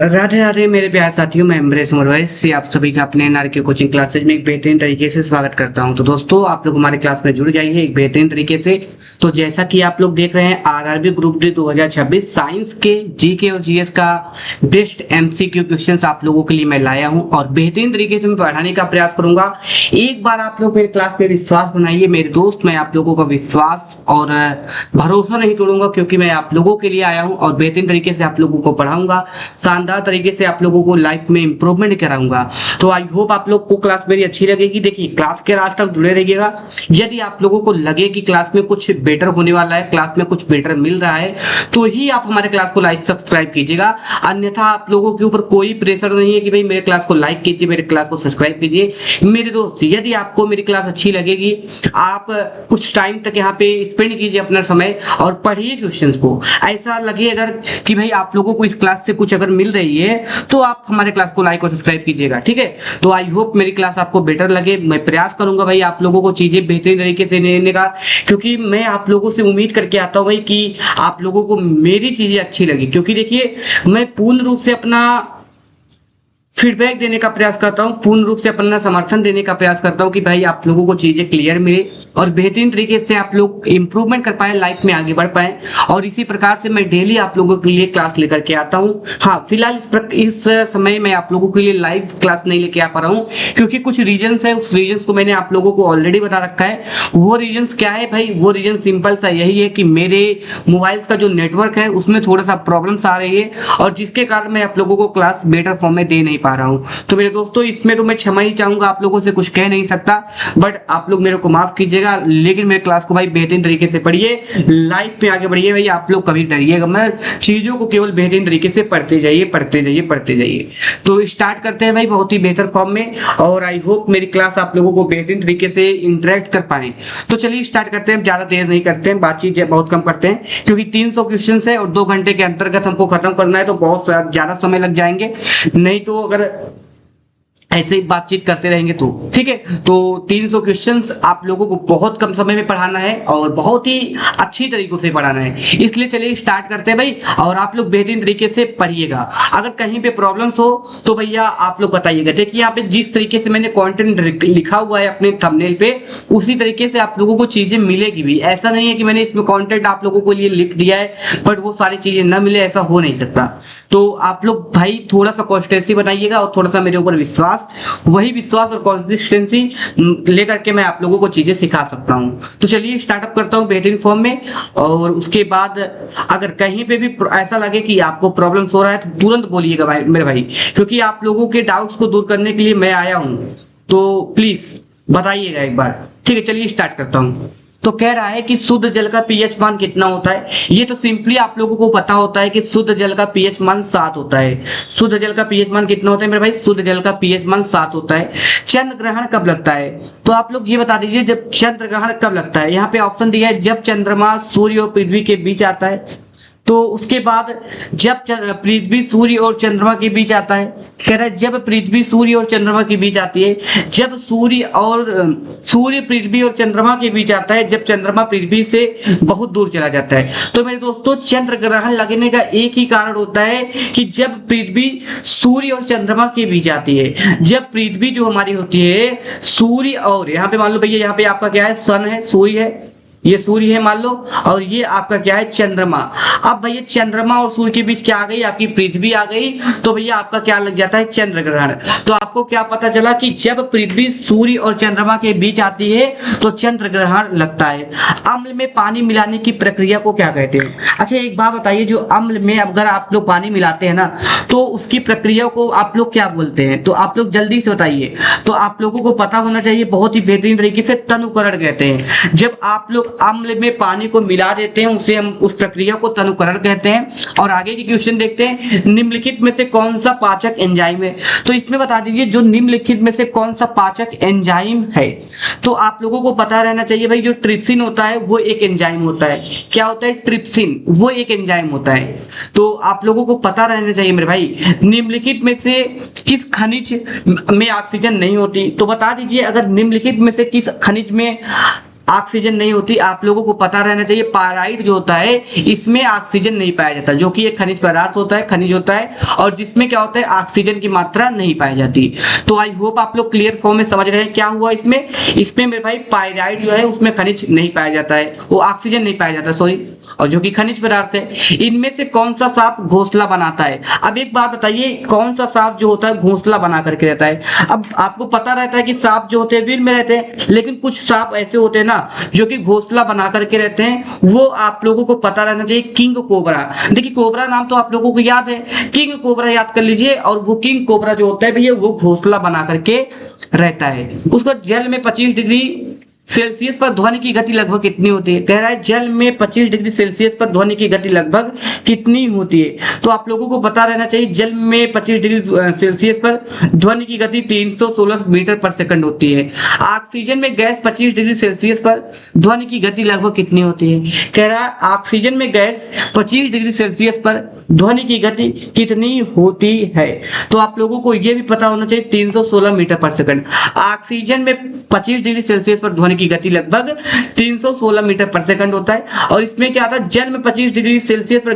राधे राधे मेरे प्यारे साथियों, मैं एम्ब्रेस उमर भाई से आप सभी का अपने एनआरके कोचिंग क्लासेज में एक बेहतरीन तरीके से स्वागत करता हूं। तो दोस्तों, आप लोग हमारे क्लास में जुड़ जाइए एक बेहतरीन तरीके से। तो जैसा कि आप लोग देख रहे हैं, आरआरबी ग्रुप डी 2026 साइंस के जीके और जीएस का बेस्ट एमसीक्यू क्वेश्चंस आप लोगों के लिए मैं लाया हूं और बेहतरीन तरीके से मैं पढ़ाने का प्रयास करूंगा। एक बार आप लोग मेरे क्लास पे विश्वास बनाइए मेरे दोस्त, मैं आप लोगों का विश्वास और भरोसा नहीं तोड़ूंगा, क्योंकि मैं आप लोगों के लिए आया हूं और बेहतरीन तरीके से आप लोगों को पढ़ाऊंगा, शानदार तरीके से आप लोगों को लाइफ में इंप्रूवमेंट कराऊंगा। तो आई होप आप लोग को क्लास मेरी अच्छी लगेगी। देखिए, क्लास के लास्ट तक जुड़े रहिएगा। यदि आप लोगों को लगे कि क्लास में कुछ बेटर होने वाला है, क्लास में कुछ बेटर मिल रहा है, तो ही आप हमारे क्लास को लाइक सब्सक्राइब कीजिएगा। अन्यथा आप लोगों के ऊपर कोई प्रेशर नहीं है कि भाई मेरे क्लास को लाइक कीजिए, मेरे क्लास को सब्सक्राइब कीजिए। मेरे दोस्त, यदि आपको मेरी क्लास अच्छी लगेगी, आप कुछ टाइम तक यहाँ पे स्पेंड कीजिए अपना समय और पढ़िए क्वेश्चंस को। ऐसा लगे अगर कि भाई आप लोगों को इस क्लास से कुछ अगर मिल रही है, तो आप हमारे क्लास को लाइक और सब्सक्राइब कीजिएगा, ठीक है। तो आई होप मेरी क्लास आपको बेटर लगे। मैं प्रयास करूंगा भाई आप लोगों को चीजें बेहतरीन तरीके से देने का, क्योंकि मैं आप लोगों से उम्मीद करके आता हूं भाई कि आप लोगों को मेरी चीजें अच्छी लगी। क्योंकि देखिए, मैं पूर्ण रूप से अपना फीडबैक देने का प्रयास करता हूं, पूर्ण रूप से अपना समर्थन देने का प्रयास करता हूं कि भाई आप लोगों को चीजें क्लियर मिले और बेहतरीन तरीके से आप लोग इंप्रूवमेंट कर पाए, लाइफ में आगे बढ़ पाए। और इसी प्रकार से मैं डेली आप लोगों के लिए क्लास लेकर के आता हूं। हाँ, फिलहाल इस समय मैं आप लोगों के लिए लाइव क्लास नहीं लेके आ पा रहा हूं, क्योंकि कुछ रीजंस है। उस रीजंस को मैंने आप लोगों को ऑलरेडी बता रखा है। वो रीजंस क्या है भाई? वो रीजन सिंपल सा यही है कि मेरे मोबाइल्स का जो नेटवर्क है उसमें थोड़ा सा प्रॉब्लम्स आ रही है, और जिसके कारण मैं आप लोगों को क्लास बेटर फॉर्म में दे नहीं पा रहा हूं। तो मेरे दोस्तों, इसमें तो मैं क्षमा ही चाहूंगा, आप लोगों से कुछ कह नहीं सकता, बट आप लोग मेरे को माफ कीजिएगा। लेकिन मेरे क्लास को भाई बेहतरीन तरीके से पढ़िए, लाइफ में आगे बढ़िए भाई। आप लोग कभी डरिएगा मत, चीजों को केवल बेहतरीन तरीके से पढ़ते जाइए, पढ़ते जाइए, पढ़ते जाइए। तो स्टार्ट करते हैं भाई बहुत ही बेहतर फॉर्म में, और आई होप मेरी क्लास आप लोगों को बेहतरीन तरीके से इंटरेक्ट कर पाए। तो चलिए स्टार्ट करते हैं, ज्यादा देर नहीं करते हैं, बातचीत बहुत कम करते हैं, क्योंकि 300 क्वेश्चन है और 2 घंटे के अंतर्गत हमको खत्म करना है, तो बहुत ज्यादा समय लग जाएंगे। नहीं तो अगर ऐसे ही बातचीत करते रहेंगे तो ठीक है। तो 300 क्वेश्चंस आप लोगों को बहुत कम समय में पढ़ाना है और बहुत ही अच्छी तरीकों से पढ़ाना है, इसलिए चलिए स्टार्ट करते हैं भाई। और आप लोग बेहतरीन तरीके से पढ़िएगा। अगर कहीं पे प्रॉब्लम्स हो तो भैया आप लोग बताइएगा। देखिए, यहाँ पे जिस तरीके से मैंने कंटेंट लिखा हुआ है अपने थंबनेल पे, उसी तरीके से आप लोगों को चीजें मिलेगी भी। ऐसा नहीं है कि मैंने इसमें कंटेंट आप लोगों को लिए लिख दिया है बट वो सारी चीजें ना मिले, ऐसा हो नहीं सकता। तो आप लोग भाई थोड़ा सा कंसिस्टेंसी बनाइएगा और थोड़ा सा मेरे ऊपर विश्वास, वही विश्वास और कंसिस्टेंसी लेकर के मैं आप लोगों को चीजें सिखा सकता हूं। तो चलिए स्टार्टअप करता हूं बेहतरीन फॉर्म में। और उसके बाद अगर कहीं पे भी ऐसा लगे कि आपको प्रॉब्लम्स हो रहा है तो तुरंत बोलिएगा भाई, मेरे भाई, क्योंकि आप लोगों के डाउट्स को दूर करने के लिए मैं आया हूं। तो प्लीज बताइएगा एक बार, ठीक है। चलिए स्टार्ट करता हूं। तो कह रहा है कि शुद्ध जल का पीएच मान कितना होता है। ये तो सिंपली आप लोगों को पता होता है कि शुद्ध जल का पीएच मान 7 होता है। शुद्ध जल का पीएच मान कितना होता है मेरे भाई? शुद्ध जल का पीएच मान 7 होता है। चंद्र ग्रहण कब लगता है? तो आप लोग ये बता दीजिए, जब चंद्र ग्रहण कब लगता है। यहाँ पे ऑप्शन दिया है, जब चंद्रमा सूर्य और पृथ्वी के बीच आता है। तो उसके बाद जब पृथ्वी सूर्य और चंद्रमा के बीच आता है। कह रहा है जब पृथ्वी सूर्य और चंद्रमा के बीच आती है, जब सूर्य पृथ्वी और चंद्रमा के बीच आता है, जब चंद्रमा पृथ्वी से बहुत दूर चला जाता है। तो मेरे दोस्तों, चंद्र ग्रहण लगने का एक ही कारण होता है कि जब पृथ्वी सूर्य और चंद्रमा के बीच आती है। जब पृथ्वी जो हमारी होती है सूर्य, और यहाँ पे मान लो भैया, यहाँ पे आपका क्या है? सन है, सूर्य है, ये सूर्य है मान लो, और ये आपका क्या है? चंद्रमा। अब भैया चंद्रमा और सूर्य के बीच क्या आ गई? आपकी पृथ्वी आ गई। तो भैया आपका क्या लग जाता है? चंद्र ग्रहण। तो आपको क्या पता चला कि जब पृथ्वी सूर्य और चंद्रमा के बीच आती है तो चंद्र ग्रहण लगता है। अम्ल में पानी मिलाने की प्रक्रिया को क्या कहते हैं? अच्छा एक बात बताइए, जो अम्ल में अगर आप लोग पानी मिलाते हैं ना, तो उसकी प्रक्रिया को आप लोग क्या बोलते हैं? तो आप लोग जल्दी से बताइए। तो आप लोगों को पता होना चाहिए, बहुत ही बेहतरीन तरीके से तनुकरण कहते हैं। जब आप लोग अम्ल में पानी को मिला देते हैं, उसे हम उस प्रक्रिया को तनुकरण कहते हैं। और आगे की क्वेश्चन देखते हैं, निम्नलिखित में से कौन सा पाचक एंजाइम है? तो इसमें बता दीजिए, जो निम्नलिखित में से कौन सा पाचक एंजाइम है। तो आप लोगों को पता रहना चाहिए भाई, जो ट्रिप्सिन होता है वो एक एंजाइम होता है। क्या होता है? ट्रिप्सिन, वो एक एंजाइम होता है। तो आप लोगों को पता रहना चाहिए मेरे भाई, निम्नलिखित में से किस खनिज में ऑक्सीजन नहीं होती। तो बता दीजिए, अगर निम्नलिखित में से किस खनिज में ऑक्सीजन नहीं होती। आप लोगों को पता रहना चाहिए पायराइट जो होता है इसमें ऑक्सीजन नहीं पाया जाता, जो कि एक खनिज पदार्थ होता है, खनिज होता है, और जिसमें क्या होता है ऑक्सीजन की मात्रा नहीं पाई जाती। तो आई होप आप लोग क्लियर फॉर्म में समझ रहे हैं क्या हुआ इसमें। इसमें मेरे भाई पायराइट जो है उसमें खनिज नहीं पाया जाता है, वो ऑक्सीजन नहीं पाया जाता सॉरी, और जो कि खनिज पदार्थ है। इनमें से कौन सा सांप घोंसला बनाता है? अब एक बात बताइए, कौन सा सांप जो होता है घोंसला बना करके रहता है? अब आपको पता रहता है कि सांप जो होते हैं विल में रहते हैं, लेकिन कुछ सांप ऐसे होते हैं ना जो कि घोंसला बना करके रहते हैं, वो आप लोगों को पता रहना चाहिए। किंग कोबरा, देखिए कोबरा नाम तो आप लोगों को याद है, किंग कोबरा याद कर लीजिए। और वो किंग कोबरा जो होता है भैया वो घोंसला बना करके रहता है। उसको जल में 25 डिग्री सेल्सियस पर ध्वनि की गति लगभग कितनी होती है? कह रहा है जल में 25 डिग्री सेल्सियस पर ध्वनि की गति लगभग कितनी होती है? तो आप लोगों को पता रहना चाहिए जल में 25 डिग्री सेल्सियस पर ध्वनि की गति 316 मीटर पर सेकंड होती है। ऑक्सीजन में गैस 25 डिग्री सेल्सियस पर ध्वनि की गति लगभग कितनी होती है? कह रहा है ऑक्सीजन में गैस 25 डिग्री सेल्सियस पर ध्वनि की गति कितनी होती है? तो आप लोगों को यह भी पता होना चाहिए 316 मीटर पर सेकंड। ऑक्सीजन में 25 डिग्री सेल्सियस पर ध्वनि की गति लगभग 316 मीटर पर सेकंड होता है। और इसमें क्या आता है, जल में 25 डिग्री सेल्सियस पर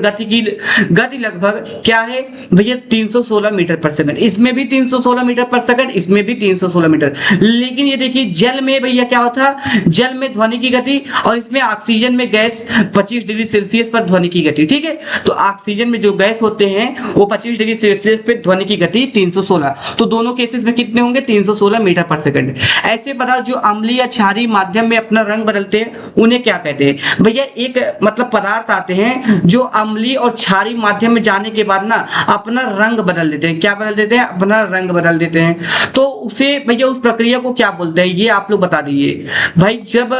गति लगभग क्या है भैया 316 मीटर पर सेकंड। इसमें भी 316 मीटर पर सेकंड, इसमें भी 316 मीटर। लेकिन ये देखिए जल में भैया क्या होता है, जल में ध्वनि की गति, और इसमें ऑक्सीजन में गैस 25 डिग्री सेल्सियस पर ध्वनि की गति। ठीक है, तो ऑक्सीजन में जो गैस होते हैं वो 25 डिग्री सेल्सियस पे ध्वनि की गति 316, तो दोनों केसेस में कितने होंगे 316 मीटर पर सेकंड। ऐसे बता जो अम्लीय या क्षारीय माध्यम में अपना रंग बदलते हैं उन्हें क्या कहते हैं? भैया एक मतलब पदार्थ आते हैं जो अम्लीय और क्षारीय माध्यम में जाने के बाद ना अपना रंग बदल देते हैं। क्या बदल देते हैं? अपना रंग बदल देते हैं। तो उसे भैया उस प्रक्रिया को क्या बोलते हैं ये आप लोग बता दीजिए। भाई जब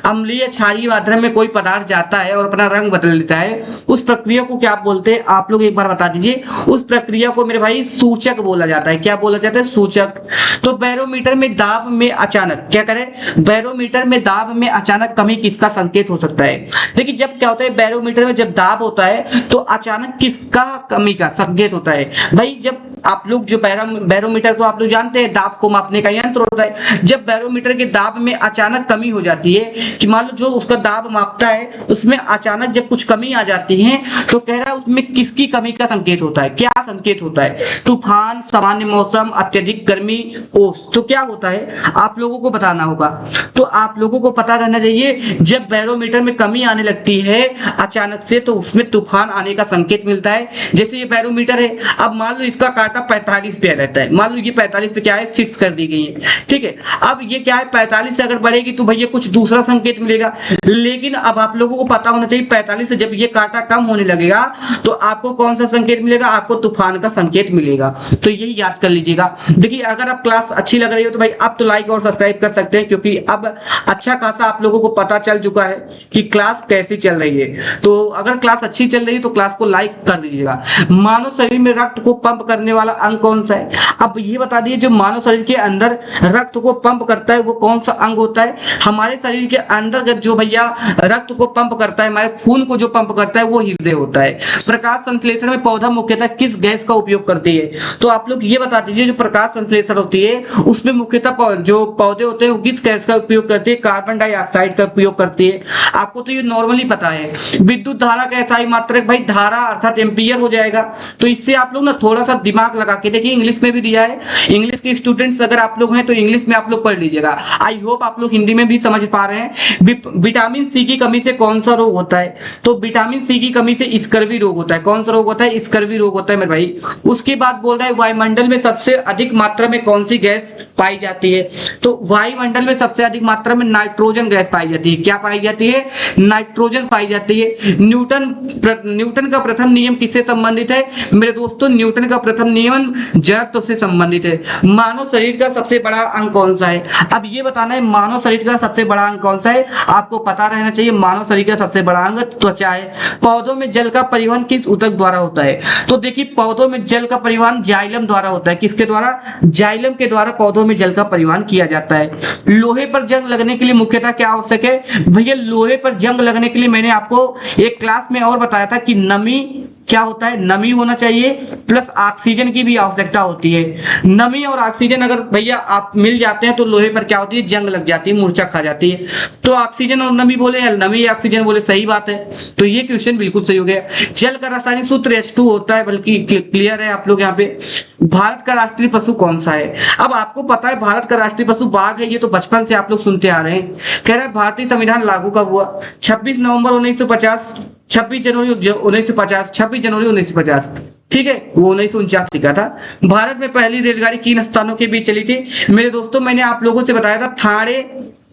अम्लीय क्षारीय माध्यम में कोई पदार्थ जाता है और अपना रंग बदल देता है उस प्रक्रिया को क्या बोलते हैं आप लोग एक बार बता दीजिए। उस प्रक्रिया को मेरे भाई सूचक बोला जाता है। क्या बोला जाता है? सूचक। तो बैरोमीटर में दाब में अचानक क्या करें, बैरोमीटर में दाब में अचानक कमी किसका संकेत हो सकता है? देखिए जब क्या होता है बैरोमीटर में जब दाब होता है तो अचानक किसका कमी का संकेत होता है? भाई जब आप लोग जो बैरोमीटर तो आप लोग जानते हैं दाब को मापने का यंत्र होता है। जब बैरोमीटर के दाब में अचानक कमी हो जाती है कि मान लो जो उसका दाब मापता है उसमें अचानक जब कुछ कमी आ जाती है तो कह रहा है उसमें किसकी कमी का संकेत होता है? क्या संकेत होता है? तूफान, सामान्य मौसम, अत्यधिक गर्मी, ओस। तो क्या होता है आप लोगों को बताना होगा। तो आप लोगों को पता रहना चाहिए जब बैरोमीटर में कमी आने लगती है अचानक से तो उसमें तूफान आने का संकेत मिलता है। जैसे ये बैरोमीटर है, अब मान लो इसका काटा 45 पे रहता है, मान लो ये 45 पे क्या है फिक्स कर दी गई है। ठीक है, अब ये क्या है 45 से अगर बढ़ेगी तो भैया कुछ दूसरा संकेत मिलेगा। लेकिन अब आप लोगों को पता होना चाहिए 45 से जब ये कांटा कम होने लगेगा तो आपको कौन सा संकेत मिलेगा? आपको तूफान का संकेत मिलेगा। तो यही याद कर लीजिएगा। देखिए अगर आप क्लास अच्छी लग रही हो तो भाई अब तो लाइक और सब्सक्राइब कर सकते हैं, क्योंकि अब अच्छा खासा आप लोगों को पता चल चुका है कि क्लास कैसी चल रही है। तो अगर क्लास अच्छी चल रही है तो क्लास को लाइक कर दीजिएगा। मानव शरीर में रक्त को पंप करने वाला अंग कौन सा है? अब ये बता दिए जो मानव शरीर के अंदर रक्त को पंप करता है वो कौन सा अंग होता है? हमारे शरीर के अंदर जो भैया रक्त को पंप करता है, हमारे खून को जो पंप करता है वो हृदय होता है। प्रकाश संश्लेषण में पौधा मुख्यतः किस गैस का उपयोग करती है? तो आप लोग ये बता दीजिए जो प्रकाश संश्लेषण होती है उसमें मुख्यतः जो पौधे होते हैं वो किस गैस का उपयोग करती है? कार्बन डाइऑक्साइड का उपयोग करती है। आपको तो ये नॉर्मली पता है। विद्युत धारा का एसआई मात्रक भाई धारा अर्थात एम्पियर हो जाएगा। तो इससे आप लोग ना थोड़ा सा दिमाग लगा के देखिए, इंग्लिश में भी दिया है। इंग्लिश के स्टूडेंट्स अगर आप लोग हैं तो इंग्लिश में आप लोग पढ़ लीजिएगा। आई होप आप लोग हिंदी में भी समझ पा रहे हैं। विटामिन सी की कमी से कौन सा रोग होता है? तो विटामिन सी की कमी से स्कर्वी रोग होता है। कौन सा रोग होता है? स्कर्वी रोग होता है मेरे भाई। उसके बाद बोल रहा है वायुमंडल में सबसे अधिक मात्रा में कौन सी गैस पाई जाती है? तो वायुमंडल में सबसे अधिक मात्रा में नाइट्रोजन गैस पाई जाती है। क्या पाई जाती है? नाइट्रोजन पाई जाती है। न्यूटन का प्रथम नियम किससे संबंधित है? मेरे दोस्तों न्यूटन का प्रथम नियम जड़त्व से संबंधित है। मानव शरीर का सबसे बड़ा अंग कौन सा है? अब ये बताना है मानव शरीर का सबसे बड़ा अंग कौन सा है। आपको पता रहना चाहिए मानव शरीर का सबसे बड़ा अंग त्वचा है। पौधों में जल का परिवहन किस ऊतक द्वारा होता है? तो देखिए पौधों में जल का परिवहन जाइलम द्वारा होता है। किसके द्वारा? जाइलम के द्वारा पौधों में जल का परिवहन किया जाता है। लोहे पर जंग लगने के लिए मुख्यतः क्या आवश्यक है? भैया लोहे पर जंग लगने के लिए मैंने आपको एक क्लास में और बताया था कि नमी क्या होता है, नमी होना चाहिए प्लस ऑक्सीजन की भी आवश्यकता होती है। नमी और ऑक्सीजन अगर भैया आप मिल जाते हैं तो लोहे पर क्या होती है, जंग लग जाती है, मूर्छा खा जाती है। तो ऑक्सीजन और नमी बोले या नमी या ऑक्सीजन बोले, सही बात है। तो ये क्वेश्चन बिल्कुल सही हो गया। जल का रासायनिक सूत्र H2 होता है, बल्कि क्लियर है आप लोग यहाँ पे। भारत का राष्ट्रीय पशु कौन सा है? अब आपको पता है भारत का राष्ट्रीय पशु बाघ है, ये तो बचपन से आप लोग सुनते आ रहे हैं। कह रहा है भारतीय संविधान लागू कब हुआ? 26 नवंबर 1950, 26 जनवरी 1950, 26 जनवरी 1950। ठीक है, वो 1949 लिखा था। भारत में पहली रेलगाड़ी किन स्थानों के बीच चली थी? मेरे दोस्तों, मैंने आप लोगों से बताया था थाने,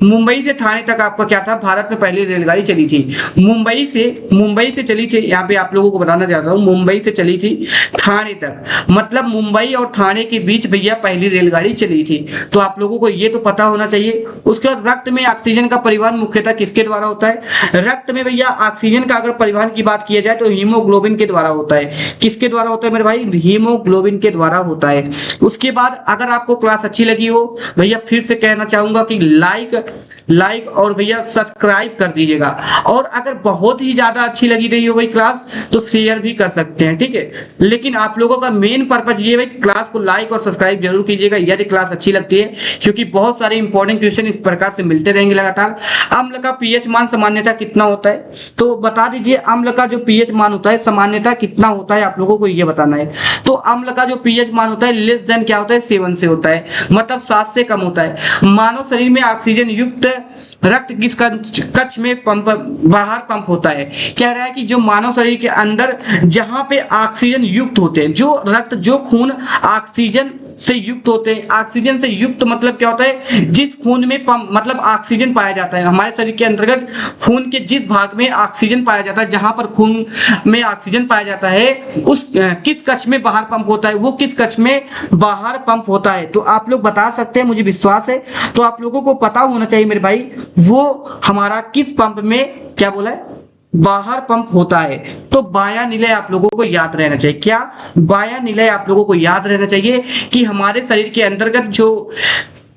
मुंबई से थाने तक आपका क्या था, भारत में पहली रेलगाड़ी चली थी। मुंबई से चली थी, यहाँ पे आप लोगों को बताना चाहता हूँ, मुंबई से चली थी थाने तक, मतलब मुंबई और थाने के बीच भैया पहली रेलगाड़ी चली थी। तो आप लोगों को ये तो पता होना चाहिए। उसके बाद रक्त में ऑक्सीजन का परिवहन मुख्यतः किसके द्वारा होता है? रक्त में भैया ऑक्सीजन का अगर परिवहन की बात किया जाए तो हीमोग्लोबिन के द्वारा होता है। किसके द्वारा होता है मेरे भाई? हीमोग्लोबिन के द्वारा होता है। उसके बाद अगर आपको क्लास अच्छी लगी हो भैया, फिर से कहना चाहूंगा कि लाइक और भैया सब्सक्राइब कर दीजिएगा। और अगर बहुत ही ज्यादा अच्छी लगी रही हो भाई क्लास तो शेयर भी कर सकते हैं, ठीक है। लेकिन आप लोगों का मेन पर्पज ये भाई, क्लास को लाइक और सब्सक्राइब जरूर कीजिएगा यदि क्लास अच्छी लगती है, क्योंकि बहुत सारे इंपॉर्टेंट क्वेश्चन इस प्रकार से मिलते रहेंगे लगातार। अम्ल का पीएच मान सामान्यतः कितना होता है? तो बता दीजिए, अम्ल का जो पीएच मान होता है सामान्यतः कितना होता है, आप लोगों को ये बताना है। तो अम्ल का जो पीएच मान होता है लेस देन क्या होता है, 7 से होता है, मतलब 7 से कम होता है। मानव शरीर में ऑक्सीजन युक्त रक्त किस कक्ष में बाहर पंप होता है? कह रहा है कि जो मानव शरीर के अंदर जहां पे ऑक्सीजन युक्त होते हैं, जो रक्त जो खून ऑक्सीजन से युक्त होते हैं, ऑक्सीजन से युक्त मतलब क्या होता है, जिस खून में पंप मतलब ऑक्सीजन पाया जाता है, हमारे शरीर के अंतर्गत खून के जिस भाग में ऑक्सीजन पाया जाता है, जहां पर खून में ऑक्सीजन पाया जाता है, उस किस कक्ष में बाहर पंप होता है, वो किस कक्ष में बाहर पंप होता है? तो आप लोग बता सकते हैं, मुझे विश्वास है। तो आप लोगों को पता होना चाहिए मेरे भाई, वो हमारा किस पंप में क्या बोला है, बाहर पंप होता है। तो बाया निलय आप लोगों को याद रहना चाहिए। क्या? बाया निलय आप लोगों को याद रहना चाहिए कि हमारे शरीर के अंतर्गत जो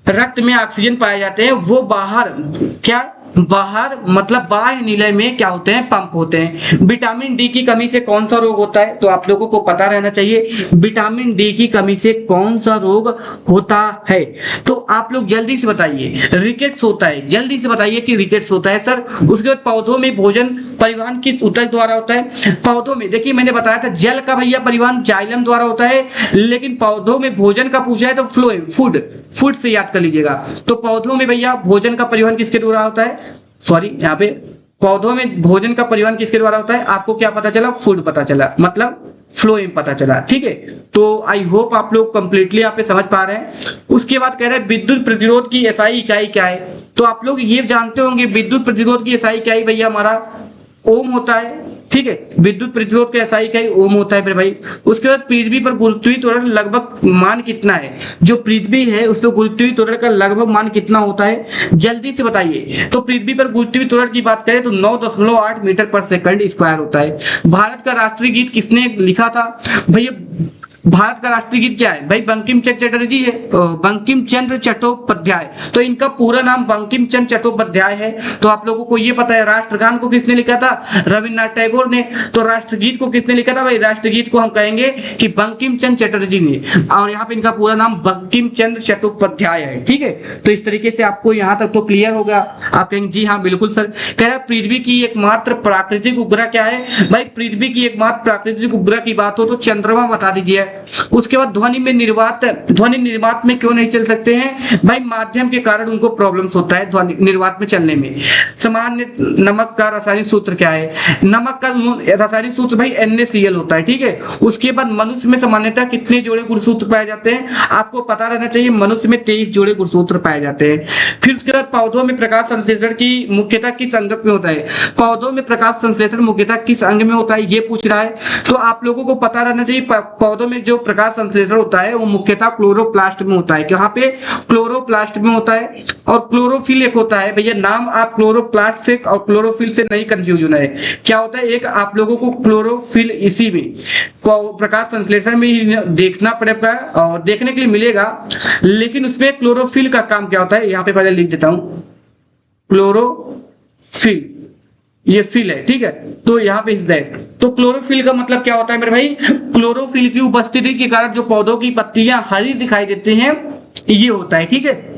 रक्त में ऑक्सीजन पाए जाते हैं वो बाहर क्या, बाहर मतलब बाह्य निलय में क्या होते हैं, पंप होते हैं। विटामिन डी की कमी से कौन सा रोग होता है? तो आप लोगों को पता रहना चाहिए, विटामिन डी की कमी से कौन सा रोग होता है। तो आप लोग जल्दी से बताइए, रिकेट्स होता है, जल्दी से बताइए कि रिकेट्स होता है सर। उसके बाद पौधों में भोजन परिवहन किस ऊतक द्वारा होता है? पौधों में देखिए मैंने बताया था जल का भैया परिवहन जाइलम द्वारा होता है, लेकिन पौधों में भोजन का पूछा है तो फ्लोएम, फूड से याद कर लीजिएगा। तो पौधों में भैया भोजन का परिवहन किसके द्वारा होता है? सॉरी, यहाँ पे पौधों में भोजन का परिवहन किसके द्वारा होता है? आपको क्या पता चला? फूड पता चला, मतलब फ्लोएम पता चला, ठीक है। तो आई होप आप लोग कंप्लीटली यहाँ पे समझ पा रहे हैं। उसके बाद कह रहे हैं विद्युत प्रतिरोध की एसआई इकाई क्या है? तो आप लोग ये जानते होंगे विद्युत प्रतिरोध की एसआई इकाई भैया हमारा ओम होता है, ठीक है। विद्युत प्रतिरोध का एसआई इकाई ओम होता है मेरे भाई। उसके बाद पृथ्वी पर गुरुत्वीय त्वरण लगभग मान कितना है? जो पृथ्वी है उस पर गुरुत्वीय त्वरण का लगभग मान कितना होता है, जल्दी से बताइए। तो पृथ्वी पर गुरुत्वीय त्वरण की बात करें तो 9.8 मीटर पर सेकंड स्क्वायर होता है। भारत का राष्ट्रीय गीत किसने लिखा था भैया? भारत का राष्ट्रीय गीत क्या है भाई? बंकिम चंद्र चटर्जी है, बंकिम चंद्र चट्टोपाध्याय। तो इनका पूरा नाम बंकिम चंद्र चट्टोपाध्याय है। तो आप लोगों को ये पता है। राष्ट्रगान को किसने लिखा था? रविन्द्रनाथ टैगोर ने। तो राष्ट्रगीत को किसने लिखा था भाई? राष्ट्रगीत को हम कहेंगे कि बंकिम चंद्र चटर्जी ने। और यहाँ पे इनका पूरा नाम बंकिम चंद्र चट्टोपाध्याय है, ठीक है। तो इस तरीके से आपको यहाँ तक तो क्लियर होगा। आप कहेंगे जी हाँ बिल्कुल सर। कह रहा पृथ्वी की एकमात्र प्राकृतिक उपग्रह क्या है भाई? पृथ्वी की एकमात्र प्राकृतिक उपग्रह की बात हो तो चंद्रमा बता दीजिए। उसके बाद ध्वनि निर्वात में क्यों नहीं चल सकते हैं भाई? माध्यम के कारण उनको प्रॉब्लम्स होता है ध्वनि निर्वात में चलने में। सामान्य नमक का रासायनिक सूत्र क्या है? नमक का रासायनिक सूत्र भाई NaCl होता है, ठीक है। उसके बाद मनुष्य में सामान्यतः कितने जोड़े गुणसूत्र पाए जाते हैं? आपको पता रहना चाहिए, मनुष्य में 23 जोड़े गुणसूत्र पाए जाते हैं। फिर उसके बाद पौधों में प्रकाश संश्लेषण की मुख्यतः किस अंग में होता है? पौधों में प्रकाश संश्लेषण मुख्यतः किस अंग में होता है, ये पूछ रहा है। तो आप लोगों को पता रहना चाहिए पौधों में जो प्रकाश संश्लेषण होता है वो मुख्यतः क्लोरोप्लास्ट में होता है। कहाँ पे? क्लोरोप्लास्ट में होता है। और क्लोरोफिल एक होता है भैया, नाम आप क्लोरोप्लास्ट से और क्लोरोफिल से नहीं कंफ्यूज होना है। क्या होता है? एक आप लोगों को क्लोरोफिल इसी में प्रकाश संश्लेषण में ही देखना पड़ेगा और देखने के लिए मिलेगा, लेकिन उसमें क्लोरोफिल का काम क्या होता है यहाँ पे पहले लिख देता हूं। क्लोरोफिल ये फिल है, ठीक है। तो यहाँ पे इज दैट, तो क्लोरोफिल का मतलब क्या होता है मेरे भाई, क्लोरोफिल की उपस्थिति के कारण जो पौधों की पत्तियां हरी दिखाई देती हैं, ये होता है, ठीक है।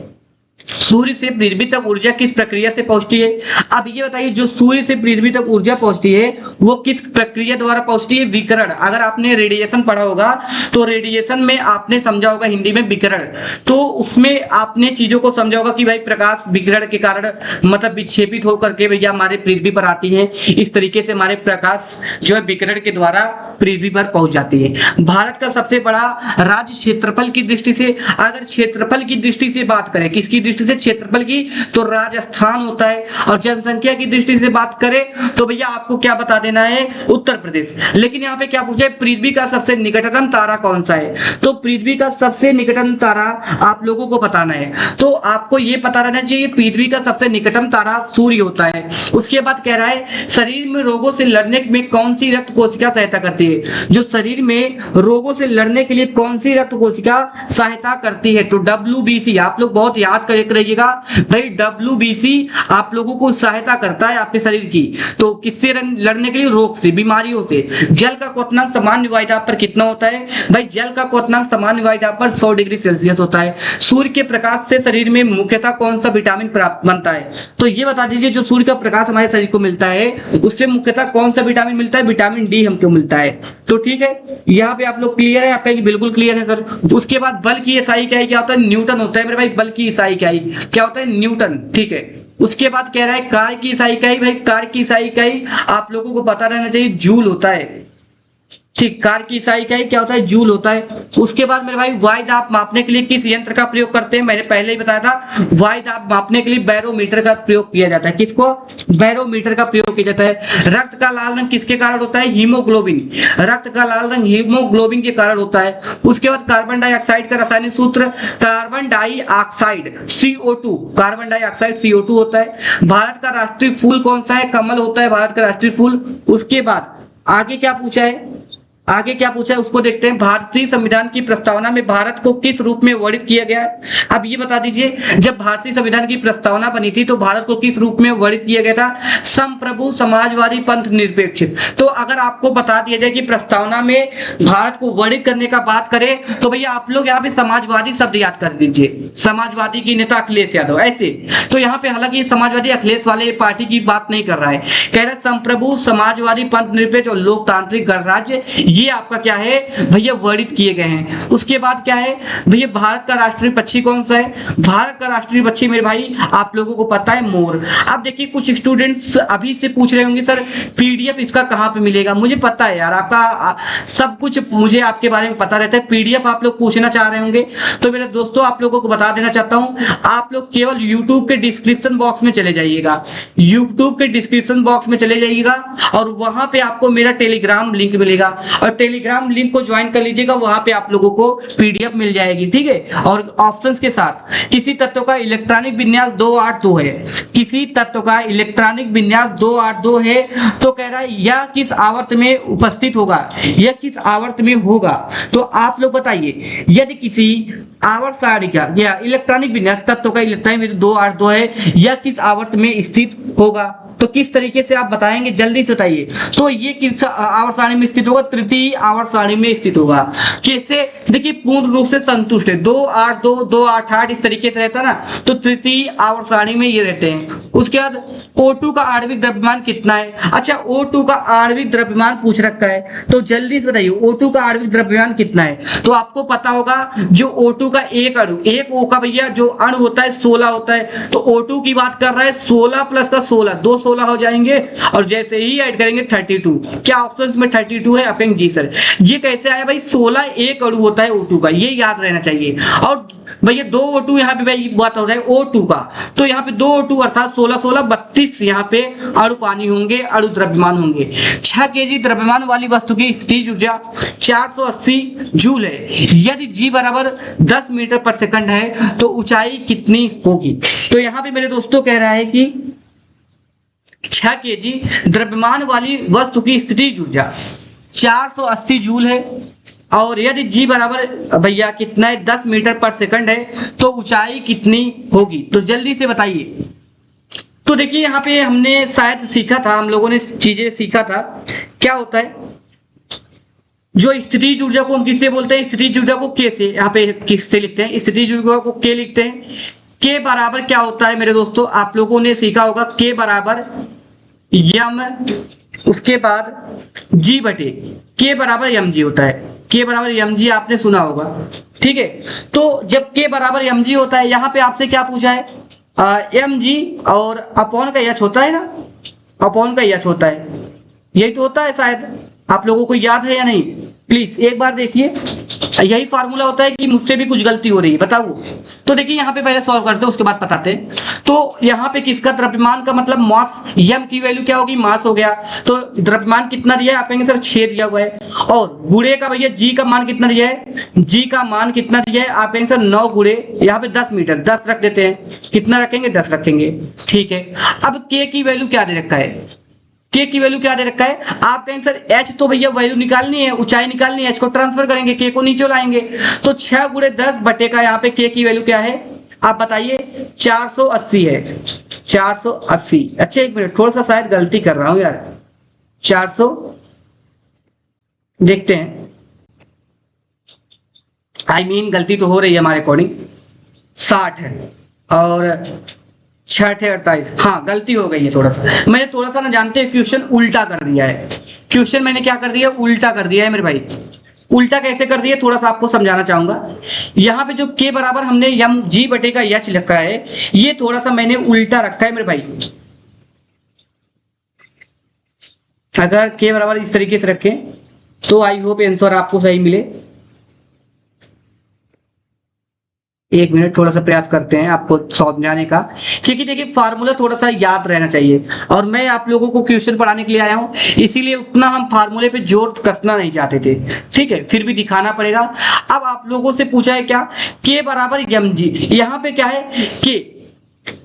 सूर्य से पृथ्वी तक ऊर्जा किस प्रक्रिया से पहुंचती है? अब ये बताइए, जो सूर्य से पृथ्वी तक ऊर्जा पहुंचती है वो किस प्रक्रिया द्वारा पहुंचती है? विकिरण। अगर आपने रेडिएशन पढ़ा होगा तो रेडिएशन में आपने समझा होगा हिंदी में विकिरण, तो उसमें आपने चीजों को समझा होगा कि भाई प्रकाश विकिरण के कारण मतलब विक्षेपित होकर के भैया हमारे पृथ्वी पर आती है, इस तरीके से हमारे प्रकाश जो है विकिरण के द्वारा पृथ्वी पर पहुंच जाती है। भारत का सबसे बड़ा राज्य क्षेत्रफल की दृष्टि से, अगर क्षेत्रफल की दृष्टि से बात करें, किसकी दृष्टि से? क्षेत्रफल की, तो राजस्थान होता है। और जनसंख्या की दृष्टि से बात करें तो भैया आपको क्या बता देना है? उत्तर प्रदेश। लेकिन यहाँ पे क्या पूछा है? पृथ्वी का सबसे निकटतम तारा कौन सा है? तो पृथ्वी का सबसे निकटतम तारा आप लोगों को बताना है। तो आपको ये पता रहना चाहिए पृथ्वी का सबसे निकटतम तारा सूर्य होता है। उसके बाद कह रहा है शरीर में रोगों से लड़ने में कौन सी रक्त कोशिका सहायता करती है? जो शरीर में रोगों से लड़ने के लिए कौन सी रक्त कोशिका सहायता करती है? तो WBC। आप लोग बहुत याद कर रहिएगा भाई, WBC आप लोगों को सहायता करता है आपके शरीर की। तो किससे लड़ने के लिए? रोग से, बीमारियों से। जल का क्वथनांक सामान्य वायु दाब पर कितना होता है? भाई जल का क्वथनांक सामान्य वायु दाब पर 100 डिग्री सेल्सियस होता है। सूर्य के प्रकाश से शरीर में मुख्यतः कौन सा विटामिन प्राप्त बनता है? तो ये बता दीजिए, जो सूर्य का प्रकाश हमारे शरीर को मिलता है उससे मुख्यतः कौन सा विटामिन मिलता है? विटामिन डी हमको मिलता है। तो ठीक है, यहाँ पे आप लोग क्लियर है? आपका बिल्कुल क्लियर है सर। उसके बाद बल की इकाई क्या होता है? न्यूटन होता है मेरे भाई। बल की इकाई क्या होता है? न्यूटन, ठीक है। उसके बाद कह रहा है कार्य की इकाई, भाई कार्य की इकाई आप लोगों को पता रहना चाहिए, जूल होता है, ठीक। कार्य की इकाई क्या होता है? जूल होता है। उसके बाद मेरे भाई वायु दाब मापने के लिए किस यंत्र का प्रयोग करते हैं? मैंने पहले ही बताया था, वायु दाब मापने के लिए बैरोमीटर का प्रयोग किया जाता है। किसको? बैरोमीटर का प्रयोग किया जाता है। रक्त का लाल रंग किसके कारण होता है? हीमोग्लोबिन। रक्त का लाल रंग हीमोग्लोबिन के कारण होता है। उसके बाद कार्बन डाइऑक्साइड का रासायनिक सूत्र carbon dioxide CO2, carbon dioxide CO2 होता है। भारत का राष्ट्रीय फूल कौन सा है? कमल होता है भारत का राष्ट्रीय फूल। उसके बाद आगे क्या पूछा है? उसको देखते हैं। भारतीय संविधान की प्रस्तावना में भारत को किस रूप में वर्णित किया गया है? अब ये बता दीजिए, जब भारतीय संविधान की प्रस्तावना बनी थी तो भारत को किस रूप में वर्णित किया गया था? संप्रभु, समाजवादी, पंथ निरपेक्ष। तो अगर आपको बता दिया जाए कि प्रस्तावना में भारत को वर्णित करने का बात करें तो भैया आप लोग यहाँ पे समाजवादी शब्द याद कर दीजिए। समाजवादी की नेता अखिलेश यादव, ऐसे। तो यहाँ पे हालांकि समाजवादी अखिलेश वाले पार्टी की बात नहीं कर रहा है, कह रहा है संप्रभु, समाजवादी, पंथ निरपेक्ष और लोकतांत्रिक गणराज्य, ये आपका क्या है भैया? वर्णित किए गए हैं। उसके बाद क्या है भैया? भारत का राष्ट्रीय पक्षी कौन सा है? भारत का राष्ट्रीय पक्षी मेरे भाई आप लोगों को पता है, मोर। अब देखिए, कुछ स्टूडेंट्स अभी से पूछ रहे होंगे सर PDF इसका कहाँ पे मिलेगा? मुझे पता है यार, आपका सब कुछ मुझे आपके बारे में पता रहता है। PDF आप लोग पूछना चाह रहे होंगे, तो मेरे दोस्तों आप लोगों को बता देना चाहता हूँ, आप लोग केवल YouTube के डिस्क्रिप्शन बॉक्स में चले जाइएगा। YouTube के डिस्क्रिप्शन बॉक्स में चले जाइएगा और वहां पे आपको मेरा टेलीग्राम लिंक मिलेगा, और टेलीग्राम लिंक को ज्वाइन कर लीजिएगा। वहां पे आप लोगों को PDF मिल जाएगी, ठीक है। और ऑप्शंस के साथ किसी तत्व का इलेक्ट्रॉनिक विन्यास 282 है, किसी तत्व का इलेक्ट्रॉनिक विन्यास 282 है, तो कह रहा है यह किस आवर्त में उपस्थित होगा? यह किस आवर्त में होगा? तो आप लोग बताइए, यदि किसी आवर्त सारणी का या इलेक्ट्रॉनिक विन्यास तत्व का इलेक्ट्रॉनिक विन्यास 282 है, यह किस आवर्त में स्थित होगा? तो किस तरीके से आप बताएंगे? जल्दी से बताइए। तो ये किस आवर्त सारणी में स्थित होगा? तृतीय आवर्त सारणी में स्थित होगा। कैसे? देखिए, पूर्ण रूप से संतुष्ट है, 282, 288 इस तरीके से रहता है ना, तो तृतीय आवर्त सारणी में ये रहते हैं। उसके बाद O2 का आणविक द्रव्यमान कितना है? अच्छा, O2 का आणविक द्रव्यमान पूछ रखा है, तो जल्दी से बताइए O2 का आणविक द्रव्यमान कितना है? तो आपको पता होगा, जो O2 का एक अणु, एक O का भैया जो अणु होता है 16 होता है, तो O2 की बात कर रहा है 16 प्लस का 16, 216 हो जाएंगे, और जैसे ही ऐड करेंगे 32। क्या ऑप्शंस में 32 है? आप कहेंगे जी सर। ये कैसे आया भाई? 16 एक अणु होता है O2 का, ये याद रहना चाहिए। और भैया 2 O2 यहाँ पे भाई बात हो रहा है O2 का, तो यहाँ पे 2 O2 अर्थात 16 16 32 यहाँ पे अणु पानी होंगे, अणु द्रव्यमान होंगे। 6 kg द्रव्यमान वाली वस्तु की स्थितिज ऊर्जा 480 जूल है। यदि G बराबर 10 मीटर पर सेकंड है तो ऊंचाई कितनी होगी? तो यहाँ पे मेरे दोस्तों कह रहा है कि 6 kg द्रव्यमान वाली वस्तु की स्थितिज ऊर्जा 480 जूल है, और यदि G बराबर भैया कितना है? 10 मीटर पर सेकंड है, तो ऊंचाई कितनी होगी? तो जल्दी से बताइए। तो देखिए यहाँ पे हमने शायद सीखा था, हम लोगों ने चीजें सीखा था। क्या होता है, जो स्थितिज ऊर्जा को हम किससे बोलते हैं, स्थितिज ऊर्जा को के से, यहाँ पे किससे लिखते हैं, स्थितिज ऊर्जा को के लिखते हैं। के बराबर क्या होता है मेरे दोस्तों, आप लोगों ने सीखा होगा के बराबर यम, उसके बाद जी बटे, के बराबर यम जी होता है, के बराबर यम जी आपने सुना होगा, ठीक है। तो जब के बराबर यम जी होता है, यहाँ पे आपसे क्या पूछा है, एम जी और अपॉन का यच होता है ना, अपॉन का यच होता है, यही तो होता है शायद, आप लोगों को याद है या नहीं, प्लीज एक बार देखिए। यही फार्मूला होता है कि मुझसे भी कुछ गलती हो रही है, बताओ। तो देखिए यहाँ पे पहले सॉल्व करते हैं, उसके बाद बताते हैं। तो यहाँ पे किसका, द्रव्यमान का मतलब मास, यम की वैल्यू क्या होगी, मास हो गया। तो द्रव्यमान कितना दिया है, आप कहेंगे सर 6 दिया हुआ है। और गुणे का भैया जी का मान कितना दिया है, जी का मान कितना दिया है, आप कहेंगे सर 9 गुणे, यहाँ पे 10 मीटर, 10 रख देते हैं, कितना रखेंगे, 10 रखेंगे, ठीक है। अब के की वैल्यू क्या दे रखा है, के की वैल्यू क्या दे रखा है, आप कहेंगे सर एच, तो भैया वैल्यू निकालनी है, ऊंचाई निकालनी है, एच को ट्रांसफर करेंगे, के को नीचे लाएंगे। तो 6 गुणे 10 बटे का यहाँ पे के की वैल्यू क्या है, आप बताइए, 480 है, 480। अच्छा एक मिनट, थोड़ा सा शायद गलती कर रहा हूं यार, 400 देखते हैं, गलती तो हो रही है हमारे अकॉर्डिंग, 60 है और 6 48, हाँ गलती हो गई है थोड़ा सा, मैंने थोड़ा सा ना जानते हैं क्वेश्चन उल्टा कर दिया है, क्वेश्चन मैंने क्या कर दिया, उल्टा कर दिया है मेरे भाई। उल्टा कैसे कर दिया, थोड़ा सा आपको समझाना चाहूंगा। यहाँ पे जो के बराबर हमने यम जी बटे का यच लिखा है, ये थोड़ा सा मैंने उल्टा रखा है मेरे भाई। अगर के बराबर इस तरीके से रखें तो आई होप आंसर आपको सही मिले। एक मिनट, थोड़ा सा प्रयास करते हैं आपको समझाने का, क्योंकि देखिए फार्मूला थोड़ा सा याद रहना चाहिए, और मैं आप लोगों को क्वेश्चन पढ़ाने के लिए आया हूं, इसीलिए उतना हम फार्मूले पे जोर कसना नहीं चाहते थे, ठीक है, फिर भी दिखाना पड़ेगा। अब आप लोगों से पूछा है क्या, के बराबर एम जी, यहाँ पे क्या है के,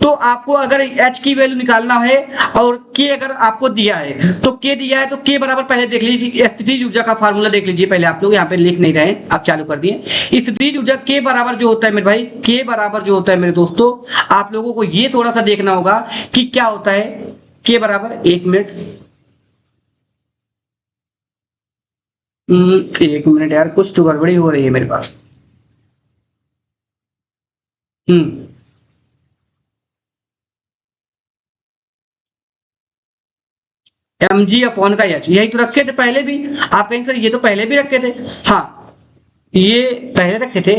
तो आपको अगर एच की वैल्यू निकालना है और के अगर आपको दिया है, तो के दिया है तो के बराबर पहले देख लीजिए, स्थितिज ऊर्जा का फार्मूला देख लीजिए पहले, आप लोग यहाँ पे लिख नहीं रहे, आप चालू कर दिए। स्थितिज ऊर्जा के बराबर जो होता है मेरे भाई, के बराबर जो होता है मेरे दोस्तों, आप लोगों को ये थोड़ा सा देखना होगा कि क्या होता है के बराबर, एक मिनट यार, कुछ तो गड़बड़ी हो रही है मेरे पास। एम जी अपॉन का एच, यही तो रखे थे पहले भी, आप कहेंगे सर ये तो पहले भी रखे थे, हाँ ये पहले रखे थे,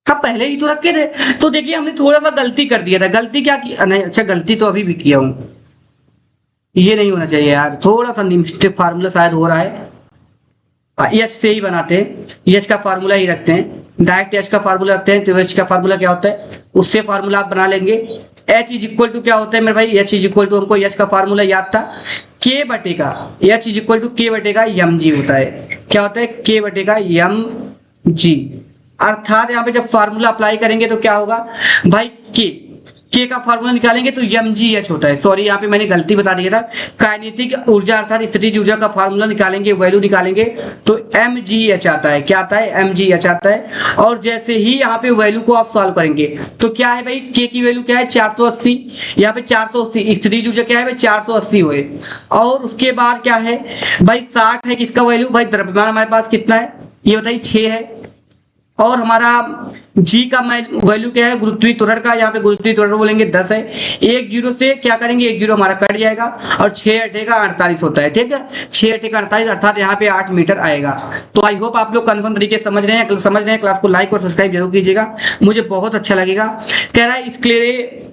हाँ पहले ही तो रखे थे। तो देखिए हमने थोड़ा सा गलती कर दिया था, गलती क्या की नहीं, अच्छा गलती तो अभी भी किया हूं, ये नहीं होना चाहिए यार, थोड़ा सा मिस्टेक फार्मूला शायद हो रहा है। एच से ही बनाते हैं, एच का फार्मूला ही रखते हैं, डायरेक्ट एच का फार्मूला रखते हैं, तो एच का फार्मूला क्या होता है, उससे फार्मूला आप बना लेंगे। एच इज इक्वल टू क्या होता है मेरे भाई, एच इज इक्वल टू, हमको एच का फार्मूला याद था, के बटे का, एच इज इक्वल टू के बटे का यम जी होता है, क्या होता है, के बटे का यम जी। अर्थात यहाँ पे जब फार्मूला अप्लाई करेंगे तो क्या होगा भाई, के का फार्मूला निकालेंगे तो एम जी एच होता है, सॉरी यहाँ पे मैंने गलती बता दिया था, काइनेटिक ऊर्जा अर्थात स्थितिज ऊर्जा का फार्मूला निकालेंगे, वैल्यू निकालेंगे तो एम जी एच आता है, क्या आता है, एम जी एच आता है। और जैसे ही यहाँ पे वैल्यू को आप सॉल्व करेंगे तो क्या है भाई, के की वैल्यू क्या है 480, यहाँ पे 480, स्थितिज ऊर्जा क्या है भाई 480 हुए, और उसके बाद क्या है भाई 60 है, किसका वैल्यू भाई, द्रव्यमान हमारे पास कितना है ये बताइए, 6 है, और हमारा जी का वैल्यू क्या है, गुरुत्वीय त्वरण का, यहाँ पे गुरुत्वीय त्वरण बोलेंगे 10 है, एक जीरो से क्या करेंगे, एक जीरो हमारा कट जाएगा, और 6 अठे का 48 होता है, ठीक है, 6 अठे का 48 अर्थात यहाँ पे 8 मीटर आएगा। तो आई होप आप लोग कन्फर्म तरीके से समझ रहे हैं, क्लास को लाइक और सब्सक्राइब जरूर कीजिएगा, मुझे बहुत अच्छा लगेगा। कह रहा है स्क्लेरे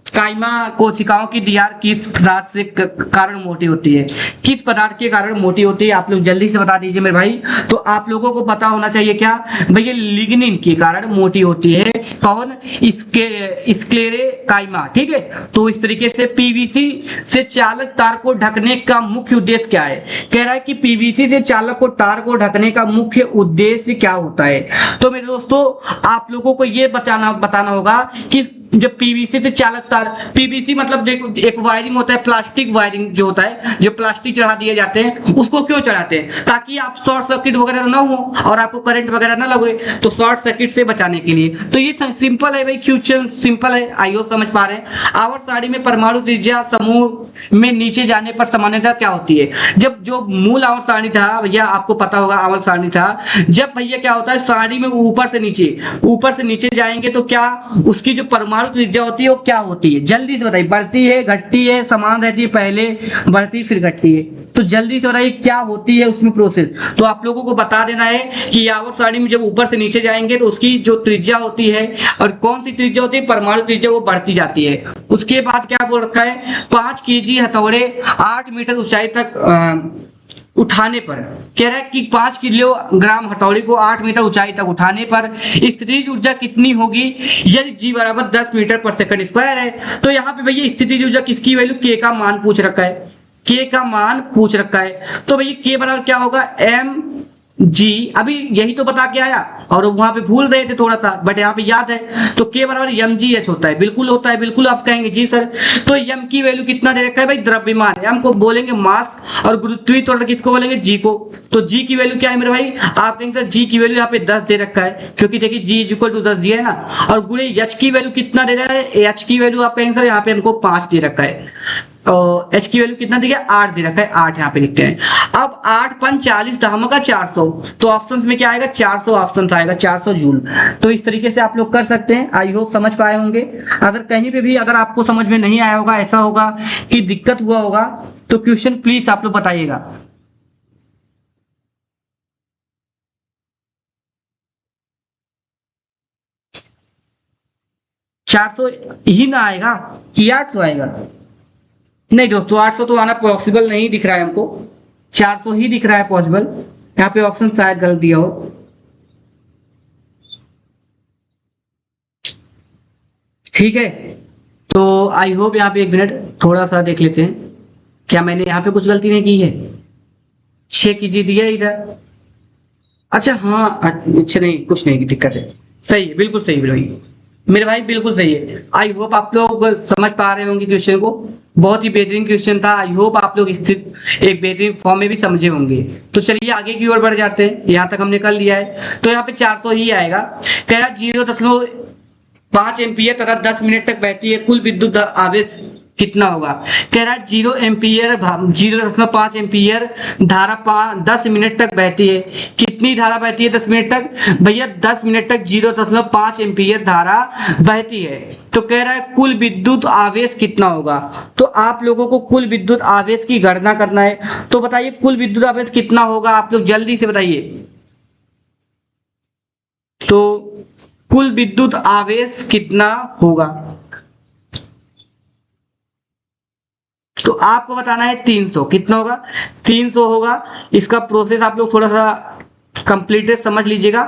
काइमा कोशिकाओं की दीवार किस पदार्थ से कारण मोटी होती है, किस पदार्थ के कारण मोटी होती है, आप लोग जल्दी से बता दीजिए मेरे भाई। तो आप लोगों को पता होना चाहिए क्या भैया, लिग्निन के कारण मोटी होती है, कौन, इसके स्क्लेरे काइमा, ठीक है। तो इस तरीके से पीवीसी से चालक तार को ढकने का मुख्य उद्देश्य क्या है, कह रहा है कि पीवीसी से चालक को तार को ढकने का मुख्य उद्देश्य क्या होता है। तो मेरे दोस्तों आप लोगों को ये बताना होगा कि जब पीवीसी से चालक तार, पीवीसी मतलब एक वायरिंग होता है, प्लास्टिक वायरिंग जो होता है, जो प्लास्टिक चढ़ा दिए जाते हैं, उसको क्यों चढ़ाते हैं? ताकि आप शॉर्ट सर्किट वगैरह ना हो और आपको करंट वगैरह ना लगे, तो शॉर्ट सर्किट से बचाने के लिए। तो ये सिंपल है भाई, क्वेश्चन सिंपल है, आई होप समझ पा रहे हैं। आवर्त सारणी में परमाणु त्रिज्या समूह में नीचे जाने पर सामान्यतः क्या होती है? जब जो मूल आवर्त सारणी था भैया, आपको पता होगा आवर्त सारणी था, जब भैया क्या होता है सारणी में ऊपर से नीचे जाएंगे तो क्या उसकी जो परमाणु त्रिज्या होती है वो क्या होती है? जल्दी से बताइए, बढ़ती है, घटती है, समान रहती है, पहले बढ़ती फिर घटती है? तो जल्दी से बताइए क्या होती है उसमें प्रोसेस। तो आप लोगों को बता देना है कि आवर्त सारणी में जब ऊपर से नीचे जाएंगे तो उसकी जो त्रिज्या होती है, और कौन सी त्रिज्या होती है? परमाणु त्रिज्या, वो बढ़ती जाती है। उसके बाद क्या बोल रखा है? 5 केजी हथौड़े 8 मीटर ऊंचाई तक उठाने पर, कह रहा है कि 5 किलोग्राम हथौड़ी को 8 मीटर ऊंचाई तक उठाने पर स्थितिज ऊर्जा कितनी होगी यदि जी बराबर 10 मीटर पर सेकंड स्क्वायर है? तो यहाँ पे भैया स्थितिज ऊर्जा किसकी वैल्यू? के का मान पूछ रखा है, के का मान पूछ रखा है। तो भैया के बराबर क्या होगा? एम जी, अभी यही तो बता के आया और वहां पे भूल रहे थे थोड़ा सा, बट यहाँ पे याद है। तो के बराबर एम जी एच होता है, बिल्कुल होता है, बिल्कुल आप कहेंगे जी सर। तो एम की वैल्यू कितना दे रखा है भाई? द्रव्यमान, एम को बोलेंगे मास और गुरुत्वीय त्वरण किसको बोलेंगे? जी को। तो जी की वैल्यू क्या है मेरे भाई? आप कहेंगे सर जी की वैल्यू यहाँ पे 10 दे रखा है, क्योंकि देखिए जी इज इक्वल टू 10 दिया है ना। और गुणे एच की वैल्यू कितना दे रहा है? एच की वैल्यू आप कहेंगे सर यहाँ पे हमको 5 दे रखा है, और एच की वैल्यू कितना दिया? 8 दे रखा है, 8 यहाँ पे लिखते हैं। अब 8 पंच 40 धमाका 400, तो ऑप्शंस में क्या आएगा? 400 ऑप्शन आएगा, 400 जूल। तो इस तरीके से आप लोग कर सकते हैं। आई होप समझ पाए होंगे। अगर कहीं पे भी अगर आपको समझ में नहीं आया होगा, ऐसा होगा कि दिक्कत हुआ होगा, तो क्वेश्चन प्लीज आप लोग बताइएगा। चार सौ ही ना आएगा कि 800 आएगा? नहीं दोस्तों, 800 तो आना पॉसिबल नहीं दिख रहा है हमको, 400 ही दिख रहा है पॉसिबल। यहाँ पे ऑप्शन शायद गलत दिया हो। ठीक है, तो आई होप यहाँ पे 1 मिनट थोड़ा सा देख लेते हैं, क्या मैंने यहाँ पे कुछ गलती नहीं की है? 6 कीजिए दिया इधर, अच्छा हाँ, अच्छा नहीं, कुछ नहीं की दिक्कत है, सही है, बिल्कुल सही मेरे भाई बिल्कुल सही है। आई होप आप लोग समझ पा रहे होंगे क्वेश्चन को, बहुत ही बेहतरीन क्वेश्चन था। आई होप आप लोग स्थित एक बेहतरीन फॉर्म में भी समझे होंगे। तो चलिए आगे की ओर बढ़ जाते हैं, यहाँ तक हमने कर लिया है। तो यहाँ पे 400 ही आएगा। कह रहा 0.5 एम्पियर तथा 10 मिनट तक बहती है कुल विद्युत आवेश कितना होगा? कह रहा है 0.5 एम्पियर धारा 10 मिनट तक बहती है। कितनी धारा बहती है 10 मिनट तक? भैया 10 मिनट तक 0.5 एम्पियर धारा बहती है। तो कह रहा है कुल विद्युत आवेश कितना होगा? तो आप लोगों को कुल विद्युत आवेश की गणना करना है। तो बताइए कुल विद्युत आवेश कितना होगा, आप लोग जल्दी से बताइए। तो कुल विद्युत आवेश कितना होगा? तो आपको बताना है 300। कितना होगा? 300 होगा। इसका प्रोसेस आप लोग थोड़ा सा कंप्लीटेड समझ लीजिएगा,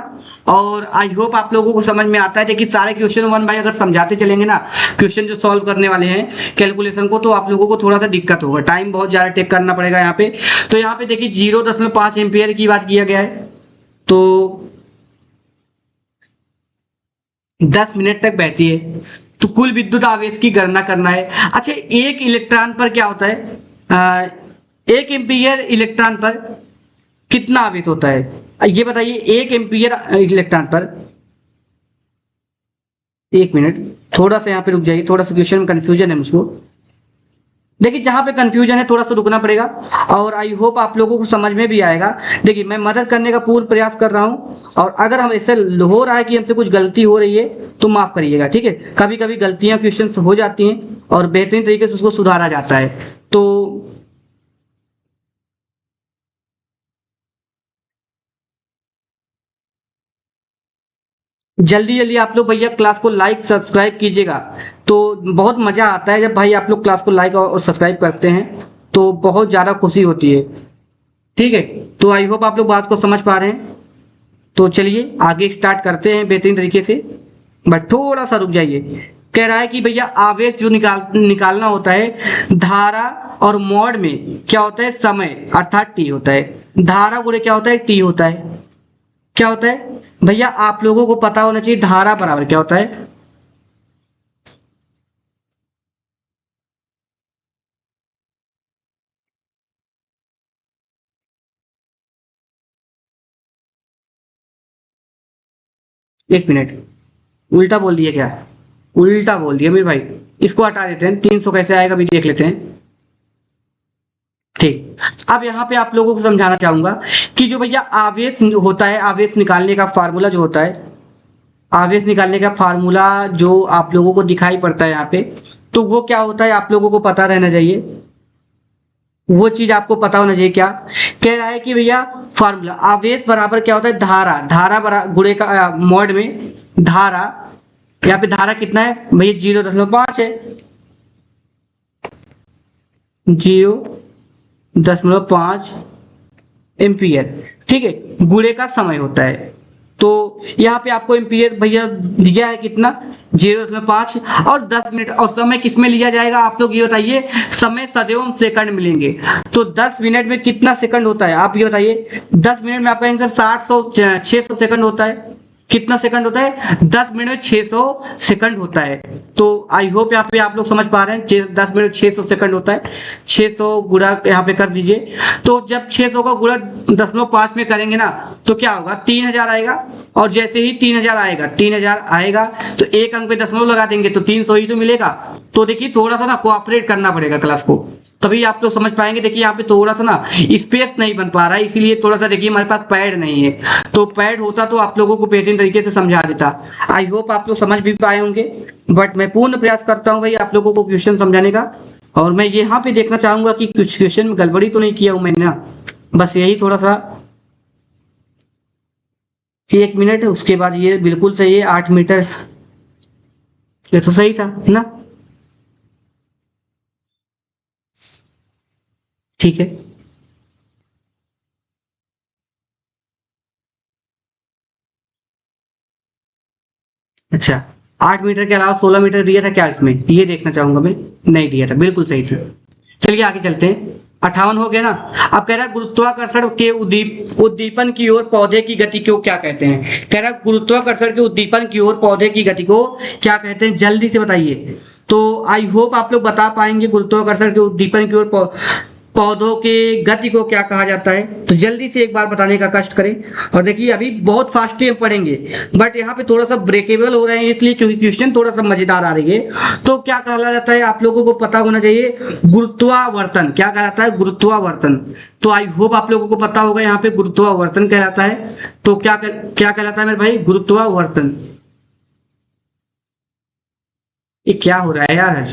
और आई होप आप लोगों को समझ में आता है। देखिए सारे क्वेश्चन 1 बाय अगर समझाते चलेंगे ना, क्वेश्चन जो सॉल्व करने वाले हैं कैलकुलेशन को, तो आप लोगों को थोड़ा सा दिक्कत होगा, टाइम बहुत ज्यादा टेक करना पड़ेगा यहाँ पे। तो यहाँ पे देखिए 0.5 एम्पियर की बात किया गया है, तो 10 मिनट तक बहती है। तो कुल विद्युत आवेश की गणना करना है। अच्छा, एक इलेक्ट्रॉन पर क्या होता है? 1 एम्पियर इलेक्ट्रॉन पर कितना आवेश होता है? ये बताइए, 1 एम्पियर इलेक्ट्रॉन पर, 1 मिनट थोड़ा सा यहाँ पे रुक जाइए, थोड़ा सा क्वेश्चन में कंफ्यूजन है मुझको। देखिए जहां पे कंफ्यूजन है थोड़ा सा रुकना पड़ेगा, और आई होप आप लोगों को समझ में भी आएगा। देखिए मैं मदद करने का पूर्ण प्रयास कर रहा हूं, और अगर हम ऐसे हो रहा है कि हमसे कुछ गलती हो रही है तो माफ करिएगा, ठीक है। कभी कभी गलतियां क्वेश्चन हो जाती हैं और बेहतरीन तरीके से उसको सुधारा जाता है। तो जल्दी जल्दी आप लोग भैया क्लास को लाइक सब्सक्राइब कीजिएगा। तो बहुत मजा आता है जब भाई आप लोग क्लास को लाइक और सब्सक्राइब करते हैं, तो बहुत ज्यादा खुशी होती है, ठीक है। तो आई होप आप लोग बात को समझ पा रहे हैं। तो चलिए आगे स्टार्ट करते हैं बेहतरीन तरीके से, बट थोड़ा सा रुक जाइए। कह रहा है कि भैया आवेश जो निकालना होता है, धारा और मोड में क्या होता है? समय अर्थात टी होता है। धारा गुणे क्या होता है? टी होता है। क्या होता है भैया? आप लोगों को पता होना चाहिए धारा बराबर क्या होता है? एक मिनट, उल्टा बोल दिया क्या? उल्टा बोल दिया मेरे भाई। इसको हटा देते हैं, 300 कैसे आएगा अभी देख लेते हैं। ठीक। अब यहाँ पे आप लोगों को समझाना चाहूंगा कि जो भैया आवेश होता है, आवेश निकालने का फार्मूला जो होता है, आवेश निकालने का फार्मूला जो आप लोगों को दिखाई पड़ता है यहाँ पे, तो वो क्या होता है आप लोगों को पता रहना चाहिए। वो चीज आपको पता होना चाहिए। क्या कह रहा है कि भैया फार्मूला आवेश बराबर क्या होता है, धारा, धारा बरा गुणे का मॉड में धारा, यहाँ पे धारा कितना है भैया, 0.5 है, 0.5 एम्पियर। ठीक है, गुणे का समय होता है। तो यहाँ पे आपको एम्पियर भैया दिया है कितना, 0.5, और 10 मिनट, और समय किसमें लिया जाएगा आप लोग ये बताइए। समय सदैव सेकंड मिलेंगे, तो 10 मिनट में कितना सेकंड होता है आप ये बताइए। 10 मिनट में आपका आंसर 600 सेकंड होता है। कितना सेकंड होता है, 10 मिनट में 600 सेकंड होता है। तो आई होप यहाँ पे आप लोग समझ पा रहे हैं, 10 मिनट 600 सेकंड होता है। 600 गुणा यहाँ पे कर दीजिए, तो जब 600 का गुणा 0.5 में करेंगे ना, तो क्या होगा, 3000 आएगा। और जैसे ही 3000 आएगा, 3000 आएगा, तो एक अंक पे दशमलव लगा देंगे तो 300 ही तो मिलेगा। तो देखिए थोड़ा सा ना कोऑपरेट करना पड़ेगा क्लास को, तभी आप लोग समझ पाएंगे। देखिए यहाँ पे थोड़ा सा ना स्पेस नहीं बन पा रहा है, इसीलिए थोड़ा सा देखिए हमारे पास पैड नहीं है। तो पैड होता तो आप लोगों को बेहतरीन तरीके से समझा देता। आई होप आप लोग समझ भी पाए होंगे, बट मैं पूर्ण प्रयास करता हूँ भाई आप लोगों को क्वेश्चन समझाने का। और मैं यहाँ पे देखना चाहूंगा कि कुछ क्वेश्चन में गड़बड़ी तो नहीं किया हूँ मैंने ना, बस यही थोड़ा सा। 1 मिनट, उसके बाद ये बिल्कुल सही है, 8 मीटर, ये तो सही था ना। ठीक है। अच्छा, 8 मीटर के अलावा 16 मीटर दिया था क्या इसमें, ये देखना चाहूंगा मैं। नहीं दिया था, बिल्कुल सही था। चलिए आगे चलते हैं। 58 हो गया ना। अब कह रहा है गुरुत्वाकर्षण के उद्दीपन की ओर पौधे की गति को क्या कहते हैं। कह रहा है गुरुत्वाकर्षण के उद्दीपन की ओर पौधे की गति को क्या कहते हैं, जल्दी से बताइए। तो आई होप आप लोग बता पाएंगे, गुरुत्वाकर्षण के उद्दीपन की ओर पौधों के गति को क्या कहा जाता है, तो जल्दी से एक बार बताने का कष्ट करें। और देखिए अभी बहुत फास्ट ही हम पढ़ेंगे, बट यहाँ पे थोड़ा सा ब्रेकेबल हो रहे हैं इसलिए, क्योंकि क्वेश्चन थोड़ा सा मजेदार आ रही है। तो क्या कहा जाता है आप लोगों को पता होना चाहिए, गुरुत्वावर्तन। क्या कहा जाता है, गुरुत्वावर्तन। तो आई होप आप लोगों को पता होगा, यहाँ पे गुरुत्वावर्तन कहलाता है। तो क्या कहलाता है मेरे भाई, गुरुत्वावर्तन। ये क्या हो रहा है यार,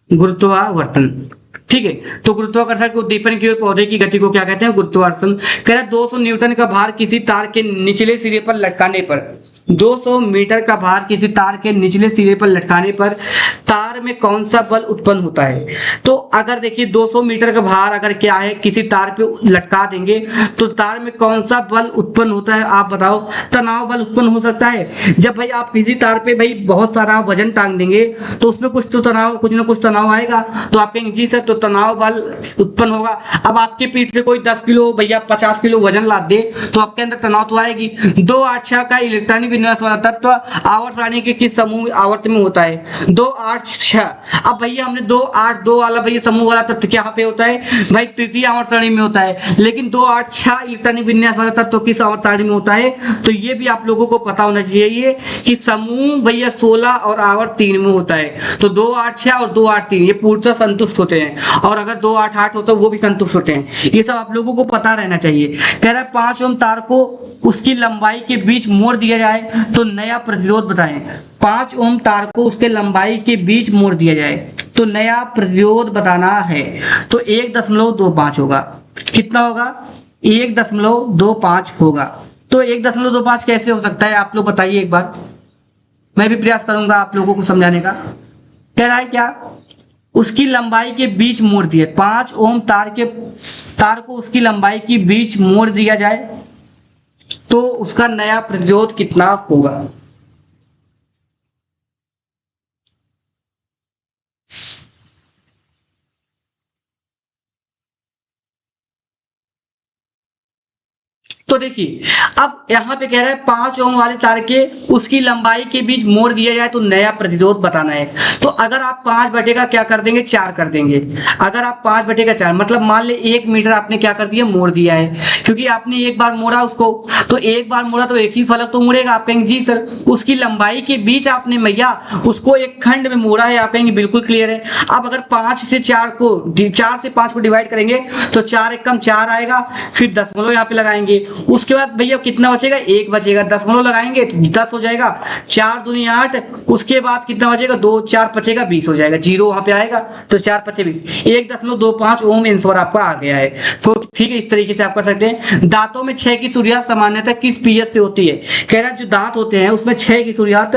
गुरुत्वावर्तन। ठीक है। तो गुरुत्वाकर्षण के उद्दीपन की ओर पौधे की गति को क्या कहते हैं, गुरुत्वाकर्षण। कह रहा है 200 न्यूटन का भार किसी तार के निचले सिरे पर लटकाने पर, 200 मीटर का भार किसी तार के निचले सिरे पर लटकाने पर तार में कौन सा बल उत्पन्न होता है। तो अगर देखिए 200 मीटर का भार अगर क्या है किसी तार पे लटका देंगे, तो तार में कौन सा बल उत्पन्न होता है आप बताओ। तनाव बल उत्पन्न हो सकता है। जब भाई आप किसी तार पे भाई बहुत सारा वजन टांग देंगे, तो उसमें कुछ तो तनाव, कुछ ना कुछ तनाव आएगा। तो आप कहेंगे जी सर, तो तनाव बल उत्पन्न होगा। अब आपके पीठ पे कोई 10 किलो भैया 50 किलो वजन लाद दे, तो आपके अंदर तनाव तो आएगी। 2 8 6 का इलेक्ट्रॉनिक विन्यास वाला तत्व आवर्त सारणी के किस समूह आवर्त में होता है, 2 8 6। अब भैया हमने 2 8 2 वाला भैया समूह वाला तत्व क्या पे होता है भाई, तृतीय आवर्त सारणी में होता है। लेकिन 2 8 6 इलेक्ट्रॉनिक विन्यास वाला तत्व किस आवर्त सारणी में होता है, तो ये भी आप लोगों को पता होना चाहिए कि समूह भैया 16 और आवर्त 3 में होता है। तो 2 8 6 और 2 8 3 ये पूर्णतः संतुष्ट होते हैं, और अगर 2 8 8 होता है वो भी संतुष्ट होते हैं। ये सब आप लोगों को पता रहना चाहिए। कह रहा है 5 ओम तार को उसकी लंबाई के बीच मोड़ दिया जाए तो नया प्रतिरोध बताएं। 5 ओम तार को उसके लंबाई के बीच मोड़ दिया जाए तो नया प्रतिरोध बताना है। तो 1.25 होगा। कितना होगा, 1.25 होगा। तो 1.25 कैसे हो सकता है आप लोग बताइए एक बार, मैं भी प्रयास करूंगा आप लोगों को समझाने का। कह रहा है क्या, उसकी लंबाई के बीच मोड़ दिए, 5 ओम तार को उसकी लंबाई के बीच मोड़ दिया जाए तो उसका नया प्रतिरोध कितना होगा। तो तो देखिए अब यहाँ पे कह रहा है 5 ओम वाले तार के उसकी लंबाई के बीच मोड़ दिया जाए तो नया प्रतिरोध बताना है। तो अगर आप 5 बटे का क्या कर देंगे 4 कर देंगे। अगर आप 5 बटे का 4 मतलब मान ले 1 मीटर आपने क्या कर दिया मोड़ दिया है, क्योंकि आपने एक बार मोड़ा उसको, तो एक बार मोड़ा तो एक ही फलक तो मुड़ेगा। आप कहेंगे जी सर उसकी लंबाई के बीच आपने भैया उसको एक खंड में मोड़ा है। आप कहेंगे बिल्कुल क्लियर है। अब अगर 5 से 4 को 4 से 5 को डिवाइड करेंगे तो 4 एक कम 4 आएगा, फिर दशमलव यहाँ पे लगाएंगे। उसके बाद भैया कितना बचेगा 1 बचेगा, दशमलव लगाएंगे तो 10 हो जाएगा, 4 दूनी 8। उसके बाद कितना बचेगा 2 4 बचेगा 20 हो जाएगा, जीरो वहां पे आएगा तो 4 5 20, 1.25 ओम आंसर आपका आ गया है। तो ठीक है इस तरीके से आप कर सकते हैं। दांतों में 6 की शुरुआत सामान्यतः किस पीएच से होती है? कह रहा है जो दांत होते हैं उसमें 6 की शुरुआत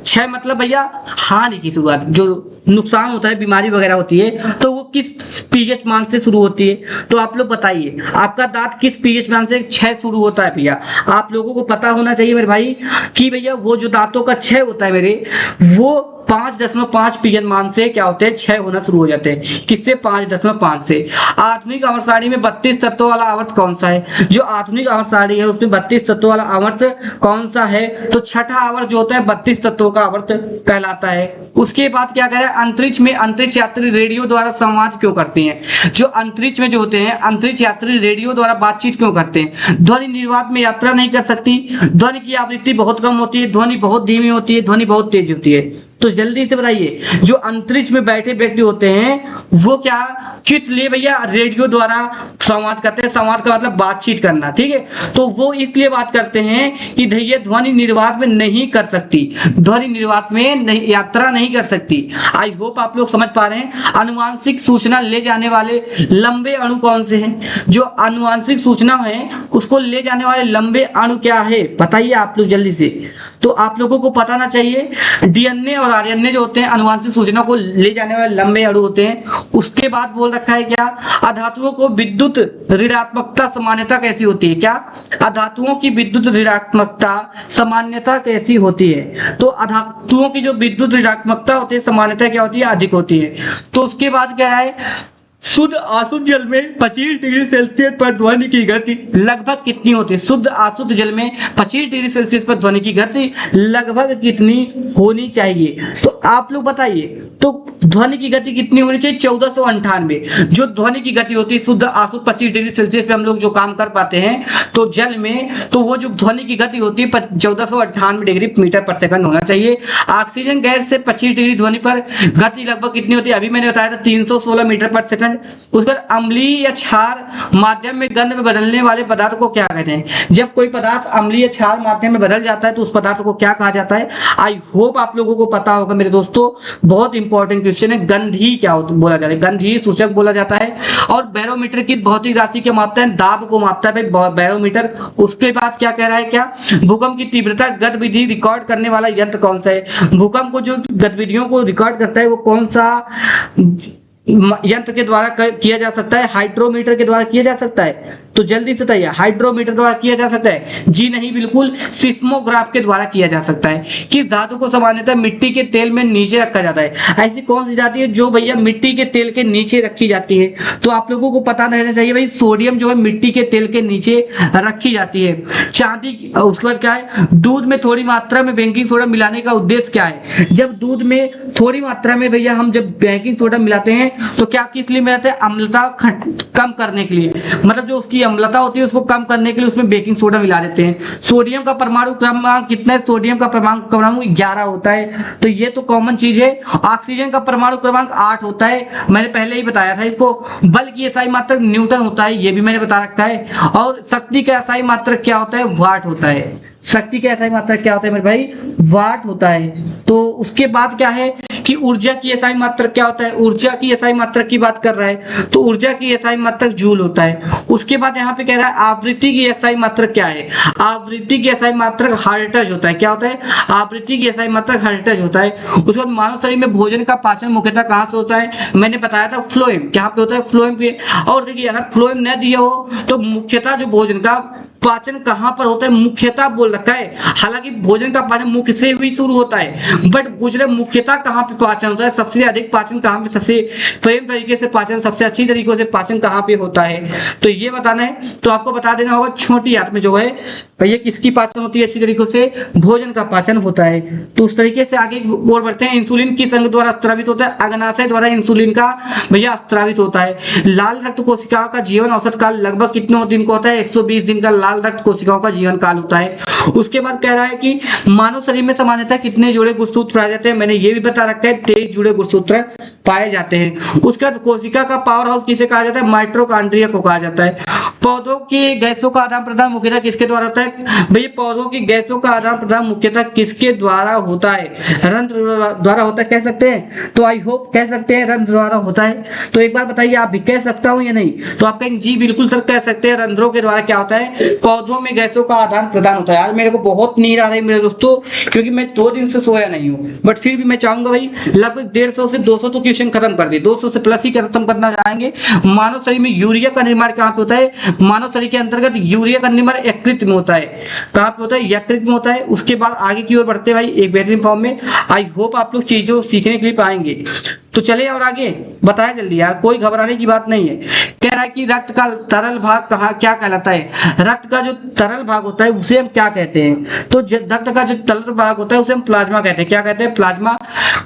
6 मतलब भैया हानि की शुरुआत, जो नुकसान होता है बीमारी वगैरह होती है तो वो किस पीएच मान से शुरू होती है? तो आप लोग बताइए आपका दांत किस पीएच मान से 6 शुरू होता है? भैया आप लोगों को पता होना चाहिए मेरे भाई कि भैया वो जो दांतों का 6 होता है मेरे, वो 5.5 पीएच मान से क्या होते हैं 6 होना शुरू हो जाते हैं। किससे? 5.5 से। आधुनिक आवर्त सारणी में 32 तत्वों वाला आवर्त कौन सा है? जो आधुनिक आवर्त सारणी है उसमें 32 तत्वों वाला आवर्त कौन सा है? तो छठा आवर्त जो होता है 32 तत्वों का आवर्त कहलाता है। उसके बाद क्या कह रहा है अंतरिक्ष में अंतरिक्ष यात्री रेडियो द्वारा संवाद क्यों करते हैं? जो अंतरिक्ष में जो होते हैं अंतरिक्ष यात्री रेडियो द्वारा बातचीत क्यों करते हैं? ध्वनि निर्वात में यात्रा नहीं कर सकती, ध्वनि की आवृत्ति बहुत कम होती है, ध्वनि बहुत धीमी होती है, ध्वनि बहुत तेज होती है। तो जल्दी से बताइए जो अंतरिक्ष में बैठे व्यक्ति होते हैं वो क्या किस लिए भैया रेडियो द्वारा संवाद करते हैं? संवाद का मतलब बातचीत करना, ठीक है। तो वो इसलिए बात करते हैं कि भैया ध्वनि निर्वात में नहीं कर सकती, ध्वनि निर्वात में नहीं यात्रा नहीं कर सकती। आई होप आप लोग समझ पा रहे हैं। अनुवांशिक सूचना ले जाने वाले लंबे अणु कौन से हैं? जो अनुवांशिक सूचना है उसको ले जाने वाले लंबे अणु क्या है बताइए आप लोग जल्दी से। तो आप लोगों को पता ना चाहिए डीएनए और आरएनए जो होते हैं अनुवांशिक सूचना को ले जाने वाले लंबे अणु होते हैं। उसके बाद बोल रखा है क्या अधातुओं को विद्युत ऋणात्मकता सामान्यता कैसी होती है? क्या अधातुओं की विद्युत ऋणात्मकता सामान्यता कैसी होती है? तो अधातुओं की जो विद्युत ऋणात्मकता होती है सामान्यता क्या होती है? अधिक होती है। तो उसके बाद क्या है शुद्ध अशुद्ध जल में 25 डिग्री सेल्सियस पर ध्वनि की गति लगभग कितनी होती है? शुद्ध अशुद्ध जल में 25 डिग्री सेल्सियस पर ध्वनि की गति लगभग कितनी होनी चाहिए? तो आप लोग बताइए। तो ध्वनि की गति कितनी होनी चाहिए? 1498। जो ध्वनि की गति होती है शुद्ध अशुद्ध 25 डिग्री सेल्सियस पे हम लोग जो काम कर पाते हैं तो जल में, तो वो जो ध्वनि की गति होती है 1498 डिग्री मीटर पर सेकंड होना चाहिए। ऑक्सीजन गैस से 25 डिग्री ध्वनि पर गति लगभग कितनी होती है? अभी मैंने बताया था 316 मीटर पर सेकंड। उसके बाद अम्लीय या क्षार माध्यम में गंध में बदलने वाले पदार्थ को क्या कहते हैं? जब कोई पदार्थ अम्लीय या क्षार माध्यम में बदल जाता है तो उस पदार्थ को क्या कहा जाता है? आई होप आप लोगों को पता होगा मेरे दोस्तों। बहुत इंपॉर्टेंट क्वेश्चन है। गंधी क्या बोला जाता है? गंधी सूचक बोला जाता है। और बैरोमीटर किस भौतिक राशि के मापता है? दाब को मापता है भाई बैरोमीटर। उसके बाद क्या कह रहा है क्या भूकंप की तीव्रता गतिविधि रिकॉर्ड करने वाला यंत्र कौन सा है? भूकंप को जो गतिविधियों को रिकॉर्ड करता है वो कौन सा यंत्र के द्वारा किया जा सकता है? हाइड्रोमीटर के द्वारा किया जा सकता है। तो जल्दी से बताइए हाइड्रोमीटर द्वारा किया जा सकता है? जी नहीं, बिल्कुल सिस्मोग्राफ के द्वारा किया जा सकता है। किस धातु को सामान्यतः मिट्टी के तेल में नीचे रखा जाता है? ऐसी कौन सी धातु है जो भैया मिट्टी के तेल के नीचे रखी जाती है? तो आप लोगों को पता रहना चाहिए भाई सोडियम जो है मिट्टी के तेल के नीचे रखी जाती है। चांदी। उसके बाद क्या है दूध में थोड़ी मात्रा में बेकिंग सोडा मिलाने का उद्देश्य क्या है? जब दूध में थोड़ी मात्रा में भैया हम जब बेकिंग सोडा मिलाते हैं तो क्या किस लिए मिलाते हैं? अम्लता कम करने के लिए, मतलब जो उसकी अम्लता होती है उसको कम करने के लिए उसमें बेकिंग सोडा मिला देते हैं। सोडियम का परमाणु क्रमांक कितना है? सोडियम का परमाणु क्रमांक 11 होता है। तो ये तो कॉमन चीज है। ऑक्सीजन का परमाणु क्रमांक 8 होता है, मैंने पहले ही बताया था इसको। बल की एसआई मात्रक न्यूटन होता है, ये भी मैंने बता रखा है। और शक्ति का एसआई मात्रक क्या होता है? वाट होता है। शक्ति का एसआई मात्रक क्या होता है मेरे भाई? वाट होता है। तो उसके बाद क्या है कि ऊर्जा की एसआई मात्रक क्या होता है? ऊर्जा की एसआई मात्रक की बात कर रहा है तो ऊर्जा की एसआई मात्रक जूल होता है। उसके बाद यहाँ पे कह रहा है आवृत्ति की एसआई मात्रक क्या है? आवृत्ति की एसआई मात्रक हर्ट्ज होता है। क्या होता है? आवृत्ति की एसआई मात्रक हर्ट्ज होता है। उसके बाद मानव शरीर में भोजन का पाचन मुख्यतः कहाँ से होता है? मैंने बताया था फ्लोएम। क्या पे होता है? फ्लोएम पे। और देखिए अगर फ्लोएम न दिया हो तो मुख्यतः जो भोजन का पाचन कहाँ पर होता है मुख्यतः बोल रखा है, हालांकि भोजन का पाचन मुख से ही शुरू होता है, बट पूछ रहे मुख्यतः कहाँ पे पाचन होता है, सबसे अधिक पाचन कहाँ पे, सबसे प्रेम तरीके से पाचन, सबसे अच्छी तरीके से पाचन कहाँ पे होता है, तो ये बताना है। तो आपको बता देना होगा छोटी आंत में जो है भैया किसकी पाचन होती है अच्छी तरीके से, भोजन का पाचन होता है। तो उस तरीके से आगे और बढ़ते हैं। इंसुलिन किस अंग द्वारा स्रावित होता है, अग्नाशय द्वारा इंसुलिन का भैया स्रावित होता है। लाल रक्त कोशिकाओं का जीवन औसत काल लगभग कितने दिन का होता है, 120 दिन का लाल रक्त कोशिकाओं का जीवन काल होता है। उसके बाद कह रहा है कि मानव शरीर में सामान्यतः कितने जुड़े गुणसूत्र पाए जाते हैं, मैंने ये भी बता रखा है 23 जुड़े गुणसूत्र पाए जाते हैं। उसके बाद कोशिका का पावर हाउस किसे कहा जाता है, माइटोकॉन्ड्रिया को कहा जाता है। पौधों की गैसों का आदान प्रदान मुख्यतः किसके द्वारा होता है, भैया पौधों की गैसों का आदान प्रदान मुख्यतः किसके द्वारा होता है, रंध्र द्वारा होता है, कह सकते हैं। तो आई होप कह सकते हैं रंध्र द्वारा होता है। तो एक बार बताइए आप भी कह सकता हूं या नहीं, तो आप कहेंगे जी बिल्कुल सर कह सकते हैं, रंध्रों के द्वारा क्या होता है, पौधों में गैसों का आदान प्रदान होता है। आज मेरे को बहुत नींद आ रही है मेरे दोस्तों, क्योंकि मैं 2 दिन से सोया नहीं हूँ, बट फिर भी मैं चाहूंगा भाई लगभग 150 से 200 तो क्वेश्चन खत्म कर दे, 200 से प्लस ही खत्म करना चाहेंगे। मानव शरीर में यूरिया का निर्माण कहाँ पे होता है, मानव शरीर के अंतर्गत यूरिया का निर्माण यकृत में होता है। कहाँ पे होता है, यकृत में होता है। उसके बाद आगे की ओर बढ़ते भाई एक बेहतरीन फॉर्म में। आई होप आप लोग चीजों सीखने के लिए पाएंगे। तो चले और आगे बताया जल्दी यार, कोई घबराने की बात नहीं है। कह रहा है कि रक्त का तरल भाग कहाँ क्या कहलाता है, रक्त का जो तरल भाग होता है उसे हम क्या कहते हैं, तो रक्त का जो तरल भाग होता है उसे हम प्लाज्मा कहते हैं। क्या कहते हैं, प्लाज्मा।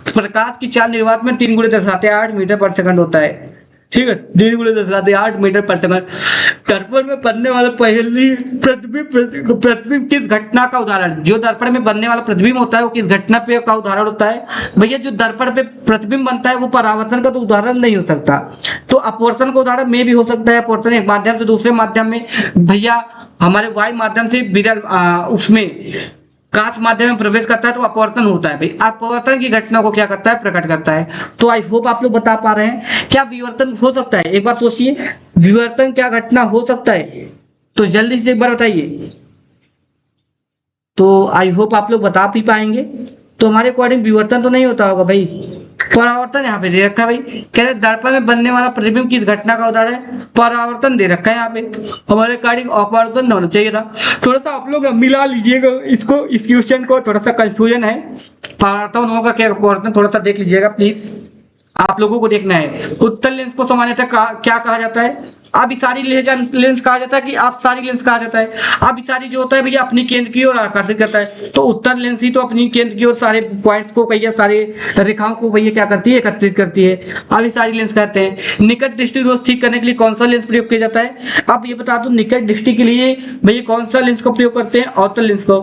प्रकाश की चाल निर्वात में 3 × 10⁸ मीटर पर सेकंड होता है, ठीक है, 3 × 10⁸ मीटर पर सेकंड। दर्पण में बनने वाला पहली प्रतिबिंब किस घटना का उदाहरण, जो दर्पण में बनने वाला प्रतिबिंब होता है वो किस घटना पे का उदाहरण होता है, भैया जो दर्पण पे प्रतिबिंब बनता है वो परावर्तन का तो उदाहरण नहीं हो सकता, तो अपवर्तन का उदाहरण में भी हो सकता है। अपवर्तन एक माध्यम से दूसरे माध्यम में, भैया हमारे वायु माध्यम से विरल उसमें कांच माध्यम में प्रवेश करता है तो अपवर्तन होता है। भाई अपवर्तन की घटना को क्या करता है, प्रकट करता है। तो आई होप आप लोग बता पा रहे हैं। क्या विवर्तन हो सकता है, एक बार सोचिए, विवर्तन क्या घटना हो सकता है, तो जल्दी से एक बार बताइए। तो आई होप आप लोग बता भी पाएंगे। तो हमारे अकॉर्डिंग विवर्तन तो नहीं होता होगा भाई, परावर्तन यहाँ पे दे रखा है भाई। कह रहे दर्पण में बनने वाला प्रतिबिंब किस घटना का उदाहरण है, परावर्तन दे रखा है यहाँ पे। हमारे अकॉर्डिंग अपवर्तन होना चाहिए था। थोड़ा सा आप लोग मिला लीजिएगा इसको, इस क्वेश्चन को, थोड़ा सा कंफ्यूजन है। परावर्तन होगा क्या अपवर्तन, थोड़ा सा देख लीजिएगा प्लीज, आप लोगों को देखना है। उत्तल लेंस को सामान्यतः क्या कहा जाता है, अभिसारी लेंस कहा जाता है कि अपसारी लेंस कहा जाता है। अभिसारी जो होता है भैया अपनी केंद्र की ओर आकर्षित करता है, तो उत्तल लेंस ही तो अपनी केंद्र की ओर सारे पॉइंट्स को भैया, सारे रेखाओं को भैया क्या करती है, एकत्रित करती है। अभिसारी लेंस कहते हैं। निकट दृष्टि दोष ठीक करने के लिए कौन सा लेंस प्रयोग किया जाता है, अब ये बता दो निकट दृष्टि के लिए भैया कौन सा लेंस का प्रयोग करते हैं, अवतल लेंस को।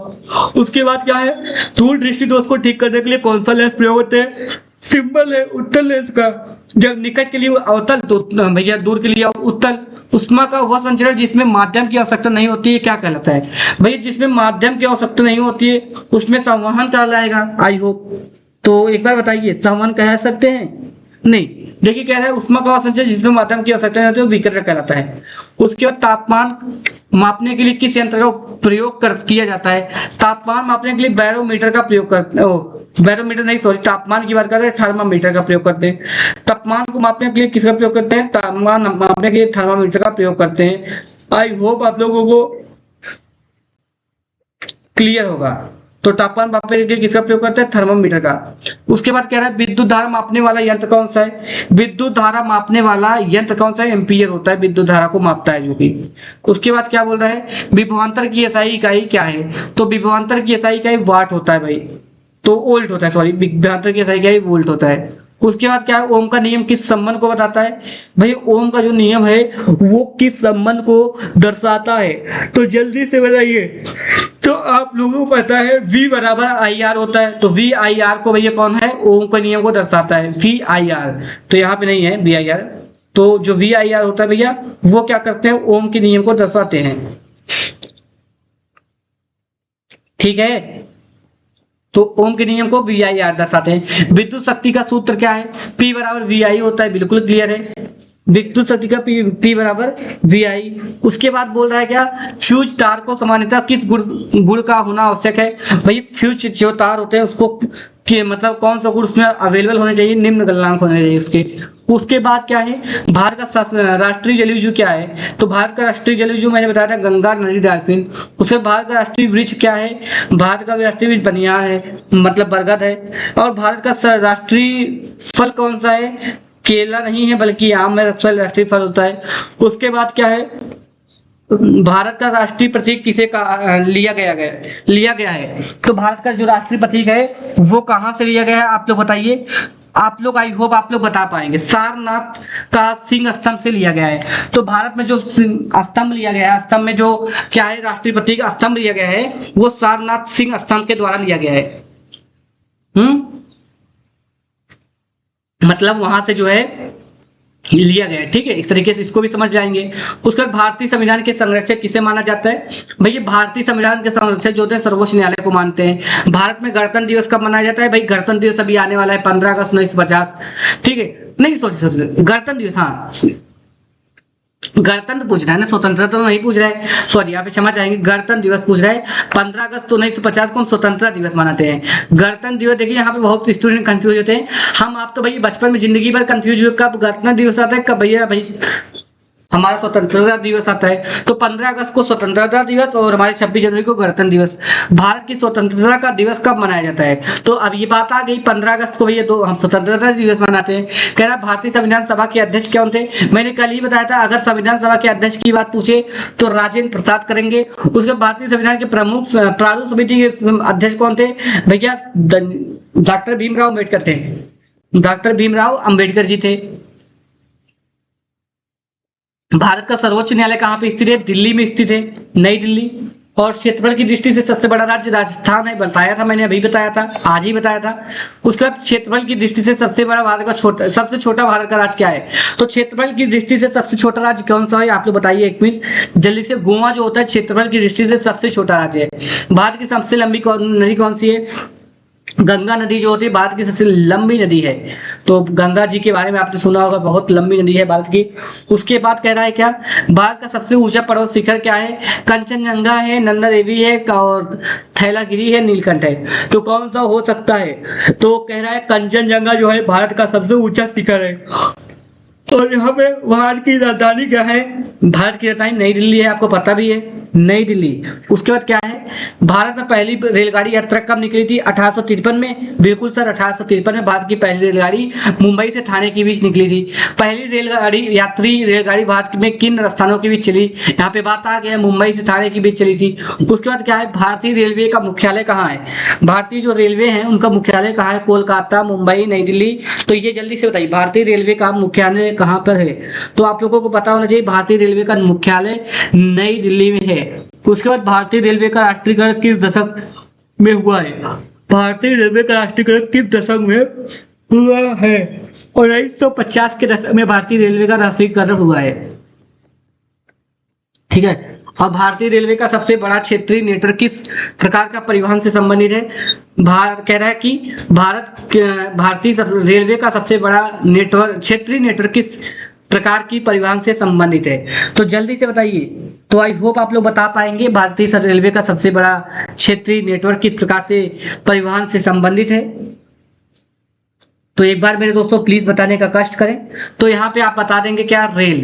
उसके बाद क्या है, दूर दृष्टि दोष को ठीक करने के लिए कौन सा लेंस प्रयोग होते हैं, सिंबल है उत्तल लेंस का। जब निकट के लिए अवतल तो भैया दूर के लिए उत्तल। उष्मा का वह संचरण जिसमें माध्यम की आवश्यकता नहीं होती है क्या कहलाता है, भैया जिसमें माध्यम की आवश्यकता नहीं होती है उसमें संवहन कहलाएगा। आई होप तो एक बार बताइए, संवहन कह सकते हैं, नहीं। देखिए कह रहा है उष्मा का वह संचरण जिसमें माध्यम की आवश्यकता नहीं होती है विकिरण कहलाता है। उसके बाद तापमान मापने के लिए किस यंत्र का प्रयोग किया जाता है, तापमान मापने के लिए बैरोमीटर का प्रयोग करते, बैरोमीटर नहीं सॉरी, तापमान की बात कर रहे हैं, थर्मामीटर का प्रयोग करते हैं। तापमान को मापने के लिए किसका प्रयोग करते हैं, तापमान मापने के लिए थर्मामीटर का प्रयोग करते हैं। आई होप आप लोगों को क्लियर होगा। तो तापमान मापने के लिए किसका प्रयोग करते हैं, थर्मामीटर का। उसके बाद कह रहा है विद्युत धारा मापने वाला यंत्र कौन सा है, विद्युत धारा मापने वाला यंत्र कौन सा है, एम्पीयर होता है, विद्युत धारा को मापता है जो कि। उसके बाद क्या बोल रहा है, विभवांतर की एसआई इकाई क्या है, तो विभवांतर की एसआई इकाई वाट होता है भाई, तो वोल्ट होता है, सॉरी विभवांतर की एसआई इकाई वोल्ट होता है। उसके बाद क्या है, ओम का नियम किस संबंध को बताता है, भाई ओम का जो नियम है वो किस संबंध को दर्शाता है, तो जल्दी से बताइए। तो आप लोगों को पता है V बराबर IR होता है, तो VIR को भैया कौन है, ओम के नियम को दर्शाता है, VIR। तो यहाँ पे नहीं है VIR, तो जो VIR होता है भैया वो क्या करते हैं, ओम के नियम को दर्शाते हैं, ठीक है। तो ओम के नियम को VIR दर्शाते हैं। विद्युत शक्ति का सूत्र क्या है, P बराबर VI होता है, बिल्कुल क्लियर है, विद्युत शक्ति का P बराबर VI। उसके बाद बोल रहा है क्या, फ्यूज तार को सामान्यतः किस गुण का होना आवश्यक है, भाई फ्यूज जो तार होते हैं उसको कि मतलब कौन सा गुण उसमें अवेलेबल होने चाहिए, निम्न गलनांक होने चाहिए उसके। उसके बाद क्या है, भारत का राष्ट्रीय जलवायु क्या है, तो भारत का राष्ट्रीय जलवायु मैंने बताया था गंगा नदी डाल्फिन। उसके भारत का राष्ट्रीय वृक्ष क्या है, भारत का राष्ट्रीय वृक्ष बनियान है, मतलब बरगद है। और भारत का राष्ट्रीय फल कौन सा है, केला नहीं है बल्कि आम में सबसे राष्ट्रीय फल होता है। उसके बाद क्या है, भारत का राष्ट्रीय प्रतीक किसे का लिया गया है, तो भारत का जो राष्ट्रीय प्रतीक है वो कहां से लिया गया है आप लोग बताइए। आप लोग, आई होप आप लोग बता पाएंगे, सारनाथ का सिंह स्तंभ से लिया गया है। तो भारत में जो स्तंभ लिया गया है, स्तंभ में जो क्या है राष्ट्रीय प्रतीक स्तंभ लिया गया है, वो सारनाथ सिंह स्तंभ के द्वारा लिया गया है। मतलब वहां से जो है लिया गया है, ठीक है। इस तरीके से इसको भी समझ जाएंगे। उसके बाद भारतीय संविधान के संरक्षक किसे माना जाता है, भैया भारतीय संविधान के संरक्षक जो होते हैं सर्वोच्च न्यायालय को मानते हैं। भारत में गणतंत्र दिवस कब मनाया जाता है, भाई गणतंत्र दिवस अभी आने वाला है 15 अगस्त 1950, ठीक है। नहीं सॉरी गणतंत्र दिवस, हाँ गणतंत्र पूछ रहा है ना, स्वतंत्रता तो नहीं पूछ रहा है, सॉरी यहाँ पे क्षमा चाहेंगे, गणतंत्र दिवस पूछ रहा है। 15 अगस्त 1950 को हम स्वतंत्रता दिवस मनाते हैं। गणतंत्र दिवस देखिए यहाँ पे बहुत स्टूडेंट कंफ्यूज होते हैं, हम आप तो भैया बचपन में जिंदगी भर कंफ्यूज हुए कब गणतंत्र दिवस आता है कब भैया भाई हमारा स्वतंत्रता दिवस आता है। तो 15 अगस्त को स्वतंत्रता दिवस और हमारे 26 जनवरी को गणतंत्र दिवस। भारत की स्वतंत्रता का दिवस कब मनाया जाता है, तो अब ये बात आ गई 15 अगस्त को भैया दो हम स्वतंत्रता दिवस मनाते हैं। कह रहा भारतीय संविधान सभा के अध्यक्ष कौन थे, मैंने कल ही बताया था अगर संविधान सभा के अध्यक्ष की बात पूछे तो राजेंद्र प्रसाद करेंगे। उसके भारतीय संविधान के प्रमुख प्रारूप समिति के अध्यक्ष कौन थे, भैया डॉक्टर भीमराव अम्बेडकर थे, डॉक्टर भीमराव अम्बेडकर जी थे। भारत का सर्वोच्च न्यायालय कहाँ पे स्थित है, दिल्ली में स्थित है, नई दिल्ली। और क्षेत्रफल की दृष्टि से सबसे बड़ा राज्य राजस्थान है, बताया था मैंने, अभी बताया था, आज ही बताया था। उसके बाद क्षेत्रफल की दृष्टि से सबसे बड़ा भारत का छोटा, सबसे छोटा भारत का राज्य क्या है, तो क्षेत्रफल की दृष्टि से सबसे छोटा राज्य कौन सा है आप लोग बताइए एक मिनट जल्दी से। गोवा जो होता है क्षेत्रफल की दृष्टि से सबसे छोटा राज्य है। भारत की सबसे लंबी नदी कौन सी है, गंगा नदी जो होती है भारत की सबसे लंबी नदी है। तो गंगा जी के बारे में आपने सुना होगा, बहुत लंबी नदी है भारत की। उसके बाद कह रहा है क्या, भारत का सबसे ऊंचा पर्वत शिखर क्या है, कंचनजंगा है, नंदा देवी है और थैलागिरी है, नीलकंठ है। तो कौन सा हो सकता है, तो कह रहा है कंचनजंगा जो है भारत का सबसे ऊंचा शिखर है। और यहाँ पे भारत की राजधानी क्या है, भारत की राजधानी नई दिल्ली है, आपको पता भी है, नई दिल्ली। उसके बाद क्या है, भारत में पहली रेलगाड़ी यात्रा कब निकली थी, 1853 में, बिल्कुल सर 1853 में भारत की पहली रेलगाड़ी मुंबई से ठाणे के बीच निकली थी। पहली रेलगाड़ी भारत में किन स्थानों के बीच चली, यहाँ पे बात आ गया मुंबई से ठाणे के बीच चली थी। उसके बाद क्या है, भारतीय रेलवे का मुख्यालय कहाँ है, भारतीय जो रेलवे है उनका मुख्यालय कहाँ है, कोलकाता, मुंबई, नई दिल्ली। तो ये जल्दी से बताइए भारतीय रेलवे का मुख्यालय कहाँ पर है, तो आप लोगों को पता होना चाहिए भारतीय रेलवे का मुख्यालय नई दिल्ली में है। उसके बाद भारतीय रेलवे का राष्ट्रीयकरण किस दशक में हुआ है, भारतीय रेलवे का राष्ट्रीयकरण किस दशक में हुआ है, 1950 के दशक में भारतीय रेलवे का राष्ट्रीयकरण हुआ है, ठीक है। और भारतीय रेलवे का सबसे बड़ा क्षेत्रीय नेटवर्क किस प्रकार का परिवहन से संबंधित है, कह रहा है कि भारतीय रेलवे का सबसे बड़ा नेटवर्क, क्षेत्रीय नेटवर्क किस प्रकार की परिवहन से संबंधित है, तो जल्दी से बताइए। तो आई होप आप लोग बता पाएंगे भारतीय रेलवे का सबसे बड़ा क्षेत्रीय नेटवर्क किस प्रकार से परिवहन से संबंधित है। तो एक बार मेरे दोस्तों प्लीज बताने का कष्ट करें। तो यहाँ पे आप बता देंगे क्या, रेल।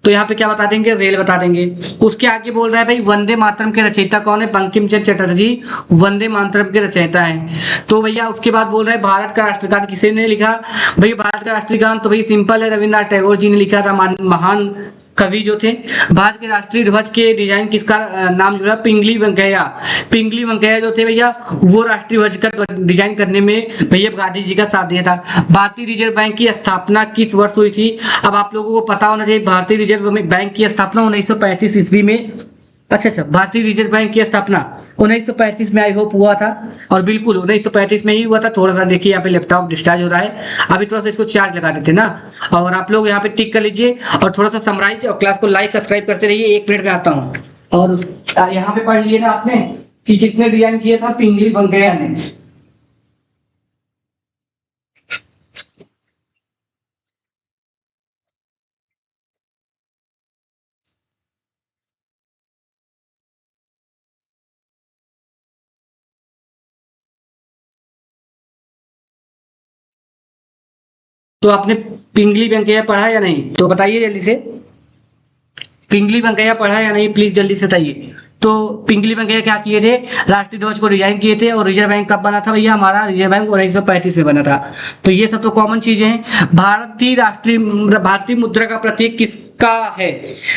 तो यहाँ पे क्या बता देंगे, रेल बता देंगे। उसके आगे बोल रहा है भाई वंदे मातरम के रचयिता कौन है, बंकिम चंद्र चटर्जी वंदे मातरम के रचयिता हैं। तो भैया उसके बाद बोल रहे हैं भारत का राष्ट्रगान किसे ने लिखा, भैया भारत का राष्ट्रगान तो भाई सिंपल है, रविन्द्रनाथ टैगोर जी ने लिखा था, महान कवि जो थे। भारत के राष्ट्रीय ध्वज के डिजाइन किसका नाम जुड़ा, पिंगली वेंकैया। पिंगली वेंकैया जो थे भैया वो राष्ट्रीय ध्वज का डिजाइन करने में भैया गांधी जी का साथ दिया था। भारतीय रिजर्व बैंक की स्थापना किस वर्ष हुई थी, अब आप लोगों को पता होना चाहिए भारतीय रिजर्व बैंक की स्थापना 1935 ईस्वी में। अच्छा, भारतीय रिजर्व बैंक की स्थापना 1935 में आई होप हुआ था, और बिल्कुल 1935 में ही हुआ था। थोड़ा सा देखिए यहाँ पे लैपटॉप डिस्चार्ज हो रहा है, अभी थोड़ा सा इसको चार्ज लगा देते ना। और आप लोग यहाँ पे टिक कर लीजिए और थोड़ा सा समराइज और क्लास को लाइक सब्सक्राइब करते रहिए, 1 मिनट में आता हूँ। और यहाँ पे पढ़ लिए ना आपने कि किसने डिजाइन किया था, पिंगली वेंकैया ने। तो आपने पिंगली वेंकैया पढ़ा है या नहीं, तो बताइए जल्दी से। पिंगली वेंकैया पढ़ा है या नहीं, प्लीज जल्दी से बताइए। तो पिंगली वेंकैया क्या किए थे, राष्ट्रीय ध्वज को डिजाइन किए थे। और रिजर्व बैंक कब बना था भैया, हमारा रिजर्व बैंक 1935 में बना था। तो ये सब तो कॉमन चीजें हैं। भारतीय मुद्रा का प्रतीक किसका है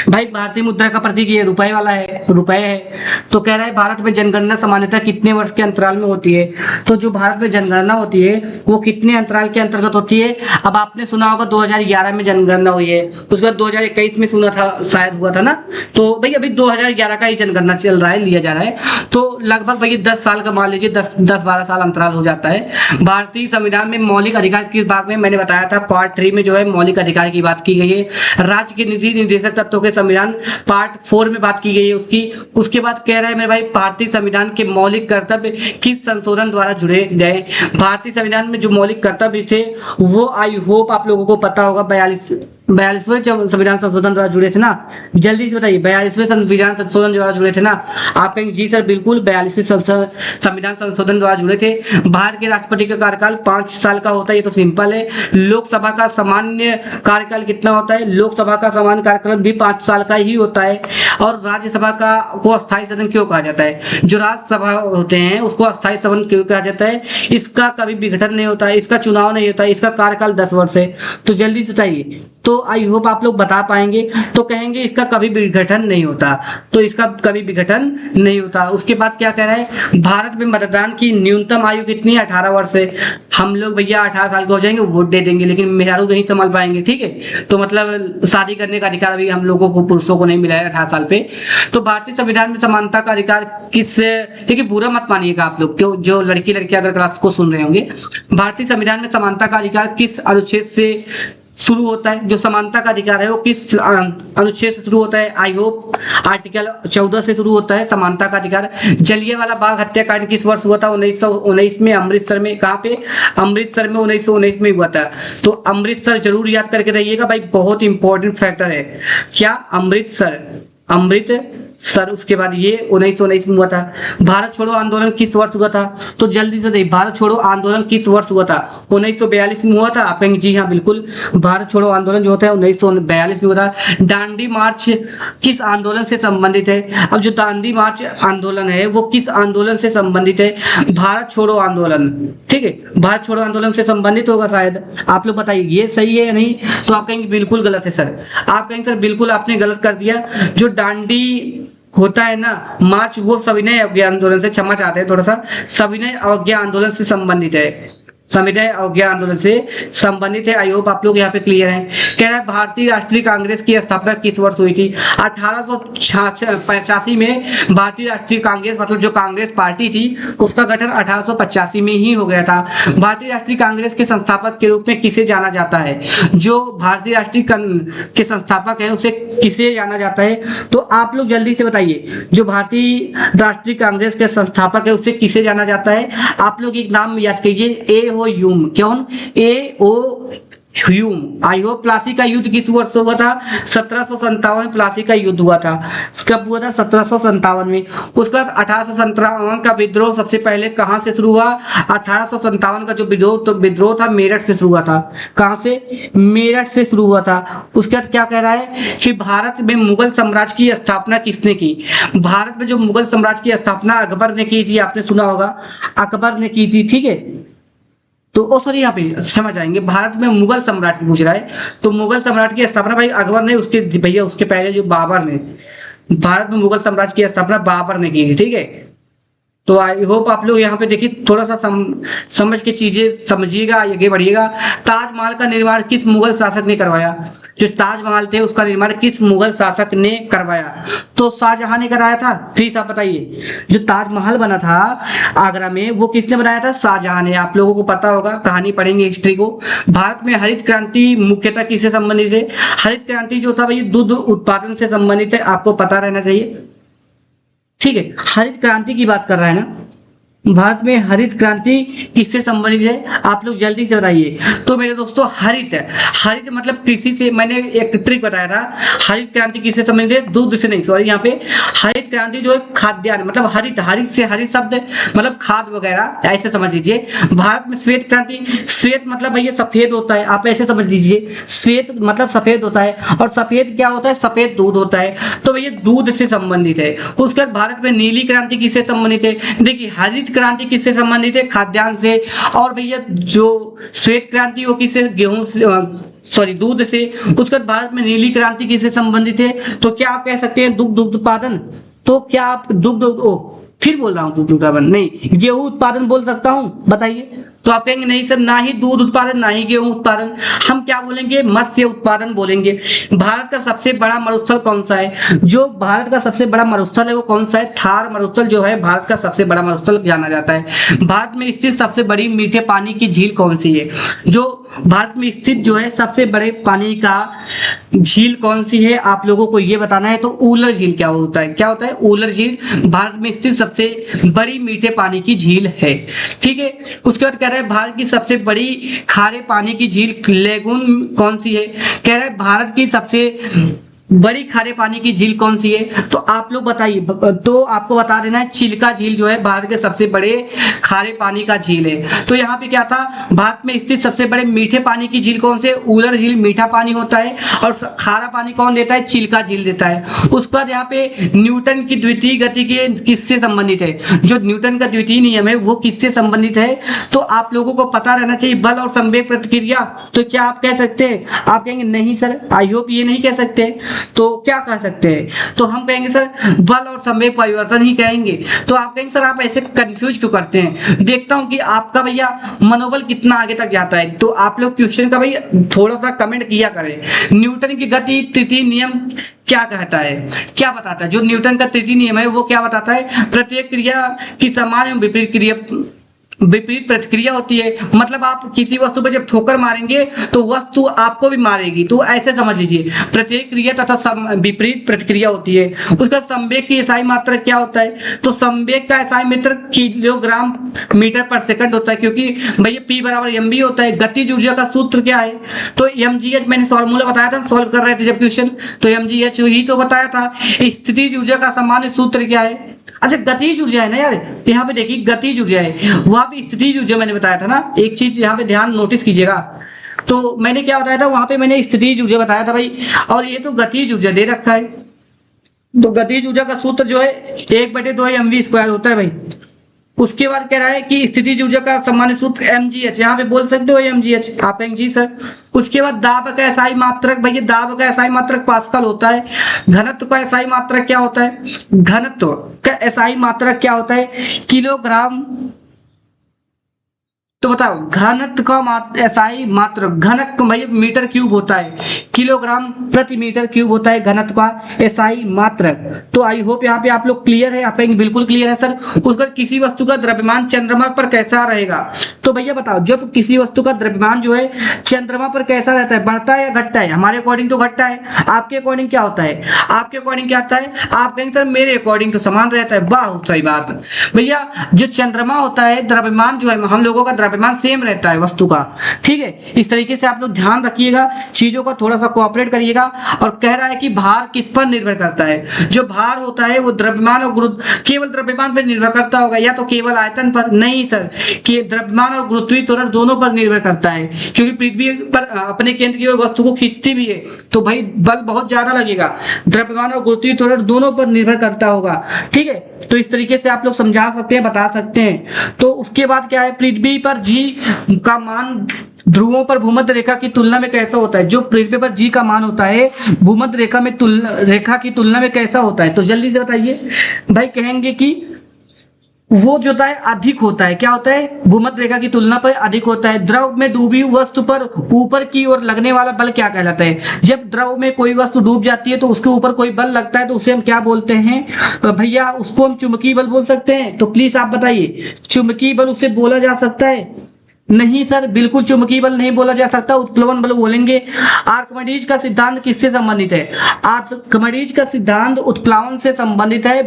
भाई, भारतीय मुद्रा का प्रतीक ये रुपए वाला है, रुपए है। तो कह रहा है भारत में जनगणना सामान्यतः कितने वर्ष के अंतराल में होती है। तो जो भारत में जनगणना होती है वो कितने अंतराल के अंतर्गत होती है। अब आपने सुना होगा 2011 में जनगणना हुई है, उसके बाद 2021 में सुना था शायद हुआ था ना। तो भाई अभी 2011 का ही जनगणना चल रहा है, लिया जा रहा है। तो लगभग भैया 10 साल का मान लीजिए, 10-12 साल अंतराल हो जाता है। भारतीय संविधान में मौलिक अधिकार किस भाग में, मैंने बताया था पार्ट 3 में जो है मौलिक अधिकार की बात की गई है। राज्य के नीति निर्देशक तत्वों के संविधान पार्ट 4 में बात की गई है उसकी। उसके बाद कह रहा है मेरे भाई भारतीय संविधान के मौलिक कर्तव्य किस संशोधन द्वारा जुड़े गए। भारतीय संविधान में जो मौलिक कर्तव्य थे वो आई होप आप लोगों को पता होगा 42वें संविधान संशोधन द्वारा जुड़े थे ना। जल्दी से बताइए, 42वें संविधान संशोधन द्वारा जुड़े थे ना। आप कहेंगे जी सर बिल्कुल 42वें संविधान संशोधन द्वारा जुड़े थे। भारत के राष्ट्रपति का कार्यकाल 5 साल का होता है, ये तो सिंपल है। लोकसभा का सामान्य कार्यकाल कितना होता है, लोकसभा का सामान्य कार्यकाल भी 5 साल का ही होता है। और राज्यसभा का को अस्थायी सदन क्यों कहा जाता है, जो राज्यसभा होते हैं उसको अस्थायी सदन क्यों कहा जाता है, इसका कभी विघटन नहीं होता है, इसका चुनाव नहीं होता है, इसका कार्यकाल 10 वर्ष है। तो जल्दी से बताइए। तो आई होप आप लोग बता पाएंगे। तो कहेंगे इसका कभी विघटन नहीं होता, तो इसका कभी विघटन नहीं होता। उसके बाद क्या कह रहा है, भारत में मतदान की न्यूनतम आयु कितनी है, 18 वर्ष है। हम लोग भैया 18 साल के हो जाएंगे वोट दे देंगे, लेकिन मेहरारू नहीं संभाल पाएंगे, ठीक है। तो मतलब शादी करने का अधिकार अभी हम लोगों को, पुरुषों को नहीं मिला है 18 साल पे। तो भारतीय संविधान में समानता का अधिकार किस, देखिए बुरा मत मानिएगा आप लोग, क्यों जो लड़की अगर क्लास को सुन रहे होंगे, भारतीय संविधान में समानता का अधिकार किस अनुच्छेद से शुरू होता है, जो समानता का अधिकार है वो किस अनुच्छेद से शुरू होता है। आई होप आर्टिकल 14 से शुरू होता है समानता का अधिकार। जलियांवाला बाग हत्याकांड किस वर्ष हुआ था, 1919 में अमृतसर में। कहाँ पे, अमृतसर में 1919 में हुआ था। तो अमृतसर जरूर याद करके रहिएगा भाई, बहुत इंपॉर्टेंट फैक्टर है। क्या, अमृतसर। उसके बाद ये 1919 में हुआ था। भारत छोड़ो आंदोलन किस वर्ष हुआ था, तो जल्दी से देखिए भारत छोड़ो आंदोलन किस वर्ष हुआ था, 1942 में हुआ था। आप कहेंगे जी हाँ बिल्कुल, भारत छोड़ो आंदोलन जो होता है 1942 में हुआ था। दांडी मार्च किस आंदोलन से संबंधित है। अब जो दांडी मार्च आंदोलन है वो किस आंदोलन से संबंधित है, भारत छोड़ो आंदोलन, ठीक है, भारत छोड़ो आंदोलन से संबंधित होगा शायद। आप लोग बताइए ये सही है या नहीं, तो आप कहेंगे बिल्कुल गलत है सर। आप कहेंगे सर बिल्कुल आपने गलत कर दिया। जो दांडी होता है ना मार्च, वो सविनय अवज्ञा आंदोलन से, क्षमा चाहते हैं थोड़ा सा, सविनय अवज्ञा आंदोलन से संबंधित है, सविनय अवज्ञा आंदोलन से संबंधित है। आई होप आप लोग यहाँ पे क्लियर हैं। कह रहा है भारतीय राष्ट्रीय कांग्रेस की स्थापना किस वर्ष हुई थी, 1885 में। भारतीय राष्ट्रीय कांग्रेस मतलब जो कांग्रेस पार्टी थी उसका गठन 1885 में ही हो गया था। भारतीय राष्ट्रीय कांग्रेस के संस्थापक के रूप में किसे जाना जाता है, जो भारतीय राष्ट्रीय के संस्थापक है उसे किसे जाना जाता है, तो आप लोग जल्दी से बताइए। जो भारतीय राष्ट्रीय कांग्रेस के संस्थापक है उसे किसे जाना जाता है। आप लोग एक नाम याद कीजिए, ए ओ ह्यूम। कौन, A O Hume. I hope Plassey का युद्ध किस वर्ष हुआ था, 1757 में प्लासी का युद्ध हुआ था। कब हुआ था, 1757 में। उसके बाद 1857 का विद्रोह सबसे पहले कहां से शुरू हुआ, 1857 का जो विद्रोह था मेरठ से शुरू हुआ था। कहां से, मेरठ से शुरू हुआ था। उसके बाद क्या कह रहा है कि भारत में मुगल साम्राज्य की स्थापना किसने की। भारत में जो मुगल साम्राज्य की स्थापना अकबर ने की थी, आपने सुना होगा अकबर ने की थी, ठीक है। तो सॉरी यहाँ पे क्षमा चाहेंगे, भारत में मुगल सम्राट की पूछ रहा है, तो मुगल सम्राट की स्थापना भाई अकबर ने, उसके भैया उसके पहले जो बाबर ने, भारत में मुगल साम्राज्य की स्थापना बाबर ने की थी, ठीक है। तो आई होप आप लोग यहाँ पे देखिए थोड़ा सा समझ के चीजें समझिएगा, आगे बढ़िएगा। ताजमहल का निर्माण किस मुगल शासक ने करवाया, जो ताजमहल थे उसका निर्माण किस मुगल शासक ने करवाया, तो शाहजहां ने कराया था। प्लीज आप बताइए, जो ताजमहल बना था आगरा में वो किसने बनाया था, शाहजहां ने। आप लोगों को पता होगा, कहानी पढ़ेंगे हिस्ट्री को। भारत में हरित क्रांति मुख्यतः किससे संबंधित है, हरित क्रांति जो था भाई दूध उत्पादन से संबंधित है, आपको पता रहना चाहिए, ठीक है। हरित क्रांति की बात कर रहा है ना, भारत में हरित क्रांति किससे संबंधित है? आप लोग जल्दी से बताइए। तो मेरे दोस्तों हरित हरित मतलब कृषि से, मैंने एक ट्रिक बताया था। हरित क्रांति किससे संबंधित है? दूध से नहीं, सॉरी, यहाँ पे हरित क्रांति जो है खाद्यान्न, मतलब हरित, हरित से हरित शब्द मतलब खाद वगैरह, ऐसे समझ लीजिए। भारत में श्वेत क्रांति, श्वेत मतलब भैया सफेद होता है, आप ऐसे समझ लीजिए, श्वेत मतलब सफेद होता है, और सफेद क्या होता है? सफेद दूध होता है, तो भैया दूध से संबंधित है। उसके बाद भारत में नीली क्रांति किससे संबंधित है? देखिए हरित क्रांति किससे संबंधित है? खाद्यान्न से। और भैया जो श्वेत क्रांति वो किससे? गेहूं से, सॉरी दूध से। उसके बाद भारत में नीली क्रांति किससे संबंधित है? तो क्या आप कह सकते हैं दुग्ध उत्पादन? तो क्या आप दुग्ध, ओ फिर बोल रहा हूँ दुग्ध उत्पादन नहीं, गेहूं उत्पादन बोल सकता हूँ? बताइए। तो आप कहेंगे नहीं सर, ना ही दूध उत्पादन ना ही गेहूं उत्पादन, हम क्या बोलेंगे? मत्स्य उत्पादन बोलेंगे। भारत का सबसे बड़ा मरुस्थल कौन सा है? जो भारत का सबसे बड़ा मरुस्थल है वो कौन सा है? थार मरुस्थल जो है भारत का सबसे बड़ा मरुस्थल जाना जाता है। भारत में स्थित सबसे बड़ी मीठे पानी की झील कौन सी है? जो भारत में स्थित जो है सबसे बड़े पानी का झील कौन सी है, आप लोगों को ये बताना है। तो ऊलर झील क्या होता है? क्या होता है? ऊलर झील भारत में स्थित सबसे बड़ी मीठे पानी की झील है। ठीक है। उसके बाद कह रहा है भारत की सबसे बड़ी खारे पानी की झील लेगून कौन सी है? कह रहा है भारत की सबसे बड़ी खारे पानी की झील कौन सी है? तो आप लोग बताइए। तो आपको बता देना है चिल्का झील जो है भारत के सबसे बड़े खारे पानी का झील है। तो यहाँ पे क्या था? भारत में स्थित सबसे बड़े मीठे पानी की झील कौन से? ऊलर झील मीठा पानी होता है, और खारा पानी कौन देता है? चिल्का झील देता है। उसके बाद यहाँ पे न्यूटन की द्वितीय गति के किससे संबंधित है? जो न्यूटन का द्वितीय नियम है वो किससे संबंधित है? तो आप लोगों को पता रहना चाहिए, बल और संवेग प्रतिक्रिया। तो क्या आप कह सकते हैं? आप कहेंगे नहीं सर, आई होप ये नहीं कह सकते। तो क्या कह सकते हैं? तो हम कहेंगे सर बल और संवेग परिवर्तन ही कहेंगे। तो आप कहेंगे सर आप ऐसे कंफ्यूज क्यों करते हैं? देखता हूं कि आपका भैया मनोबल कितना आगे तक जाता है। तो आप लोग क्वेश्चन का भैया थोड़ा सा कमेंट किया करें। न्यूटन की गति तृतीय नियम क्या कहता है? क्या बताता है? जो न्यूटन का तृतीय नियम है वो क्या बताता है? प्रत्येक क्रिया की समान एवं विपरीत प्रतिक्रिया होती है। मतलब आप किसी वस्तु पर जब ठोकर मारेंगे तो वस्तु आपको भी मारेगी। तो ऐसे समझ लीजिए, प्रत्येक क्रिया तथा विपरीत प्रतिक्रिया होती है। उसका संवेग की एसआई मात्रक क्या होता है? तो संवेग का एसआई मात्रक किलोग्राम मीटर पर सेकंड होता है, क्योंकि भैया P बराबर mv होता है। गतिज ऊर्जा का सूत्र क्या है? तो mgh, मैंने फॉर्मूला बताया था, सॉल्व कर रहे थे जब क्वेश्चन, तो mgh ही तो बताया था। स्थितिज ऊर्जा का सामान्य सूत्र क्या है? अच्छा गतिज ऊर्जा है ना यार, यहाँ पे देखिए गतिज ऊर्जा है, वहां पे स्थितिज ऊर्जा मैंने बताया था ना। एक चीज यहाँ पे ध्यान नोटिस कीजिएगा, तो मैंने क्या बताया था? वहां पे मैंने स्थितिज ऊर्जा बताया था भाई, और ये तो गतिज ऊर्जा दे रखा है। तो गतिज ऊर्जा का सूत्र जो है 1/2 mv² होता है भाई। उसके बाद कह रहा है कि स्थितिज ऊर्जा का सामान्य सूत्र mgh, यहाँ पे बोल सकते हो mgh, आप कहेंगे जी सर। उसके बाद दाब का एसआई मात्रक, भैया दाब का एसआई मात्रक पास्कल होता है। घनत्व का एसआई मात्रक क्या होता है? घनत्व का एसआई मात्रक क्या होता है? किलोग्राम। तो बताओ घनत्व का एसआई मात्रक, घनत्व भाई मीटर क्यूब होता है, किलोग्राम प्रति मीटर क्यूब होता है घनत्व का एसआई मात्रक। तो आई होप यहाँ पे आप लोग क्लियर है, आप कहेंगे बिल्कुल क्लियर है सर। उसका किसी वस्तु का द्रव्यमान चंद्रमा पर कैसा रहेगा? तो भैया बताओ जब किसी वस्तु का द्रव्यमान जो है चंद्रमा पर कैसा रहता है? बढ़ता है या घटता है? हमारे अकॉर्डिंग तो घटता है, आपके अकॉर्डिंग क्या होता है? आपके अकॉर्डिंग क्या आता है? आप कहेंगे सर मेरे अकॉर्डिंग तो समान रहता है। बहुत सही बात भैया, जो चंद्रमा होता है द्रव्यमान जो है हम लोगों का द्रव्यमान सेम रहता है वस्तु का। ठीक है, इस तरीके से आप लोग ध्यान रखिएगा, चीजों का थोड़ा सा कोऑपरेट करिएगा। और कह रहा है कि भार किस पर निर्भर करता है? जो भार होता है वो द्रव्यमान और केवल द्रव्यमान पर निर्भर करता होगा, या तो केवल आयतन पर? नहीं सर, कि द्रव्यमान और गुरुत्वीय त्वरण दोनों पर निर्भर करता है, क्योंकि पृथ्वी पर अपने केंद्र की ओर वस्तु को खींचती भी है, तो भाई बल बहुत ज्यादा लगेगा। द्रव्यमान और गुरुत्वीय त्वरण दोनों पर निर्भर करता होगा। ठीक है, तो इस तरीके से आप लोग समझा सकते हैं, बता सकते हैं। तो उसके बाद क्या है? पृथ्वी पर जी का मान ध्रुवों पर भूमध्य रेखा की तुलना में कैसा होता है? जो पृथ्वी पर जी का मान होता है भूमध्य रेखा की तुलना में कैसा होता है? तो जल्दी से बताइए भाई। कहेंगे कि वो जो होता है अधिक होता है। क्या होता है? भूमध्य रेखा की तुलना पर अधिक होता है। द्रव में डूबी वस्तु पर ऊपर की ओर लगने वाला बल क्या कहलाता है? जब द्रव में कोई वस्तु डूब जाती है तो उसके ऊपर कोई बल लगता है, तो उसे हम क्या बोलते हैं भैया? उसको हम चुंबकीय बल बोल सकते हैं। तो प्लीज आप बताइए, चुंबकीय बल उसे बोला जा सकता है? नहीं सर, बिल्कुल चुंबकीय बल नहीं बोला जा सकता, उत्प्लवन बल बोलेंगे। आर्किमिडीज का सिद्धांत किससे संबंधित है? आर्किमिडीज का सिद्धांत उत्प्लावन से संबंधित है।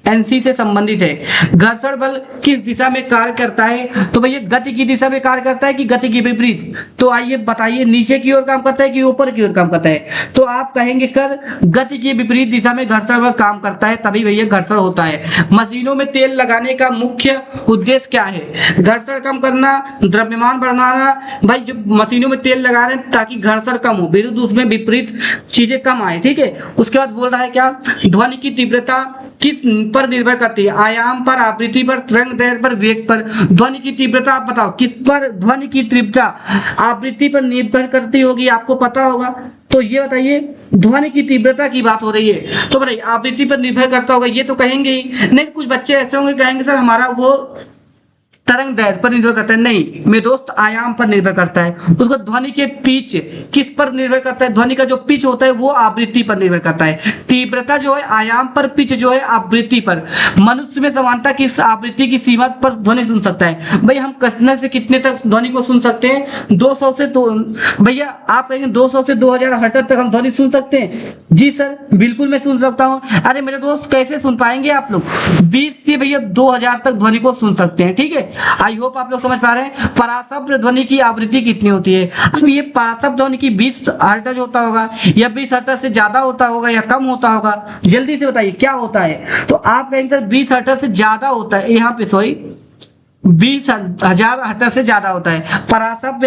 एनसी से संबंधित है। घर्षण बल किस दिशा में कार्य करता है? तो भैया गति की दिशा में कार्य करता है कि गति के विपरीत? तो आइए बताइए, नीचे की ओर काम करता है कि ऊपर की ओर काम करता है? तो आप कहेंगे कर गति के विपरीत दिशा में घर्षण बल काम करता है, तभी भैया घर्षण होता है। मशीनों में तेल लगाने का मुख्य उद्देश्य क्या है? घर्षण कम करना, द्रव्यमान बढ़ाना। भाई जो मशीनों में तेल लगा रहे हैं ताकि घर्षण कम हो, विरुद्ध उसमें विपरीत चीजें कम आए, ठीक है। उसके बाद बोल रहा है क्या? ध्वनि की तीव्रता किस पर निर्भर करती है? आयाम पर, आवृत्ति पर, तरंग दैर्घ्य पर, वेग पर। ध्वनि की तीव्रता आप बताओ किस पर ध्वनि की तीव्रता आवृत्ति पर निर्भर करती होगी, आपको पता होगा। तो ये बताइए, ध्वनि की तीव्रता की बात हो रही है तो बताइए आवृत्ति पर निर्भर करता होगा, ये तो कहेंगे ही नहीं। कुछ बच्चे ऐसे होंगे कहेंगे सर हमारा वो तरंग दैर्घ्य पर निर्भर करता है। नहीं मेरे दोस्त, आयाम पर निर्भर करता है। उसको ध्वनि के पिच किस पर निर्भर करता है? ध्वनि का जो पिच होता है वो आवृत्ति पर निर्भर करता है। तीव्रता जो है आयाम पर, पिच जो है आवृत्ति पर। मनुष्य में समानता किस आवृत्ति की सीमा पर ध्वनि सुन सकता है? भाई हम कितने से कितने तक ध्वनि को सुन सकते हैं? 200 से तो भैया आप कहेंगे 200 से 2000 हर्ट्ज तक हम ध्वनि सुन सकते हैं। जी सर बिल्कुल मैं सुन सकता हूँ। अरे मेरे दोस्त कैसे सुन पाएंगे आप लोग? 20 से भैया 2000 तक ध्वनि को सुन सकते हैं, ठीक है। आई होप आप लोग समझ पा रहे हैं। पराशब्द ध्वनि की आवृत्ति कितनी होती है? अब ये पराशब्द ध्वनि की 20 हर्ट्ज होता होगा या 20 हर्ट्ज से ज्यादा होता होगा या कम होता होगा? जल्दी से बताइए क्या होता है? तो आप कहेंगे सर 20 हर्ट्ज से ज्यादा होता है, यहाँ पे सॉरी 20,000 हर्ट्ज से ज्यादा होता है। पराशब्द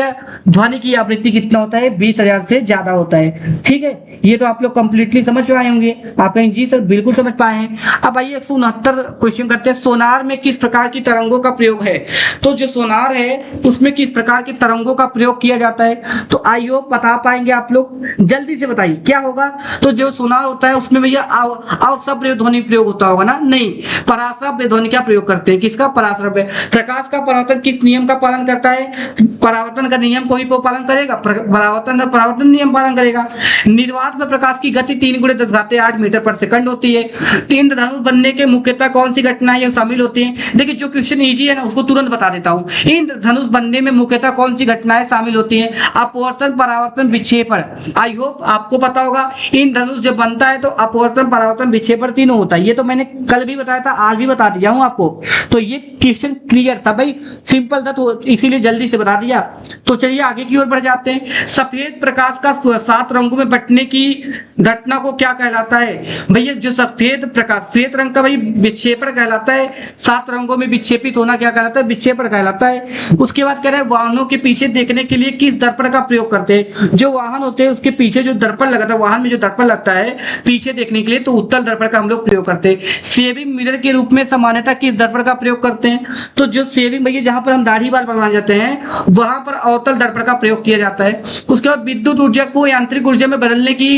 ध्वनि की आवृत्ति कितना होता है? 20,000 से ज्यादा होता है, ठीक है। ये तो आप लोग कंप्लीटली समझ पाए होंगे। आप कहेंगे जी सर बिल्कुल समझ पाए हैं। अब आइए 169 क्वेश्चन करते हैं। सोनार में किस प्रकार की तरंगों का प्रयोग है? तो जो सोनार है उसमें किस प्रकार की तरंगों का प्रयोग किया जाता है? तो आई होप बता पाएंगे आप लोग, जल्दी से बताइए क्या होगा। तो जो सोनार होता है उसमें भैया अवश्रव्य ध्वनि प्रयोग होता होगा ना? नहीं, पराश्रव्य ध्वनि का प्रयोग करते हैं। किसका? पराश्रव्य। प्रकाश का परावर्तन किस नियम का पालन करता है? परावर्तन का नियम कोई पालन करेगा? परावर्तन नियम पालन करेगा। निर्वात में प्रकाश की गति 3 × 10⁸ मीटर पर सेकंड होती है। इंद्रधनुष बनने के मुख्यतः कौन सी घटनाएं शामिल होती हैं? देखिए जो क्वेश्चन इजी है ना उसको तुरंत बता देता हूँ। इंद्रधनुष बनने में मुख्यतः कौन सी घटनाएं शामिल होती हैं? अपवर्तन, परावर्तन, विक्षेपण। आई होप आपको पता होगा। इंद्रधनुष जब बनता है तो अपवर्तन, परावर्तन, विक्षेपण तीनों होता है। ये तो मैंने कल भी बताया था, आज भी बता दिया हूँ आपको। तो ये क्वेश्चन क्लियर था भाई, सिंपल था तो इसीलिए जल्दी से बता दिया। तो चलिए आगे की ओर बढ़ जाते हैं। सफेद प्रकाश का 7 रंगों में बंटने की घटना को क्या कहलाता है? भैया जो सफेद प्रकाश, श्वेत रंग का भाई विक्षेपण कहलाता है। 7 रंगों में विक्षेपित होना क्या कहलाता है? विक्षेपण कहलाता है। उसके बाद कह रहा है वाहनों के पीछे देखने के लिए किस दर्पण का प्रयोग करते हैं? जो वाहन होते हैं उसके पीछे जो दर्पण लगता है, वाहन में जो दर्पण लगता है पीछे देखने के लिए, तो उत्तल दर्पण का हम लोग प्रयोग करते हैं। शेविंग मिरर के रूप में सामान्यतः किस दर्पण का प्रयोग करते हैं? तो जो शेविंग भैया जहां पर हम दाढ़ी बाल बनवाने जाते हैं वहां पर अवतल दर्पण का प्रयोग किया जाता है। उसके बाद विद्युत ऊर्जा को यांत्रिक ऊर्जा में बदलने की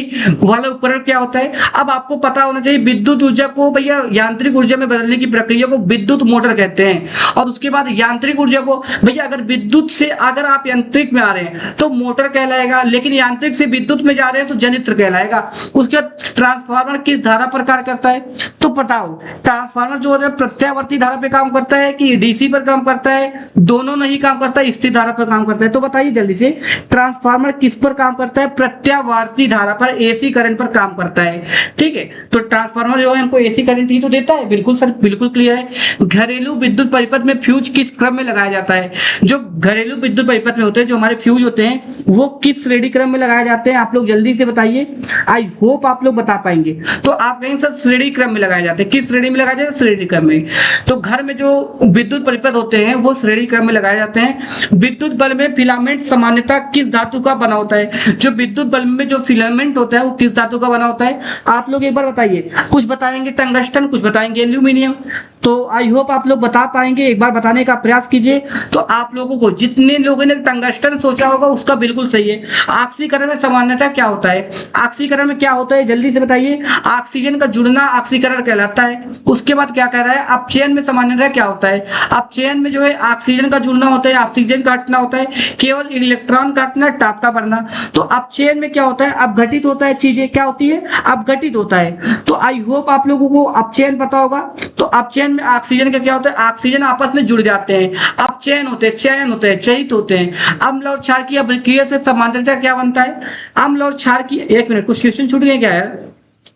वाला उपकरण क्या होता है? अब आपको पता होना चाहिए विद्युत ऊर्जा को भैया यांत्रिक ऊर्जा में बदलने की प्रक्रिया को विद्युत मोटर कहते हैं। और उसके बाद यांत्रिक ऊर्जा को भैया अगर विद्युत से अगर आप यांत्रिक में आ रहे हैं तो मोटर कहलाएगा, लेकिन यांत्रिक से विद्युत में जा रहे हैं तो जनित्र कहलाएगा। उसके बाद ट्रांसफार्मर किस धारा पर कार्य करता है? तो बताओ ट्रांसफार्मर जो है प्रत्यावर्ती धारा पे काम करता है कि डीसी पर काम करता है? दोनों नहीं काम करता है, स्थिर धारा पर काम करता है। तो बताइए जल्दी से, ट्रांसफार्मर किस पर काम करता है? प्रत्यावर्ती धारा पर, एसी करंट पर काम करता है, ठीक है। तो ट्रांसफार्मर जो है हमको एसी करंट ही तो देता है। बिल्कुल सर बिल्कुल क्लियर है। घरेलू विद्युत परिपथ में फ्यूज किस क्रम में लगाया जाता है? जो घरेलू विद्युत परिपथ में होते हैं, जो हमारे फ्यूज होते हैं, वो किस श्रेणी क्रम में लगाए जाते हैं? आप लोग जल्दी से बताइए, आई होप आप लोग बता पाएंगे। तो आप कहेंगे सर श्रेणी क्रम में लगाए जाते हैं। किस श्रेणी में लगाए जाते हैं? श्रेणी क्रम में। तो घर में जो विद्युत परिपथ होते हैं वो श्रेणी क्रम में लगाए जाते हैं। विद्युत बल्ब में फिलामेंट सामान्यतः किस धातु का बना होता है? जो विद्युत बल्ब में जो फिलामेंट होता है वो किस धातु का बना होता है? आप लोग एक बार बताइए। कुछ बताएंगे टंगस्टन, कुछ बताएंगे एल्यूमिनियम। तो आई होप आप लोग बता पाएंगे, एक बार बताने का प्रयास कीजिए। तो आप लोगों को, जितने लोगों ने टंगस्टन सोचा होगा उसका बिल्कुल सही है। ऑक्सीकरण में सामान्यतः क्या होता है? ऑक्सीकरण में क्या होता है जल्दी से बताइए। ऑक्सीजन का जुड़ना ऑक्सीकरण कहलाता है। उसके बाद क्या कह रहा है? अपचयन में सामान्यतः क्या होता है? अपचयन में जो है ऑक्सीजन का जुड़ना होता है, ऑक्सीजन काटना होता है, केवल इलेक्ट्रॉन काटना, ताप का बढ़ना। तो अपचयन में क्या होता है? अपघटित होता है, चीजें क्या होती है? अपघटित होता है। तो आई होप आप लोगों को अपचयन पता होगा। तो अपचयन में ऑक्सीजन का क्या होता है? ऑक्सीजन आपस में जुड़ जाते हैं, अपचयन होते हैं, चयन होते हैं, चयित होते हैं। अम्ल और क्षार की अभिक्रिया से समानांतरता क्या बनता है? अम्ल और क्षार की, एक मिनट कुछ क्वेश्चन छूट गए क्या यार?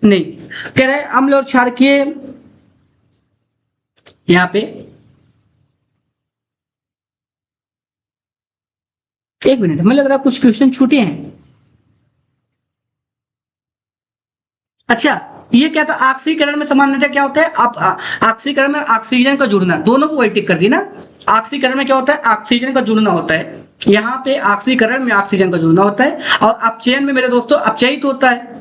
नहीं, कह रहे हैं अम्ल और क्षार की यहाँ पे एक मिनट, हमें लग रहा है कुछ क्वेश्चन छूटे हैं। अच्छा, ये क्या था, ऑक्सीकरण में सामान्यतः क्या होता है, आप ऑक्सीकरण में ऑक्सीजन का जुड़ना, दोनों को वही टिक कर दी ना। ऑक्सीकरण में क्या होता है, ऑक्सीजन का जुड़ना होता है, यहाँ पे ऑक्सीकरण में ऑक्सीजन का जुड़ना होता है। और अपचयन में मेरे दोस्तों अपचयित होता है।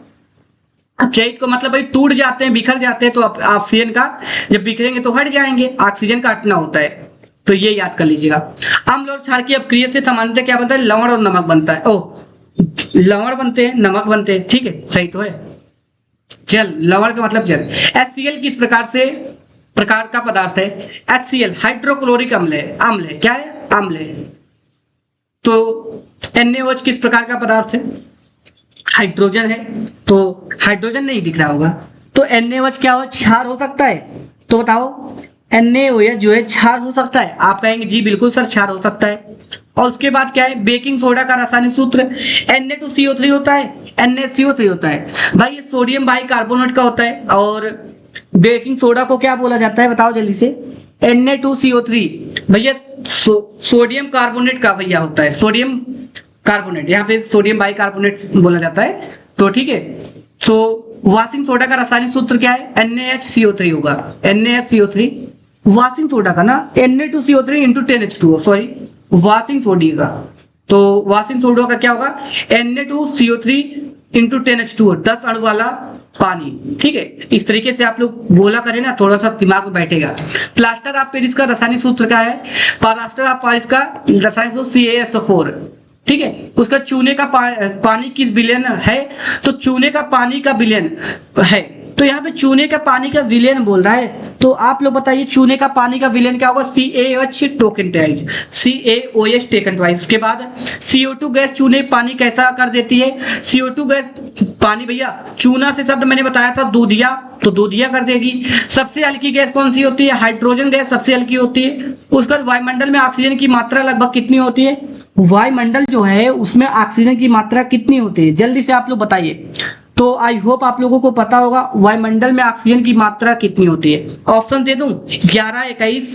अपचयित को मतलब भाई टूट जाते हैं, बिखर जाते हैं, तो ऑक्सीजन का जब बिखरेंगे तो हट जाएंगे, ऑक्सीजन का हटना होता है, तो ये याद कर लीजिएगा। अम्ल और क्षार की अपक्रिया से सामान्यतः क्या बनता है, लवण और नमक बनता है। ओह, लवण बनते हैं, नमक बनते हैं, ठीक है, सही तो है। जल, लवण का मतलब जल। HCl किस प्रकार का पदार्थ है, HCl हाइड्रोक्लोरिक अम्ल है, अम्ल है, क्या है, अम्ल है। तो NaOH किस प्रकार का पदार्थ है, हाइड्रोजन है, तो हाइड्रोजन नहीं दिख रहा होगा, तो NaOH क्या हो, क्षार हो सकता है, तो बताओ NaOH जो है क्षार हो सकता है, आप कहेंगे जी बिल्कुल सर क्षार हो सकता है। और उसके बाद क्या है, बेकिंग सोडा का रासायनिक सूत्र Na2CO3 होता है, NaCO3 होता है। भाई ये सोडियम बाइकार्बोनेट का होता है, और बेकिंग सोडा को क्या बोला जाता है, बताओ जल्दी से, Na2CO3 भैया सोडियम कार्बोनेट का भैया होता है, सोडियम कार्बोनेट, यहाँ पे सोडियम बाइकार्बोनेट बोला जाता है, तो ठीक है। तो वाशिंग सोडा का रासायनिक सूत्र क्या है, NaHCO3 होगा, NaHCO3 वाशिंग सोडा का ना, Na2CO3 into 10H2O, sorry washing सोडी का, तो वाशिंग सोडा का क्या होगा, Na2CO3 इंटू 10H2O, 10 अणु वाला पानी, ठीक है। इस तरीके से आप लोग बोला करें ना, थोड़ा सा दिमाग में बैठेगा। प्लास्टर ऑफ पेरिस का रासायनिक सूत्र क्या है, प्लास्टर ऑफ पेरिस का रासायनिक सूत्र CaSO4, ठीक है। उसका चूने का पानी किस विलयन है, तो चूने का पानी का विलयन है, तो यहाँ पे चूने का पानी का विलयन बोल रहा है, तो आप लोग बताइए चूने का पानी का विलयन क्या होगा, CaOH token ties, CaOH taken twice. उसके बाद CO2 गैस चूने पानी कैसा कर देती है, CO2 गैस पानी भैया चूना से शब्द मैंने बताया था दूधिया, तो दूधिया कर देगी। सबसे हल्की गैस कौन सी होती है, हाइड्रोजन गैस सबसे हल्की होती है। उसके बाद वायुमंडल में ऑक्सीजन की मात्रा लगभग कितनी होती है, वायुमंडल जो है उसमें ऑक्सीजन की मात्रा कितनी होती है, जल्दी से आप लोग बताइए। तो आई होप आप लोगों को पता होगा वायुमंडल में ऑक्सीजन की मात्रा कितनी होती है। ऑप्शन दे दूं, 11, 21,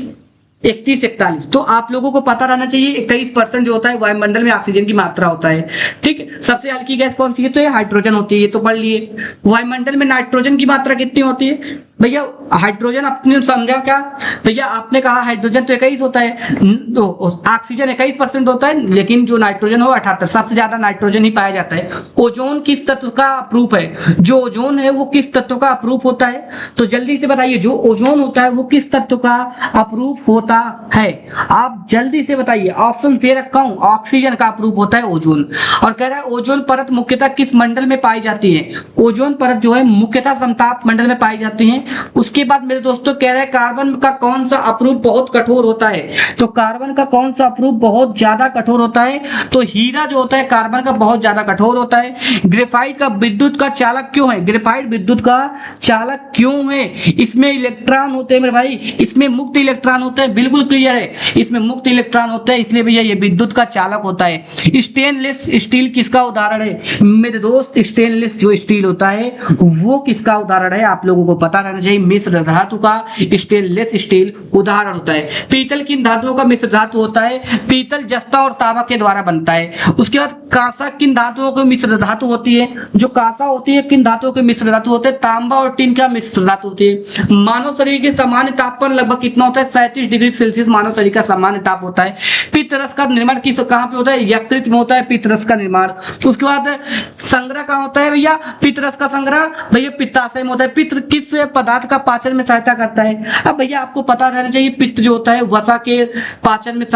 31, 41, तो आप लोगों को पता रहना चाहिए 21% जो होता है वायुमंडल में ऑक्सीजन की मात्रा होता है, ठीक है। सबसे हल्की गैस कौन सी है, तो ये हाइड्रोजन होती है, ये तो पढ़ लिए। वायुमंडल में नाइट्रोजन की मात्रा कितनी होती है भैया, हाइड्रोजन आपने समझा क्या भैया, आपने कहा हाइड्रोजन तो 21 होता है, तो ऑक्सीजन 21% होता है, लेकिन जो नाइट्रोजन हो 78, सबसे ज्यादा नाइट्रोजन ही पाया जाता है। ओजोन किस तत्व का अप्रूप है, जो ओजोन है वो किस तत्व का अप्रूप होता है, तो जल्दी से बताइए जो ओजोन होता है वो किस तत्व का अप्रूप होता है, आप जल्दी से बताइए। ऑप्शन दे रखा हूं, ऑक्सीजन का अप्रूप होता है ओजोन। और कह रहा है ओजोन परत मुख्यतः किस मंडल में पाई जाती है, ओजोन परत जो है मुख्यतः समताप मंडल में पाई जाती है। उसके बाद मेरे दोस्तों कह रहे हैं कार्बन का कौन सा अप्रूप बहुत कठोर होता है, तो कार्बन का कौन सा अप्रूप बहुत ज्यादा कठोर होता है, तो हीरा जो होता है कार्बन का बहुत ज्यादा कठोर होता है। ग्रेफाइट का विद्युत का चालक क्यों है, ग्रेफाइट विद्युत का चालक क्यों है, इसमें इलेक्ट्रॉन होते हैं मेरे भाई, इसमें मुक्त इलेक्ट्रॉन होते हैं, बिल्कुल क्लियर है, इसमें मुक्त इलेक्ट्रॉन होते हैं, इसलिए भैया ये विद्युत का चालक होता है। स्टेनलेस स्टील किसका उदाहरण है मेरे दोस्त, स्टेनलेस जो स्टील होता है वो किसका उदाहरण है, आप लोगों को पता रहना चाहिए, मिश्र धातु का स्टेनलेस स्टील उदाहरण होता है। पीतल किन धातुओं का मिश्र धातु होता है, पीतल जस्ता और तांबा के द्वारा बनता है। उसके बाद कांसा किन धातुओं की मिश्र धातु होती है, जो कांसा होती है किन धातुओं के मिश्र धातु होते हैं, तांबा और टिन का मिश्र धातु होती है। मानव शरीर के सामान्य तापमान लगभग कितना होता है, 37 डिग्री सेल्सियस मानव शरीर का सामान्य ताप होता है। पित्तरस का निर्माण किस कहां पे होता है, यकृत में होता है पित्तरस का निर्माण। उसके बाद संग्रह कहां होता है भैया, पित्तरस का संग्रह भैया पित्ताशय में होता है। पित्त किस पदार्थ का पाचन में सहायता करता है, अब भैया आपको पता रहना चाहिए पित्त जो होता है वसा के पाचन में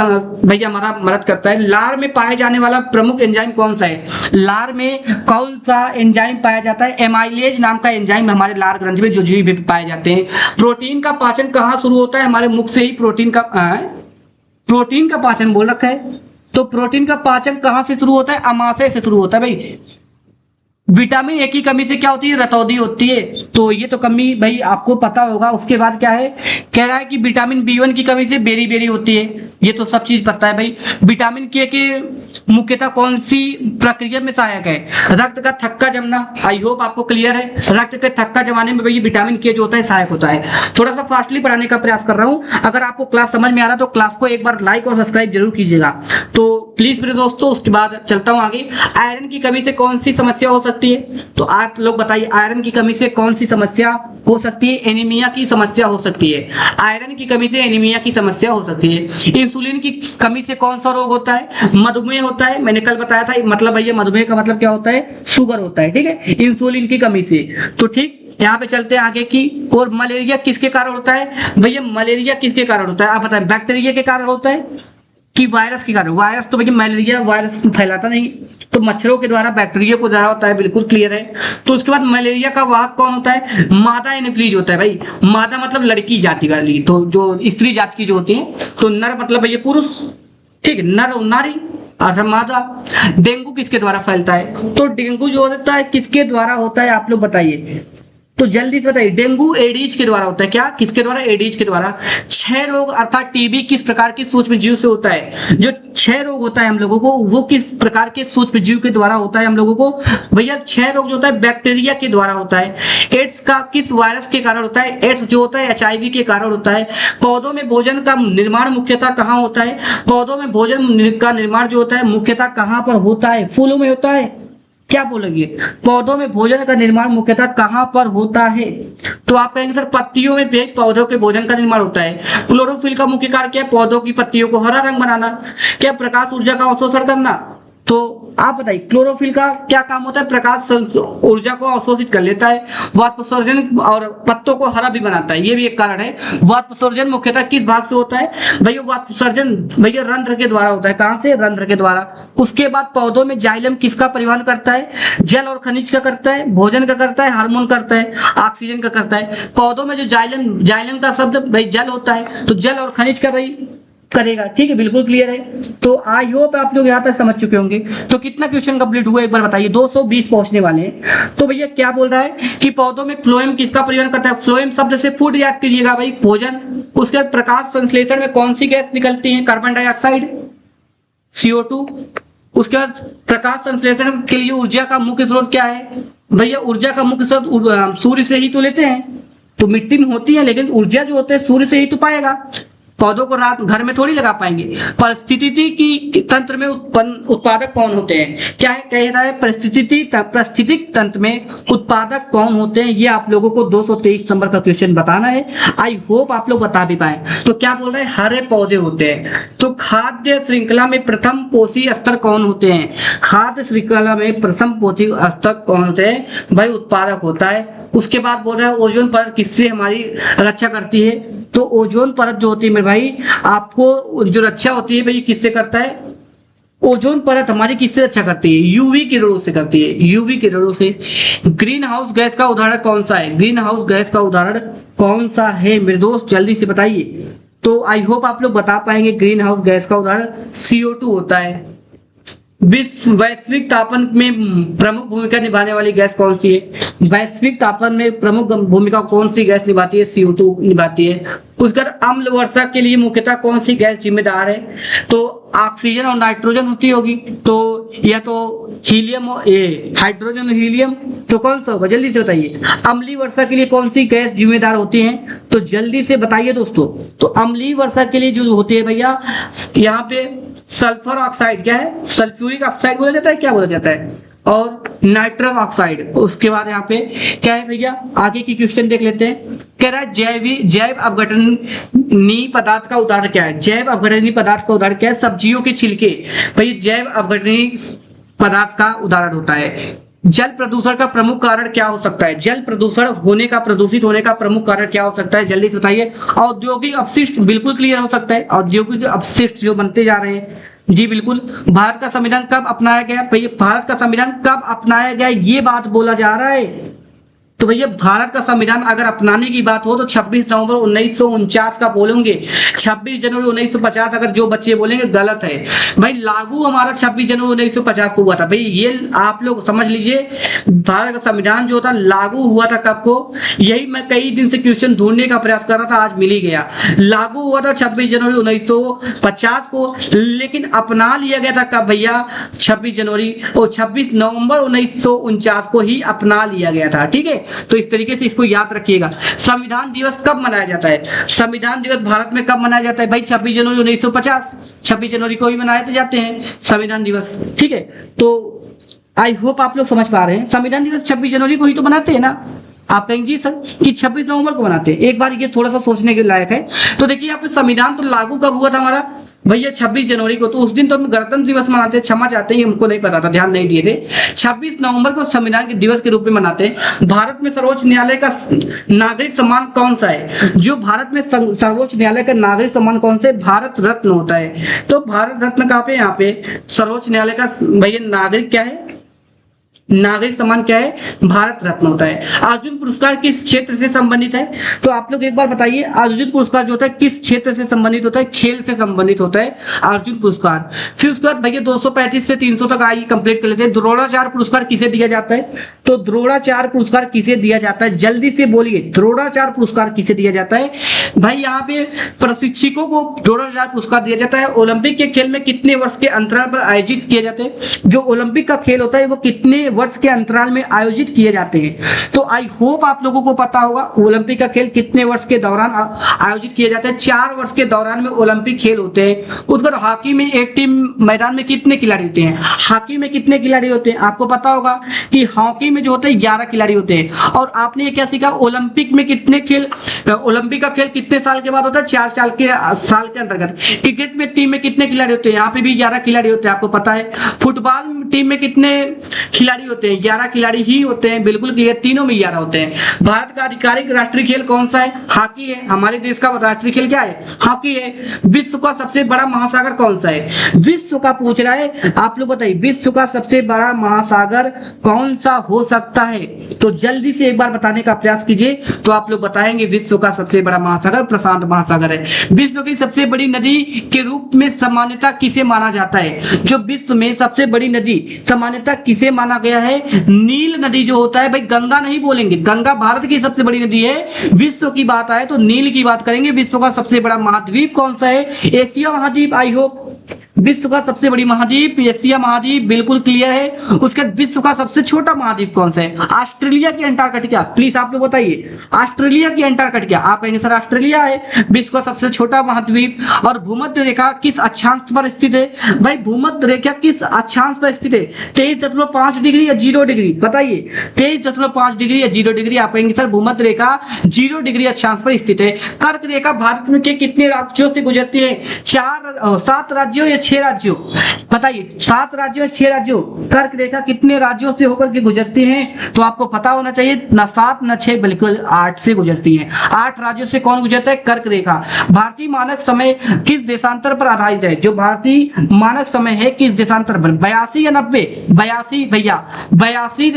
भैया हमारा मदद करता है। लार में पाए जाने वाला प्रमुख एंजाइम कौन सा है, लार में कौन सा एंजाइम पाया जाता है, एमाइलेज नाम का एंजाइम हमारे लार ग्रंथि में जो जीव भी पाए जाते हैं। प्रोटीन का पाचन कहां शुरू होता है, हमारे मुख से ही प्रोटीन का पाचन बोल रखा है, तो प्रोटीन का पाचन कहां से शुरू होता है, अमाशय से शुरू होता है भाई, विटामिन ए की कमी से क्या होती है, रतौंधी होती है। तो ये तो कमी भाई आपको पता होगा। उसके बाद क्या है, कह रहा है कि विटामिन बी1 की कमी से बेरी बेरी होती है। ये तो सब चीज पता है भाई। विटामिन के मुख्यतः कौन सी प्रक्रिया में सहायक है, रक्त का थक्का जमना। आई होप आपको क्लियर है, रक्त के थक्का जमाने में भाई विटामिन के जो होता है सहायक होता है। थोड़ा सा फास्टली पढ़ाने का प्रयास कर रहा हूँ। अगर आपको क्लास समझ में आ रहा तो क्लास को एक बार लाइक और सब्सक्राइब जरूर कीजिएगा। तो प्लीज मेरे दोस्तों, उसके बाद चलता हूँ आगे। आयरन की कमी से कौन सी समस्या हो सकती है, तो आप लोग बताइए आयरन की कमी से कौन सी समस्या हो सकती है। एनीमिया की समस्या हो सकती है। आयरन की कमी से एनीमिया की समस्या हो सकती है। इंसुलिन की कमी से कौन सा रोग होता है, मधुमेह होता है। मैंने कल बताया था, मतलब भैया मधुमेह का मतलब क्या होता है, शुगर होता है, ठीक है, इंसुलिन की कमी से। तो ठीक, यहाँ पे चलते हैं आगे की। और मलेरिया किसके कारण होता है, भैया मलेरिया किसके कारण होता है, आप बताएं। बैक्टीरिया के कारण होता है कि वायरस के कारण। वायरस तो भैया मलेरिया वायरस फैलाता नहीं, तो मच्छरों के द्वारा बैक्टीरिया को द्वारा होता है, बिल्कुल क्लियर है। तो उसके बाद मलेरिया का वाहक कौन होता है, मादा एनोफिलीज होता है भाई। मादा मतलब लड़की जाति वाली, तो जो स्त्री जाति की जो होती है। तो नर मतलब भैया पुरुष, ठीक है, नर और नारी, अच्छा मादा। डेंगू किसके द्वारा फैलता है, तो डेंगू जो होता है किसके द्वारा होता है, आप लोग बताइए। तो जल्दी से बताइए, डेंगू एडीज के द्वारा होता है। क्या, किसके द्वारा, एडीज के द्वारा। क्षय रोग अर्थात टीबी किस प्रकार के सूक्ष्म जीव से होता है, जो क्षय रोग होता है हम लोगों को, वो किस प्रकार के सूक्ष्म जीव के द्वारा होता है हम लोगों को, भैया क्षय रोग जो होता है बैक्टीरिया के द्वारा होता है। एड्स का किस वायरस के कारण होता है, एड्स जो होता है एचआईवी के कारण होता है। पौधों में भोजन का निर्माण मुख्यतः कहाँ होता है, पौधों में भोजन का निर्माण जो होता है मुख्यतः कहाँ पर होता है, फूलों में होता है। क्या बोलेंगे, पौधों में भोजन का निर्माण मुख्यतः कहां पर होता है, तो आप कहेंगे सर पत्तियों में भी पौधों के भोजन का निर्माण होता है। क्लोरोफिल का मुख्य कार्य क्या है, पौधों की पत्तियों को हरा रंग बनाना। क्या, प्रकाश ऊर्जा का अवशोषण करना। तो आप बताइए क्लोरोफिल का क्या काम होता है, प्रकाश ऊर्जा को अवशोषित कर लेता है, वाष्पोत्सर्जन, और पत्तों को हरा भी बनाता है, ये भी एक कारण है। वाष्पोत्सर्जन मुख्यतः किस भाग से होता है, भैया वाष्पोत्सर्जन भैया रंध्र के द्वारा होता है। कहां से, रंध्र के द्वारा। उसके बाद पौधों में जाइलम किसका परिवहन करता है, जल और खनिज का करता है, भोजन का करता है, हार्मोन करता है, ऑक्सीजन का करता है। पौधों में जो जाइलम, जाइलम का शब्द भाई जल होता है, तो जल और खनिज का भाई करेगा, ठीक है, बिल्कुल क्लियर है। तो आई होप आप लोग यहाँ तक समझ चुके होंगे। तो कितना क्वेश्चन कंप्लीट हुआ एक बार बताइए, 220 पहुंचने वाले हैं। तो भैया क्या बोल रहा है कि पौधों में फ्लोएम किसका परिवहन करता है, फ्लोएम शब्द से फूड याद कीजिएगा भाई, भोजन। उसके बाद प्रकाश संश्लेषण में कौन सी गैस निकलती है, कार्बन डाइऑक्साइड, CO2। उसके बाद प्रकाश संश्लेषण के लिए ऊर्जा का मुख्य स्रोत क्या है, भैया ऊर्जा का मुख्य स्रोत सूर्य से ही तो लेते हैं। तो मिट्टी में होती है, लेकिन ऊर्जा जो होता है सूर्य से ही तो पाएगा। पौधों को रात घर में थोड़ी लगा पाएंगे। परिस्थिति की तंत्र में उत्पन्न उत्पादक कौन होते हैं, क्या है, कह रहा है परिस्थितिक तंत्र में उत्पादक कौन होते हैं। ये आप लोगों को 223 नंबर का क्वेश्चन बताना है। आई होप आप लोग बता भी पाए। तो क्या बोल रहे हैं, हरे पौधे होते हैं। तो खाद्य श्रृंखला में प्रथम पोषी स्तर कौन होते हैं, खाद्य श्रृंखला में प्रथम पोषी स्तर कौन होते हैं, भाई उत्पादक होता है। उसके बाद बोल रहे हैं ओजोन परत किससे हमारी रक्षा करती है, तो ओजोन परत जो होती है मेरे भाई, आपको जो रक्षा होती है भाई किससे करता है, ओजोन परत हमारी किससे रक्षा करती है, यूवी किरणों से करती है, यूवी किरणों से। ग्रीन हाउस गैस का उदाहरण कौन सा है, ग्रीन हाउस गैस का उदाहरण कौन सा है मेरे दोस्त, जल्दी से बताइए। तो आई होप आप लोग बता पाएंगे। ग्रीन हाउस गैस का उदाहरण CO2 होता है। विश्व वैश्विक तापन में प्रमुख भूमिका निभाने वाली गैस कौन सी है, वैश्विक तापन में प्रमुख भूमिका कौन सी गैस निभाती है, CO2 निभाती है। उसके बाद अम्ल वर्षा के लिए मुख्यतः कौन सी गैस जिम्मेदार है, तो ऑक्सीजन और नाइट्रोजन होती होगी। तो या तो हीलियम और हाइड्रोजन और हीलियम, तो कौन सा होगा, जल्दी से बताइए। अम्लीय वर्षा के लिए कौन सी गैस जिम्मेदार होती है, तो जल्दी से बताइए दोस्तों। तो अम्लीय वर्षा के लिए जो होती है भैया, यहाँ पे सल्फर ऑक्साइड, क्या है, सल्फ्यूरिक ऑक्साइड बोला जाता है, क्या बोला जाता है, और नाइट्रस ऑक्साइड। उसके बाद यहाँ पे क्या है भैया, आगे की क्वेश्चन देख लेते हैं। कह रहा है जैव अपघटनीय पदार्थ का उदाहरण क्या है, जैव अपघटनीय पदार्थ का उदाहरण क्या है, सब्जियों के छिलके भाई जैव अपघटनीय पदार्थ का उदाहरण होता है। जल प्रदूषण का प्रमुख कारण क्या हो सकता है, जल प्रदूषण होने का, प्रदूषित होने का प्रमुख कारण क्या हो सकता है, जल्दी से बताइए। औद्योगिक अपशिष्ट, बिल्कुल क्लियर हो सकता है, औद्योगिक अपशिष्ट जो बनते जा रहे हैं, जी बिल्कुल। भारत का संविधान कब अपनाया गया, भारत का संविधान कब अपनाया गया, ये बात बोला जा रहा है। तो भैया भारत का संविधान अगर अपनाने की बात हो तो 26 नवंबर 1949 का बोलेंगे। 26 जनवरी 1950 अगर जो बच्चे बोलेंगे गलत है भाई। लागू हमारा 26 जनवरी 1950 को हुआ था भाई, ये आप लोग समझ लीजिए। भारत का संविधान जो था लागू हुआ था कब को, यही मैं कई दिन से क्वेश्चन ढूंढने का प्रयास कर रहा था, आज मिल ही गया। लागू हुआ था 26 जनवरी 1950 को, लेकिन अपना लिया गया था कब भैया, 26 जनवरी और 26 नवंबर 1949 को ही अपना लिया गया था। ठीक है, तो इस तरीके से इसको याद रखिएगा। संविधान दिवस कब मनाया जाता है? संविधान दिवस भारत में कब मनाया जाता है भाई? 26 जनवरी 1950, 26 जनवरी को ही मनाए तो जाते हैं संविधान दिवस। ठीक है, तो आई होप आप लोग समझ पा रहे हैं। संविधान दिवस 26 जनवरी को ही तो मनाते हैं ना। आप कहेंगे जी सर कि 26 नवंबर को मनाते हैं, एक बार ये थोड़ा सा सोचने के लायक है। तो देखिए यहाँ पे संविधान तो लागू कब हुआ था हमारा भैया? 26 जनवरी को। तो उस दिन तो हम गणतंत्र दिवस मनाते हैं, क्षमा चाहते हैं, हमको नहीं पता था, ध्यान नहीं दिए थे। 26 नवंबर को संविधान के दिवस के रूप में मनाते हैं। भारत में सर्वोच्च न्यायालय का नागरिक सम्मान कौन सा है? जो भारत में सर्वोच्च न्यायालय का नागरिक सम्मान कौन सा है? भारत रत्न होता है। तो भारत रत्न कहाँ पे? यहाँ पे सर्वोच्च न्यायालय का भैया नागरिक क्या है, नागरिक सम्मान क्या है? भारत रत्न होता है। अर्जुन पुरस्कार किस क्षेत्र से संबंधित है? तो आप लोग एक बार बताइए, अर्जुन पुरस्कार जो होता है किस क्षेत्र से संबंधित होता है? खेल से संबंधित होता है अर्जुन पुरस्कार। फिर उसके बाद भैया 235 से 300 तक आइए कंप्लीट कर लेते हैं। द्रोणाचार्य पुरस्कार किसे दिया जाता है? तो द्रोणाचार्य पुरस्कार किसे दिया जाता है? जल्दी से बोलिए, द्रोणाचार्य पुरस्कार किसे दिया जाता है भाई? यहाँ पे प्रशिक्षकों को द्रोणाचार्य पुरस्कार दिया जाता है। ओलंपिक के खेल में कितने वर्ष के अंतराल पर आयोजित किए जाते हैं? जो ओलंपिक का खेल होता है वो कितने वर्ष के अंतराल में आयोजित किए जाते हैं? तो आई होप आप लोगों को पता होगा ओलंपिक का खेल कितने वर्ष के दौरान आयोजित किए जाते हैं। 4 वर्ष के दौरान में ओलंपिक खेल होते हैं। उस पर हॉकी में एक टीम मैदान में कितने खिलाड़ी होते हैं? हॉकी में कितने खिलाड़ी होते हैं? आपको पता होगा कि हॉकी में जो होते हैं 11 खिलाड़ी होते हैं। और आपने ये क्या सीखा? ओलंपिक में कितने खेल, ओलंपिक का खेल कितने साल के बाद होता है? 4 साल के अंतर्गत। क्रिकेट में टीम में कितने खिलाड़ी होते हैं? यहाँ पे भी 11 खिलाड़ी होते हैं, आपको पता है। फुटबॉल टीम में कितने खिलाड़ी होते हैं? 11 खिलाड़ी ही होते हैं, बिल्कुल क्लियर, तीनों में 11 होते हैं। भारत का आधिकारिक राष्ट्रीय खेल कौन सा है? हॉकी है। हमारे देश का राष्ट्रीय खेल क्या है? हॉकी है। विश्व का सबसे बड़ा महासागर कौन सा है? विश्व का पूछ रहा है, आप लोग बताइए विश्व का सबसे बड़ा महासागर कौन सा हो सकता है? तो जल्दी से एक बार बताने का प्रयास कीजिए, तो आप लोग बताएंगे विश्व का सबसे बड़ा महासागर प्रशांत महासागर है। विश्व की सबसे बड़ी नदी के रूप में सामान्यता किसे माना जाता है? जो विश्व में सबसे बड़ी नदी सामान्यता किसे माना गया है? नील नदी जो होता है भाई, गंगा नहीं बोलेंगे, गंगा भारत की सबसे बड़ी नदी है। विश्व की बात आए तो नील की बात करेंगे। विश्व का सबसे बड़ा महाद्वीप कौन सा है? एशिया महाद्वीप। आई होप विश्व का सबसे बड़ी महाद्वीप एशिया महाद्वीप, बिल्कुल क्लियर है। उसके विश्व का सबसे छोटा महाद्वीप कौन सा है? ऑस्ट्रेलिया की अंटार्कटिका। प्लीज आप लोग बताइए, ऑस्ट्रेलिया की अंटार्कटिका। आप कहेंगे सर ऑस्ट्रेलिया है विश्व का सबसे छोटा महाद्वीप। और भूमध्य रेखा किस अक्षांश पर स्थित है भाई? भूमध्य रेखा किस अक्षांश पर स्थित है? 23.5 डिग्री या 0 डिग्री? बताइए, 23.5 डिग्री या 0 डिग्री? आप कहेंगे सर भूमध्य रेखा 0 डिग्री अक्षांश पर स्थित है। कर्क रेखा भारत में के कितने राज्यों से गुजरती है? 7 राज्यों या 6 राज्यों? बताइए, 7 राज्यों या 6 राज्यों? कर्क रेखा कितने राज्यों से होकर के गुजरती हैं? तो आपको पता होना चाहिए, ना 7 ना 6 बिल्कुल 8 से गुजरती है। 8 राज्यों से कौन गुजरता है? कर्क रेखा। भारतीय मानक समय किस देशांतर पर आधारित है? जो भारतीय मानक समय है किस देशांतर पर? 82 या 90? 82 भैया, 82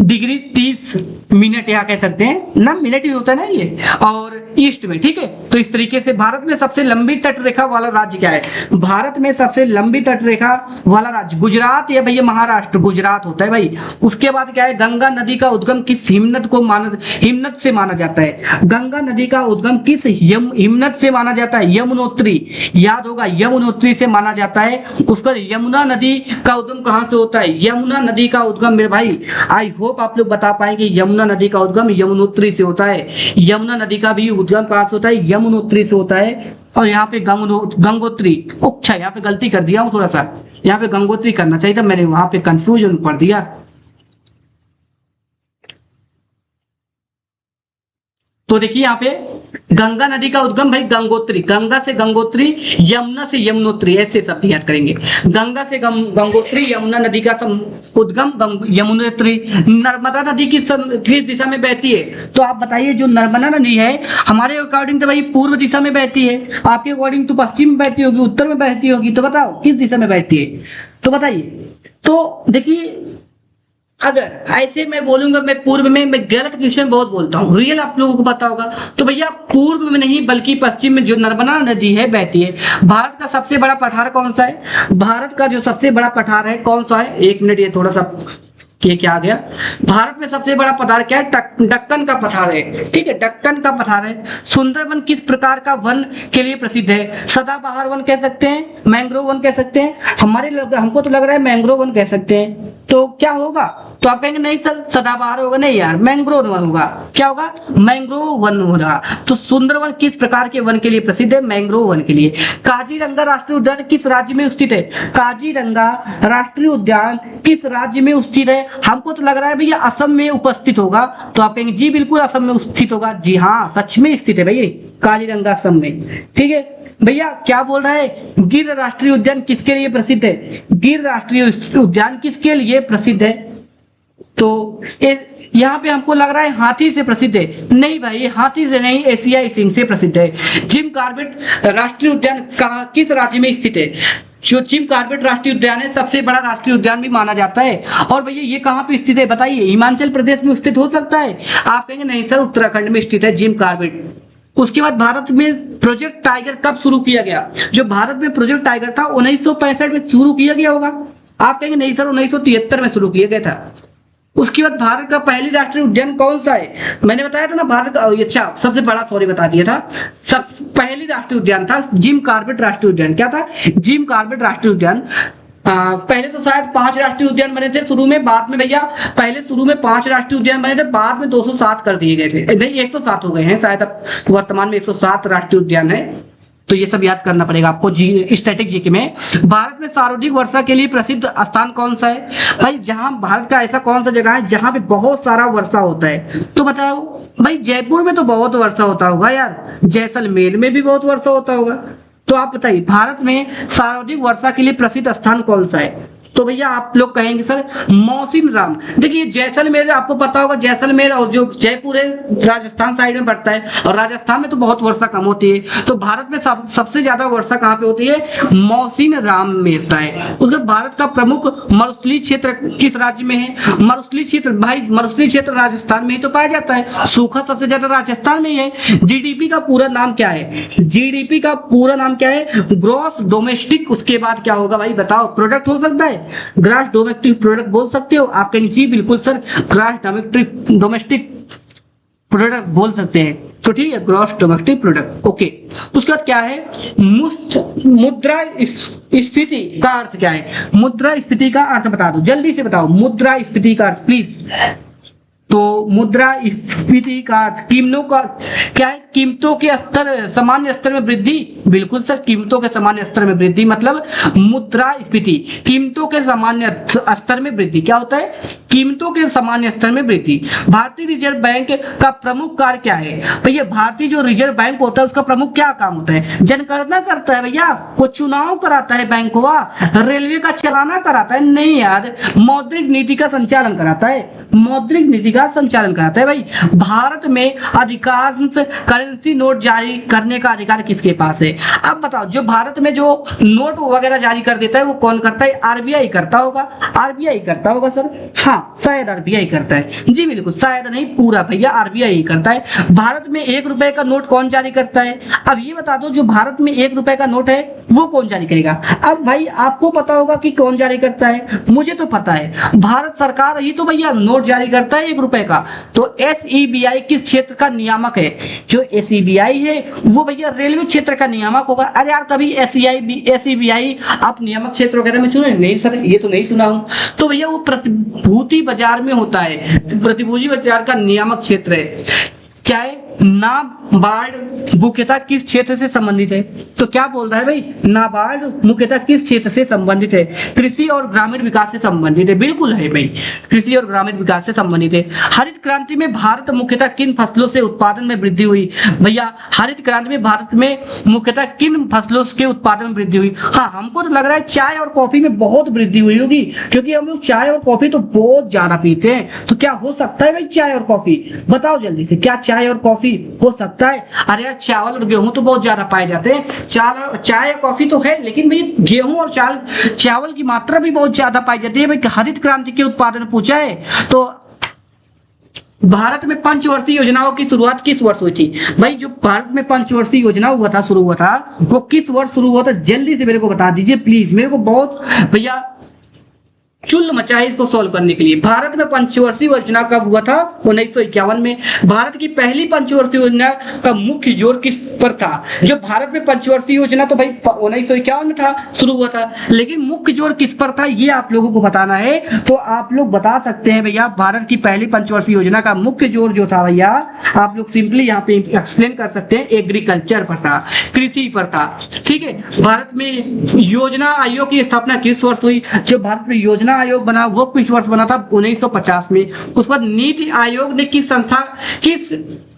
डिग्री 30 मिनट यहाँ कह सकते हैं ना, मिनट ही होता है ना ये, और ईस्ट में। ठीक है, तो इस तरीके से भारत में सबसे लंबी तट रेखा वाला राज्य क्या है? भारत में सबसे लंबी तट रेखा वाला राज्य गुजरात या भैया महाराष्ट्र? गुजरात होता है भाई। उसके बाद क्या है? गंगा नदी का उद्गम किस हिमनद से माना जाता है? गंगा नदी का उद्गम किस हिमनद से माना जाता है? यमुनोत्री। याद होगा, यमुनोत्री से माना जाता है। उस पर यमुना नदी का उद्गम कहां से होता है? यमुना नदी का उद्गम मेरे भाई आई होप आप लोग बता पाएंगे, यमुना नदी का उद्गम यमुनोत्री से होता है। यमुना नदी का भी उद्गम कहां से होता है? यमुनोत्री से होता है। और यहाँ पे गंगोत्री, अच्छा यहाँ पे गलती कर दिया हूँ थोड़ा सा, यहाँ पे गंगोत्री करना चाहिए था, मैंने वहां पे कंफ्यूजन पड़ दिया। तो देखिए यहाँ पे गंगा नदी का उद्गम भाई गंगोत्री, गंगा से गंगोत्री, यमुना से यमुनोत्री, ऐसे शब्द याद करेंगे। गंगा से गंगोत्री, यमुना नदी का उद्गम यमुनोत्री। नर्मदा नदी किस दिशा में बहती है? तो आप बताइए, जो नर्मदा नदी है हमारे अकॉर्डिंग तो भाई पूर्व दिशा में बहती है, आपके अकॉर्डिंग तो पश्चिम में बहती होगी, उत्तर में बहती होगी। तो बताओ किस दिशा में बहती है? तो बताइए। तो देखिए अगर ऐसे मैं बोलूंगा, मैं पूर्व में, मैं गलत क्वेश्चन बहुत बोलता हूँ, रियल आप लोगों को पता होगा। तो भैया पूर्व में नहीं बल्कि पश्चिम में जो नर्मदा नदी है बहती है। भारत का सबसे बड़ा पठार कौन सा है? भारत का जो सबसे बड़ा पठार है कौन सा है? एक मिनट, ये थोड़ा सा ये क्या आ गया। भारत में सबसे बड़ा पठार क्या है? दक्कन का पठार है, ठीक है, दक्कन का पठार है। सुंदरवन किस प्रकार का वन के लिए प्रसिद्ध है? सदाबहार वन कह सकते हैं, मैंग्रोव वन कह सकते हैं, हमको तो लग रहा है मैंग्रोव वन कह सकते हैं। तो क्या होगा? तो आप कहेंगे नहीं सर सदाबहार होगा, नहीं यार मैंग्रोव वन होगा। क्या होगा? मैंग्रोव वन होगा। तो सुंदरवन किस प्रकार के वन के लिए प्रसिद्ध है? मैंग्रोव वन के लिए। काजीरंगा राष्ट्रीय उद्यान किस राज्य में स्थित है? काजीरंगा राष्ट्रीय उद्यान किस राज्य में स्थित है? हमको तो लग रहा है भैया असम में उपस्थित होगा। तो आप कहेंगे जी बिल्कुल असम में स्थित होगा। जी हाँ, सच में स्थित है भैया काजीरंगा असम में, ठीक है। भैया क्या बोल रहा है? गिर राष्ट्रीय उद्यान किसके लिए प्रसिद्ध है? गिर राष्ट्रीय उद्यान किसके लिए प्रसिद्ध है? तो यहाँ पे हमको लग रहा है हाथी से प्रसिद्ध है। नहीं भाई, हाथी से नहीं, एशियाई सिंह से प्रसिद्ध है। जिम कॉर्बेट राष्ट्रीय उद्यान कहाँ, किस राज्य में स्थित है? जो जिम कॉर्बेट राष्ट्रीय उद्यान है सबसे बड़ा राष्ट्रीय उद्यान भी माना जाता है। और भैया ये कहाँ पे स्थित है बताइए? हिमाचल प्रदेश में स्थित हो सकता है? आप कहेंगे नहीं सर उत्तराखंड में स्थित है जिम कॉर्बेट। उसके बाद भारत में प्रोजेक्ट टाइगर कब शुरू किया गया? जो भारत में प्रोजेक्ट टाइगर था 1965 में शुरू किया गया होगा। आप कहेंगे नहीं सर 1973 में शुरू किया गया था। उसके बाद भारत का पहली राष्ट्रीय उद्यान कौन सा है? मैंने बताया था ना भारत का, अच्छा सबसे बड़ा, सॉरी बता दिया था, सब पहली राष्ट्रीय उद्यान था जिम कॉर्बेट राष्ट्रीय उद्यान। क्या था? जिम कॉर्बेट राष्ट्रीय उद्यान। पहले तो शायद 5 राष्ट्रीय उद्यान बने थे शुरू में, बाद में भैया पहले शुरू में 5 राष्ट्रीय उद्यान बने थे, बाद में 207 कर दिए गए थे, नहीं 107 हो गए हैं शायद, अब वर्तमान में 107 राष्ट्रीय उद्यान है। तो ये सब याद करना पड़ेगा आपको स्टैटिक जीके में। भारत में सर्वाधिक वर्षा के लिए प्रसिद्ध स्थान कौन सा है? भाई जहां भारत का ऐसा कौन सा जगह है जहां पे बहुत सारा वर्षा होता है? तो बताओ भाई, जयपुर में तो बहुत वर्षा होता होगा यार, जैसलमेर में भी बहुत वर्षा होता होगा। तो आप बताइए भारत में सर्वाधिक वर्षा के लिए प्रसिद्ध स्थान कौन सा है? तो भैया आप लोग कहेंगे सर मौसिन राम। देखिए जैसलमेर आपको पता होगा, जैसलमेर और जो जयपुर है राजस्थान साइड में पड़ता है, और राजस्थान में तो बहुत वर्षा कम होती है। तो भारत में सबसे ज्यादा वर्षा कहाँ पे होती है? मौसिन राम में होता है। उसके भारत का प्रमुख मरुस्थलीय क्षेत्र किस राज्य में है? मरुस्थलीय क्षेत्र, भाई मरुस्थलीय क्षेत्र राजस्थान में ही तो पाया जाता है, सूखा सबसे ज्यादा राजस्थान में ही है। जीडीपी का पूरा नाम क्या है? जीडीपी का पूरा नाम क्या है? ग्रॉस डोमेस्टिक, उसके बाद क्या होगा भाई बताओ? प्रोडक्ट हो सकता है, ग्रॉस डोमेस्टिक प्रोडक्ट बोल सकते हो आप? कहेंगे जी बिल्कुल सर ग्रॉस डोमेस्टिक प्रोडक्ट बोल सकते हैं। तो ठीक है, ग्रॉस डोमेस्टिक प्रोडक्ट, ओके। उसके बाद क्या है? मुद्रा स्फीति का अर्थ क्या है? मुद्रा स्फीति का अर्थ बता दो, जल्दी से बताओ मुद्रा स्फीति का अर्थ प्लीज। तो मुद्रा स्फीति का अर्थ कीमतों का क्या है? कीमतों के स्तर, सामान्य स्तर में वृद्धि। बिल्कुल सर, कीमतों के सामान्य स्तर में वृद्धि मतलब मुद्रा स्फीति, कीमतों के सामान्य स्तर में वृद्धि। क्या होता है? कीमतों के सामान्य स्तर में वृद्धि। भारतीय रिजर्व बैंक का प्रमुख कार्य क्या है? भैया भारतीय जो रिजर्व बैंक होता है उसका प्रमुख क्या काम होता है? जनगणना करता है भैया, वो चुनाव कराता है बैंक हुआ, रेलवे का चलाना कराता है? नहीं यार, मौद्रिक नीति का संचालन कराता है, मौद्रिक नीति का संचालन कराता है। भाई भारत में अधिकांश करेंसी नोट जारी करने का अधिकार किसके पास है? अब बताओ, जो भारत में जो नोट वगैरह जारी कर देता है वो कौन करता है? आरबीआई करता होगा, आरबीआई करता होगा सर। हाँ शायद आरबीआई करता है, जी बिल्कुल, शायद नहीं पूरा भैया आरबीआई करता है। भारत में 1 रुपए का नोट कौन जारी करता है? अब ये बता दो, जो भारत में 1 रुपए का नोट है वो कौन जारी करेगा? अब भाई आपको पता होगा कि कौन जारी करता है, मुझे तो पता है, भारत सरकार ही तो भैया नोट जारी करता है 1 रुपए का। तो एसईबीआई किस क्षेत्र का नियामक है? जो एसईबीआई है वो भैया रेलवे क्षेत्र का नियामक होगा। अरे यार कभी एसईबीआई आप नियामक क्षेत्र वगैरह में सुने? नहीं सर, ये तो नहीं सुना हूं। तो भैया वो प्रतिभूति बाजार में होता है, प्रतिभूति बाजार का नियामक क्षेत्र है। क्या है? नाबार्ड मुख्यतः किस क्षेत्र से संबंधित है? तो क्या बोल रहा है भाई? नाबार्ड मुख्यतः किस क्षेत्र से संबंधित है? कृषि और ग्रामीण विकास से संबंधित है। बिल्कुल है भाई, कृषि और ग्रामीण विकास से संबंधित है। हरित क्रांति में भारत मुख्यतः किन फसलों से उत्पादन में वृद्धि हुई? भैया हरित क्रांति में भारत में मुख्यतः किन फसलों के उत्पादन में वृद्धि हुई? हाँ हमको तो लग रहा है चाय और कॉफी में बहुत वृद्धि हुई होगी, क्योंकि हम लोग चाय और कॉफी तो बहुत ज्यादा पीते हैं। तो क्या हो सकता है भाई चाय और कॉफी? बताओ जल्दी से, क्या चाय और कॉफी कॉफी हो सकता है? अरे यार चावल और गेहूं तो बहुत ज्यादा पाए जाते हैं, चाय कॉफी तो है, लेकिन भाई गेहूं और चावल की मात्रा भी बहुत ज्यादा पाई जाती है। भाई हरित क्रांति के उत्पादन पूछा है तो भारत में पंचवर्षीय योजनाओं की शुरुआत किस वर्ष हुई थी? भाई जो भारत में पंचवर्षीय योजना शुरू हुआ था वो किस वर्ष शुरू हुआ था? जल्दी से मेरे को बता दीजिए प्लीज, मेरे को बहुत भैया चुल मचा है इसको सॉल्व करने के लिए। भारत में पंचवर्षीय योजना कब हुआ था? 1951 में। भारत की पहली पंचवर्षीय योजना का मुख्य जोर किस पर था? जो भारत में पंचवर्षीय योजना तो भाई 1951 में था, शुरू हुआ था, लेकिन मुख्य जोर किस पर था ये आप लोगों को बताना है। तो आप लोग बता सकते हैं भैया भारत की पहली पंचवर्षीय योजना का मुख्य जोर जो था भैया, आप लोग सिंपली यहाँ पे एक्सप्लेन कर सकते हैं, एग्रीकल्चर पर था, कृषि पर था। ठीक है, भारत में योजना आयोग की स्थापना किस वर्ष हुई? जो भारत में योजना आयोग बना वो किस वर्ष बना था? 1950 में। उस पर नीति आयोग ने किस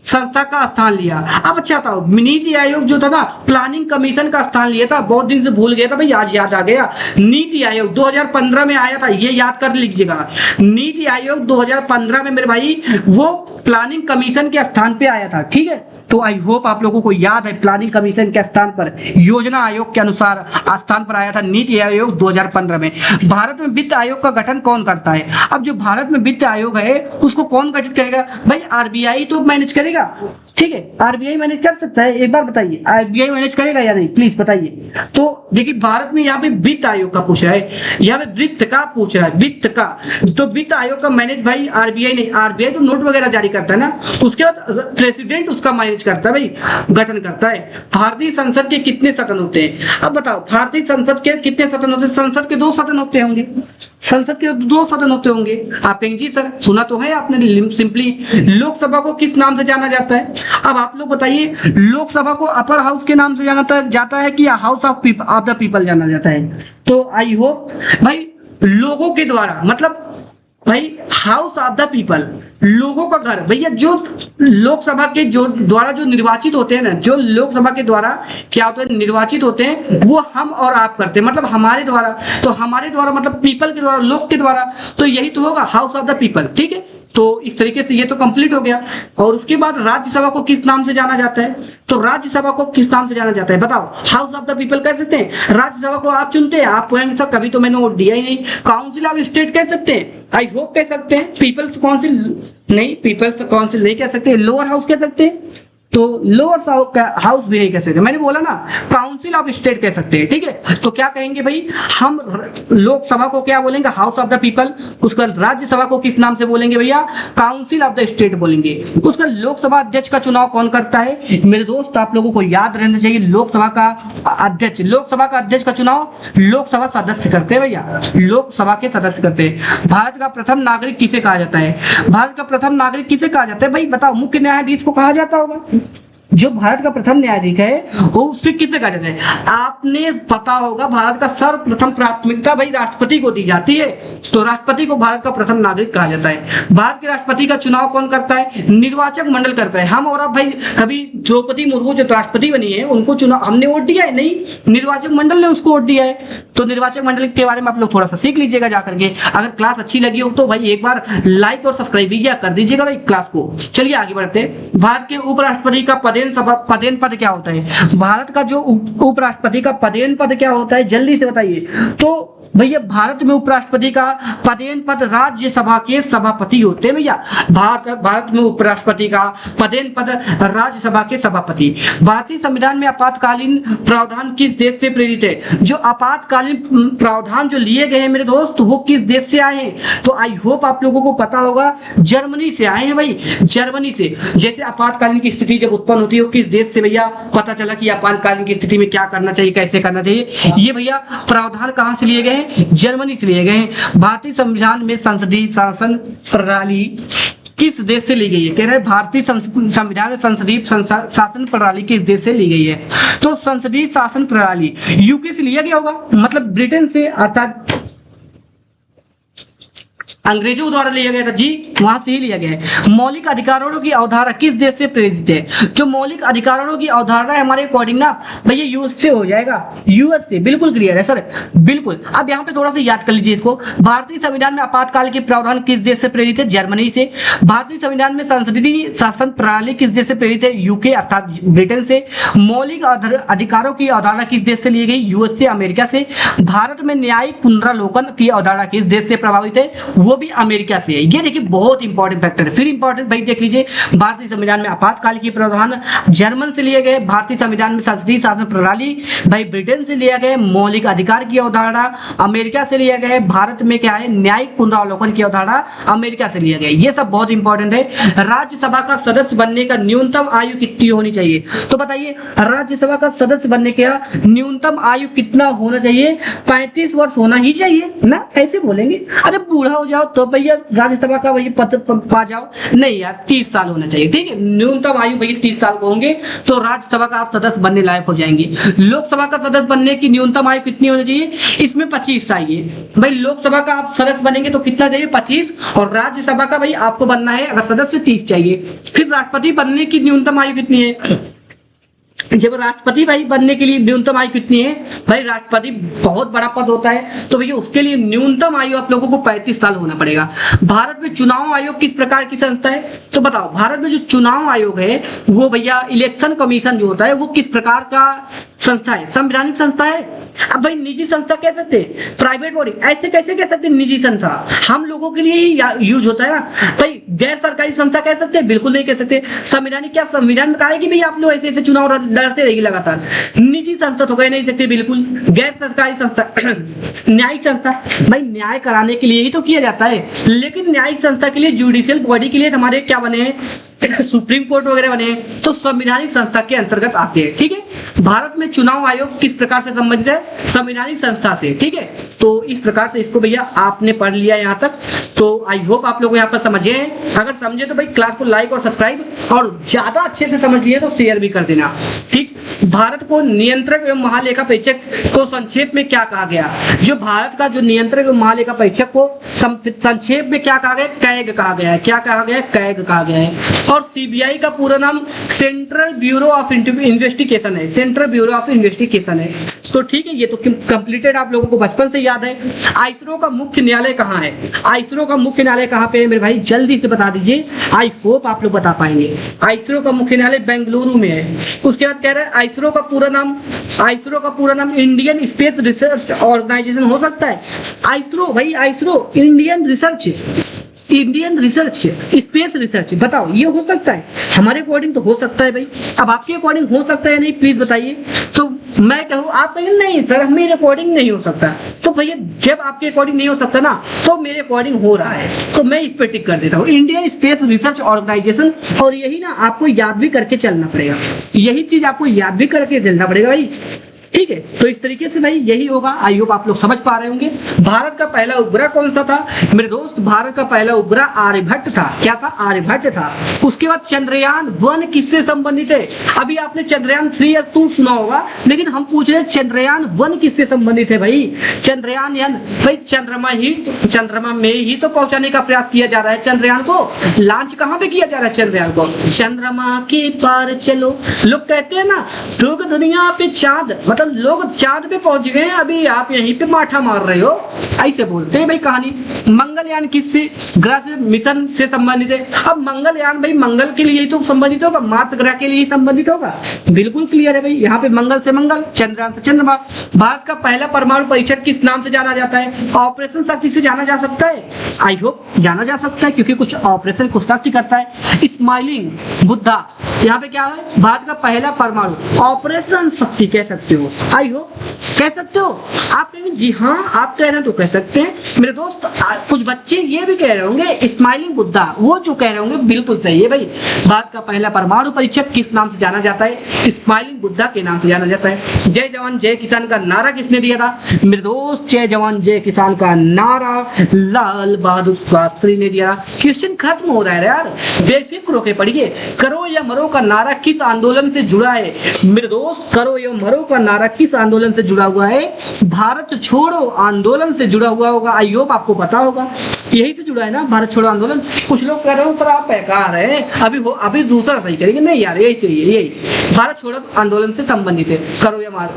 संस्था का स्थान लिया? अब अच्छा था, नीति आयोग जो था ना प्लानिंग कमीशन का स्थान लिया था, बहुत दिन से भूल गया था भाई, आज याद आ गया। नीति आयोग 2015 में आया था, ये याद कर लीजिएगा। नीति आयोग 2015 में मेरे भाई वो प्लानिंग कमीशन के स्थान पे आया था। ठीक है, तो आई होप आप लोगों को याद है प्लानिंग कमीशन के स्थान पर योजना आयोग के अनुसार स्थान पर आया था नीति आयोग 2015 में। भारत में वित्त आयोग का गठन कौन करता है? अब जो भारत में वित्त आयोग है उसको कौन गठित करेगा? भाई आरबीआई तो मैनेज करेगा। ठीक है, आरबीआई मैनेज कर सकता है, एक बार बताइए आरबीआई मैनेज करेगा या नहीं, प्लीज बताइए। तो देखिए भारत में यहाँ पे वित्त आयोग का पूछ रहा है, यहाँ पे वित्त का पूछ रहा है, वित्त का। तो वित्त आयोग का मैनेज भाई आरबीआई नहीं, आरबीआई तो नोट वगैरह जारी करता है ना, उसके बाद प्रेसिडेंट उसका मैनेज करता है भाई, गठन करता है। भारतीय संसद के कितने सदन होते हैं? अब बताओ भारतीय संसद के कितने सदन होते हैं? संसद के 2 सदन होते होंगे, संसद के 2 सदन होते होंगे। आप कहेंगे जी सर सुना तो है आपने। सिंपली लोकसभा को किस नाम से जाना जाता है? अब आप लोग बताइए, लोकसभा को अपर हाउस के नाम से जाना जाता है कि हाउस ऑफ द पीपल जाना जाता है? तो आई होप भाई लोगों के द्वारा, मतलब भाई हाउस ऑफ द पीपल, लोगों का घर। भैया जो लोकसभा के जो द्वारा जो निर्वाचित होते हैं ना, जो लोकसभा के द्वारा क्या होते हैं निर्वाचित होते हैं, वो हम और आप करते हैं, मतलब हमारे द्वारा। तो हमारे द्वारा मतलब पीपल के द्वारा, लोग के द्वारा, तो यही तो होगा हाउस ऑफ द पीपल। ठीक है, तो इस तरीके से ये तो कंप्लीट हो गया। और उसके बाद राज्यसभा को किस नाम से जाना जाता है? तो राज्यसभा को किस नाम से जाना जाता है बताओ? हाउस ऑफ द पीपल कह सकते हैं, राज्यसभा को आप चुनते हैं। आप कहेंगे सर कभी तो मैंने वोट दिया ही नहीं। काउंसिल ऑफ स्टेट कह सकते हैं, आई होप कह सकते हैं। पीपल्स काउंसिल नहीं, पीपल्स काउंसिल नहीं कह सकते। लोअर हाउस कह सकते हैं, तो लोअर हाउस भी नहीं कह सकते। मैंने बोला ना काउंसिल ऑफ स्टेट कह सकते हैं। ठीक है, तो क्या कहेंगे भाई हम लोकसभा को क्या बोलेंगे? House of the people. उसका राज्यसभा को किस नाम से बोलेंगे भैया? काउंसिल ऑफ द स्टेट बोलेंगे। उसका लोकसभा अध्यक्ष का चुनाव कौन करता है? मेरे दोस्त आप लोगों को याद रहना चाहिए, लोकसभा का अध्यक्ष का चुनाव लोकसभा सदस्य करते हैं भैया, लोकसभा के सदस्य करते हैं। भारत का प्रथम नागरिक किसे कहा जाता है? भारत का प्रथम नागरिक किसे कहा जाता है भाई बताओ? मुख्य न्यायाधीश को कहा जाता होगा। जो भारत का प्रथम न्यायाधीश है वो उससे किसे कहा जाता है? आपने पता होगा भारत का सर्वप्रथम प्राथमिकता भाई राष्ट्रपति को दी जाती है, तो राष्ट्रपति को भारत का प्रथम नागरिक कहा जाता है। भारत के राष्ट्रपति का चुनाव कौन करता है? निर्वाचक मंडल करता है। हम और आप भाई कभी द्रौपदी मुर्मू जो राष्ट्रपति बनी है उनको चुनाव हमने वोट दिया है? नहीं, निर्वाचक मंडल ने उसको वोट दिया है। तो निर्वाचक मंडल के बारे में आप लोग थोड़ा सा सीख लीजिएगा जाकर के। अगर क्लास अच्छी लगी हो तो भाई एक बार लाइक और सब्सक्राइब भी कर दीजिएगा भाई क्लास को। चलिए आगे बढ़ते हैं। भारत के उपराष्ट्रपति का पदेन पद क्या होता है? भारत का जो उपराष्ट्रपति का पदेन पद क्या होता है जल्दी से बताइए। तो भैया भारत में उपराष्ट्रपति का पदेन पद राज्यसभा के सभापति होते हैं भैया। भारत में उपराष्ट्रपति का पदेन पद राज्यसभा के सभापति। भारतीय संविधान में आपातकालीन प्रावधान किस देश से प्रेरित है? जो आपातकालीन प्रावधान जो लिए गए हैं मेरे दोस्त वो किस देश से आए हैं? तो आई होप आप लोगों को पता होगा जर्मनी से आए हैं भाई, जर्मनी से। जैसे आपातकालीन की स्थिति जब उत्पन्न होती है किस देश से भैया पता चला कि आपातकालीन की स्थिति में क्या करना चाहिए, कैसे करना चाहिए, ये भैया प्रावधान कहां से लिए गए हैं? जर्मनी से लिए गए हैं। भारतीय संविधान में संसदीय शासन प्रणाली किस देश से ली गई है? कह रहे हैं भारतीय संविधान में संसदीय शासन प्रणाली किस देश से ली गई है? तो संसदीय शासन प्रणाली यूके से लिया गया होगा, मतलब ब्रिटेन से, अर्थात अंग्रेजों द्वारा लिया गया था जी, वहां से ही लिया गया है। मौलिक अधिकारों की अवधारणा किस देश से प्रेरित है? जो मौलिक अधिकारों की अवधारणा है हमारे अकॉर्डिंग ना भैया यूएस से हो जाएगा, यूएस से, बिल्कुल क्लियर है सर, बिल्कुल। अब यहाँ पे थोड़ा सा याद कर लीजिए इसको। भारतीय संविधान में आपातकाल के प्रावधान किस देश से प्रेरित है? जर्मनी से। भारतीय संविधान में संसदीय शासन प्रणाली किस देश से प्रेरित है? यूके अर्थात ब्रिटेन से। मौलिक अधिकारों की अवधारणा किस देश से ली गई? यूएस से, अमेरिका से। भारत में न्यायिक पुनरावलोकन की अवधारणा किस देश से प्रभावित है? वो भी अमेरिका से है। ये देखिए बहुत इंपॉर्टेंट फैक्टर है। फिर इंपॉर्टेंट भाई देख लीजिए, भारतीय संविधान में आपातकाल की प्रावधान जर्मन से लिए गए। भारतीय संविधान में संसदीय शासन प्रणाली भाई ब्रिटेन से लिया गया। मौलिक अधिकार की अवधारणा अमेरिका से लिया गया है। भारत में क्या है? न्यायिक पुनरावलोकन की अवधारणा अमेरिका से लिया गया। ये सब बहुत इंपॉर्टेंट है। राज्यसभा का सदस्य बनने का न्यूनतम आयु कितनी होनी चाहिए? तो बताइए, राज्यसभा का सदस्य बनने का न्यूनतम आयु कितना होना चाहिए? 35 वर्ष होना ही चाहिए ना। ऐसे बोलेंगे अरे बूढ़ा हो जाओ तो भैया राज्यसभा का वही पद पा जाओ, नहीं यार 30 साल होना चाहिए, ठीक है। न्यूनतम आयु भैया 30 साल को होंगे तो राज्यसभा का आप सदस्य बनने लायक हो जाएंगे। लोकसभा का सदस्य बनने की न्यूनतम आयु कितनी होनी चाहिए? इसमें 25 चाहिए भाई। लोकसभा का आप सदस्य बनेंगे तो कितना चाहिए? 25। और राज्यसभा का भाई आपको बनना है अगर सदस्य 30 चाहिए। फिर राष्ट्रपति बनने की न्यूनतम आयु कितनी है? जब राष्ट्रपति भाई बनने के लिए न्यूनतम आयु कितनी है? भाई राष्ट्रपति बहुत बड़ा पद होता है तो भैया उसके लिए न्यूनतम आयु आप लोगों को 35 साल होना पड़ेगा। भारत में चुनाव आयोग किस प्रकार की संस्था है? तो बताओ, भारत में जो चुनाव आयोग है वो भैया इलेक्शन कमीशन जो होता है वो किस प्रकार का संस्था है? संवैधानिक संस्था है। अब भाई निजी संस्था कह सकते हैं, प्राइवेट बॉडी ऐसे कैसे कह सकते हैं? निजी संस्था हम लोगों के लिए ही यूज होता है ना भाई। गैर सरकारी संस्था कह सकते हैं? बिल्कुल नहीं कह सकते। संवैधानिक क्या संविधान में कहा है कि भाई आप लोग ऐसे ऐसे चुनाव लड़ते रहेगी लगातार? निजी संस्था तो कह नहीं सकते बिल्कुल। गैर सरकारी संस्था न्यायिक संस्था भाई न्याय कराने के लिए ही तो किया जाता है। लेकिन न्यायिक संस्था के लिए, जुडिशियल बॉडी के लिए हमारे क्या बने हैं? सुप्रीम कोर्ट वगैरह बने हैं, तो संवैधानिक संस्था के अंतर्गत आते हैं, ठीक है। भारत में चुनाव आयोग किस प्रकार से संबंधित है? संवैधानिक संस्था से, ठीक है। तो इस प्रकार से इसको भैया आपने पढ़ लिया यहाँ तक, तो आई होप आप लोग यहाँ पर समझे हैं। अगर समझे तो भाई क्लास को लाइक और सब्सक्राइब, और ज्यादा अच्छे से समझ लिए तो शेयर भी कर देना, ठीक। भारत को नियंत्रक एवं महालेखा परीक्षक को संक्षेप में क्या कहा गया? जो भारत का जो नियंत्रक एवं महालेखा परीक्षक को संक्षेप में क्या कहा गया? कैग कहा गया है। क्या कहा गया है? कैग कहा गया है। और सीबीआई का पूरा नाम सेंट्रल ब्यूरो ऑफ इन्वेस्टिगेशन है। सेंट्रल ब्यूरो ऑफ इन्वेस्टिगेशन है। तो ठीक है, ये तो कंप्लीटेड आप लोगों को बचपन से याद है। आईसीआर का मुख्य न्यायालय कहाँ है? आईसीआर का मुख्य न्यायालय कहाँ पे है मेरे भाई? जल्दी से बता दीजिए, आई होप आप लोग बता पाएंगे। आईसीआर का मुख्य न्यायालय बेंगलुरु में है। उसके बाद कह रहे हैं आईसीआर का पूरा नाम इंडियन स्पेस रिसर्च ऑर्गेनाइजेशन हो सकता है। आईसीआर भाई, ICR Indian research space research, बताओ ये हो सकता है? हमारे अकॉर्डिंग तो हो सकता है भाई। अब आपके अकॉर्डिंग हो सकता है नहीं, प्लीज बताइए। तो मैं कहूँ, आप कहेंगे नहीं सर मेरे अकॉर्डिंग नहीं हो सकता, तो भैया जब आपके अकॉर्डिंग नहीं हो सकता ना तो मेरे अकॉर्डिंग हो रहा है, तो मैं इस पे टिक कर देता हूँ, इंडियन स्पेस रिसर्च ऑर्गेनाइजेशन। और यही ना आपको याद भी करके चलना पड़ेगा, यही चीज आपको याद भी करके चलना पड़ेगा भाई, ठीक है। तो इस तरीके से भाई यही होगा। आई होप आप लोग समझ पा रहे होंगे। भारत का पहला उपग्रह कौन सा था मेरे दोस्त? भारत का पहला उपग्रह आर्यभट्ट था। क्या था? आर्यभट्ट था। उसके बाद चंद्रयान 1 किससे संबंधित है? अभी आपने चंद्रयान 3 या 2 सुना होगा, लेकिन हम पूछ रहे हैं चंद्रयान 1 किससे संबंधित है भाई? चंद्रयान भाई चंद्रमा में ही तो पहुंचाने का प्रयास किया जा रहा है। चंद्रयान को लॉन्च कहां पे किया जा रहा है? चंद्रयान को चंद्रमा के पार चलो। लोग कहते हैं ना लोग दुनिया पे चांद, मतलब लोग चांद पे पहुंच गए हैं, अभी आप यहीं पे माठा मार रहे हो, ऐसे बोलते हैं भाई कहानी। मंगलयान किससे? ग्रह से मिशन से संबंधित है। अब मंगलयान भाई मंगल के लिए ही तो संबंधित होगा, मार्स ग्रह के लिए संबंधित होगा, बिल्कुल क्लियर है भाई। यहाँ पे मंगल से मंगल, चंद्रयान से चंद्रमा। भारत का पहला परमाणु परीक्षण किस नाम से जाना जाता है? ऑपरेशन शक्ति से जाना जा सकता है। आई होप जाना जा सकता है, क्योंकि कुछ ऑपरेशन कुछ शक्ति करता है। स्माइलिंग बुद्धा, यहाँ पे क्या है? भारत का पहला परमाणु ऑपरेशन शक्ति कह सकते हो। आई हो कह सकते हो आप? कहेंगे जी हाँ आप कह रहे हैं तो कह सकते हैं मेरे दोस्त। कुछ बच्चे ये भी कह रहे होंगे स्माइलिंग बुद्धा, वो जो कह रहे होंगे बिल्कुल सही है भाई। भारत का पहला परमाणु परीक्षक किस नाम से जाना जाता है? स्माइलिंग बुद्धा के नाम से जाना जाता है। जय जवान जय किसान का नारा किसने दिया था मेरे दोस्त? जय जवान जय किसान का नारा लाल बहादुर शास्त्री ने दिया। क्वेश्चन खत्म हो रहा है यार, बेफिक्र होके पढ़िए। करो या मरो का नारा किस आंदोलन से जुड़ा है मेरे दोस्त? करो या मरो का नारा हमारा किस आंदोलन से जुड़ा हुआ है? भारत छोड़ो आंदोलन से जुड़ा हुआ होगा। आई होप आपको पता होगा, यही से जुड़ा है ना भारत छोड़ो आंदोलन। कुछ लोग कह रहे हो सर आप बेकार है, अभी दूसरा सही करेंगे। नहीं यार, यही सही है, यही भारत छोड़ो आंदोलन से संबंधित है। करो ये मार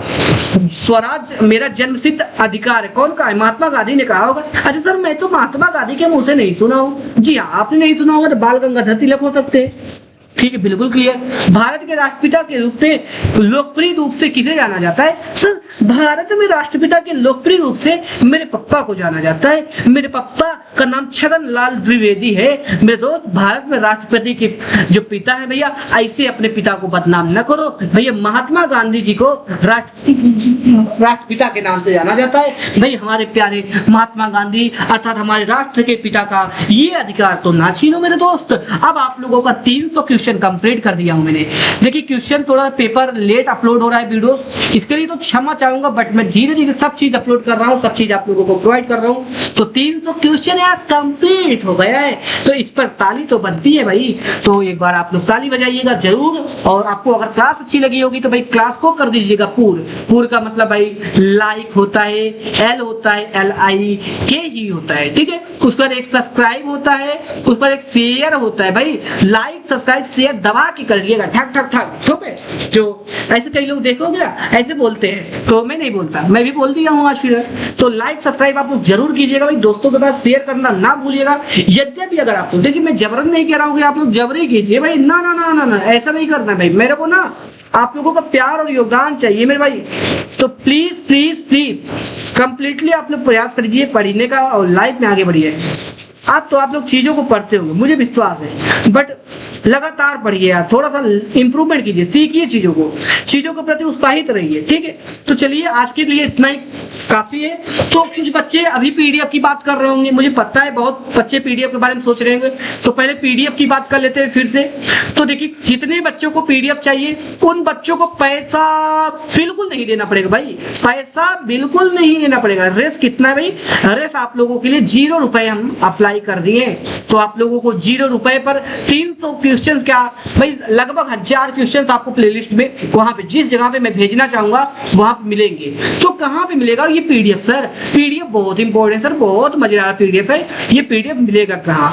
स्वराज मेरा जन्मसिद्ध अधिकार है। कौन कहा है? महात्मा गांधी ने कहा होगा। अरे सर मैं तो महात्मा गांधी के मुंह से नहीं सुना हूँ। जी हाँ, आपने नहीं सुना होगा तो बाल गंगाधर तिलक हो सकते हैं। ठीक है, बिल्कुल क्लियर। भारत के राष्ट्रपिता के रूप में लोकप्रिय रूप से किसे जाना जाता है? सर भारत में राष्ट्रपिता के लोकप्रिय रूप से मेरे पप्पा को जाना जाता है। मेरे पप्पा का नाम छगन लाल द्विवेदी है। मेरे दोस्त, भारत में राष्ट्रपति के जो पिता है भैया, ऐसे अपने पिता को बदनाम न करो भैया। महात्मा गांधी जी को राष्ट्रपिता के नाम से जाना जाता है। भाई हमारे प्यारे महात्मा गांधी अर्थात हमारे राष्ट्र के पिता का ये अधिकार तो ना छीनो मेरे दोस्त। अब आप लोगों का 300 क्वेश्चन कंप्लीट कर दिया हूं मैंने। देखिए क्वेश्चन थोड़ा पेपर लेट अपलोड हो रहा है वीडियो, इसके लिए तो क्षमा चाहूंगा, बट मैं धीरे धीरे सब चीज अपलोड कर रहा हूँ, सब चीज आप लोगों को प्रोवाइड कर रहा हूँ। तो 300 क्वेश्चन यार कंप्लीट हो गया है, तो इस पर ताली तो बनती है भाई। तो एक बार आप लोग ताली बजाइएगा जरूर। और आपको अगर क्लास अच्छी लगी होगी तो भाई क्लास को कर दीजिएगा पूर का मतलब भाई लाइक होता है, एल होता है, LIK ही होता है, ठीक है। उस पर एक सब्सक्राइब होता है, उस पर एक शेयर होता है भाई। लाइक सब्सक्राइब शेयर दबा के करिएगा, ठक ठक ठक, ठीक है। जो ऐसे कई लोग देखोगे ना ऐसे बोलते हैं, तो मैं नहीं बोलता, मैं भी बोल दिया हूँ आज फिर। तो लाइक सब्सक्राइब आप लोग जरूर कीजिएगा भाई, दोस्तों के पास शेयर करना ना भूलिएगा। यद्यपि अगर आप देखिए मैं जबरन नहीं कह रहा हूँ कि आप लोग जबरी कीजिए भाई, ना ना ना ना ना, ऐसा नहीं करना भाई। मेरे को ना आप लोगों का प्यार और योगदान चाहिए मेरे भाई। तो प्लीज प्लीज प्लीज कंप्लीटली आप लोग प्रयास करिए पढ़ने का और लाइफ में आगे बढ़िए। आप लोग चीजों को पढ़ते होंगे, मुझे विश्वास है, बट लगातार पढ़िए यार, थोड़ा सा इंप्रूवमेंट कीजिए, सीखिए चीजों के प्रति उत्साहित रहिए, ठीक है। तो चलिए आज के लिए इतना ही काफी है। तो कुछ बच्चे अभी पीडीएफ की बात कर रहे होंगे, मुझे पता है बहुत बच्चे पीडीएफ के बारे में सोच रहे होंगे, तो पहले पीडीएफ की बात कर लेते हैं फिर से। तो देखिए जितने बच्चों को पीडीएफ चाहिए उन बच्चों को पैसा बिल्कुल नहीं देना पड़ेगा भाई, पैसा बिल्कुल नहीं देना पड़ेगा। रेस कितना है भाई? रेस आप लोगों के लिए 0 रुपए हम अप्लाई कर दिए। तो आप लोगों को 0 रुपए पर 300 क्वेश्चंस, क्या भाई लगभग 1000 क्वेश्चंस आपको प्लेलिस्ट में वहां पे जिस जगह पे मैं भेजना चाहूंगा वहां पे मिलेंगे। तो कहां पे मिलेगा ये पीडीएफ? सर पीडीएफ बहुत इंपॉर्टेंट सर, बहुत मजेदार पीडीएफ है। ये पीडीएफ मिलेगा कहां?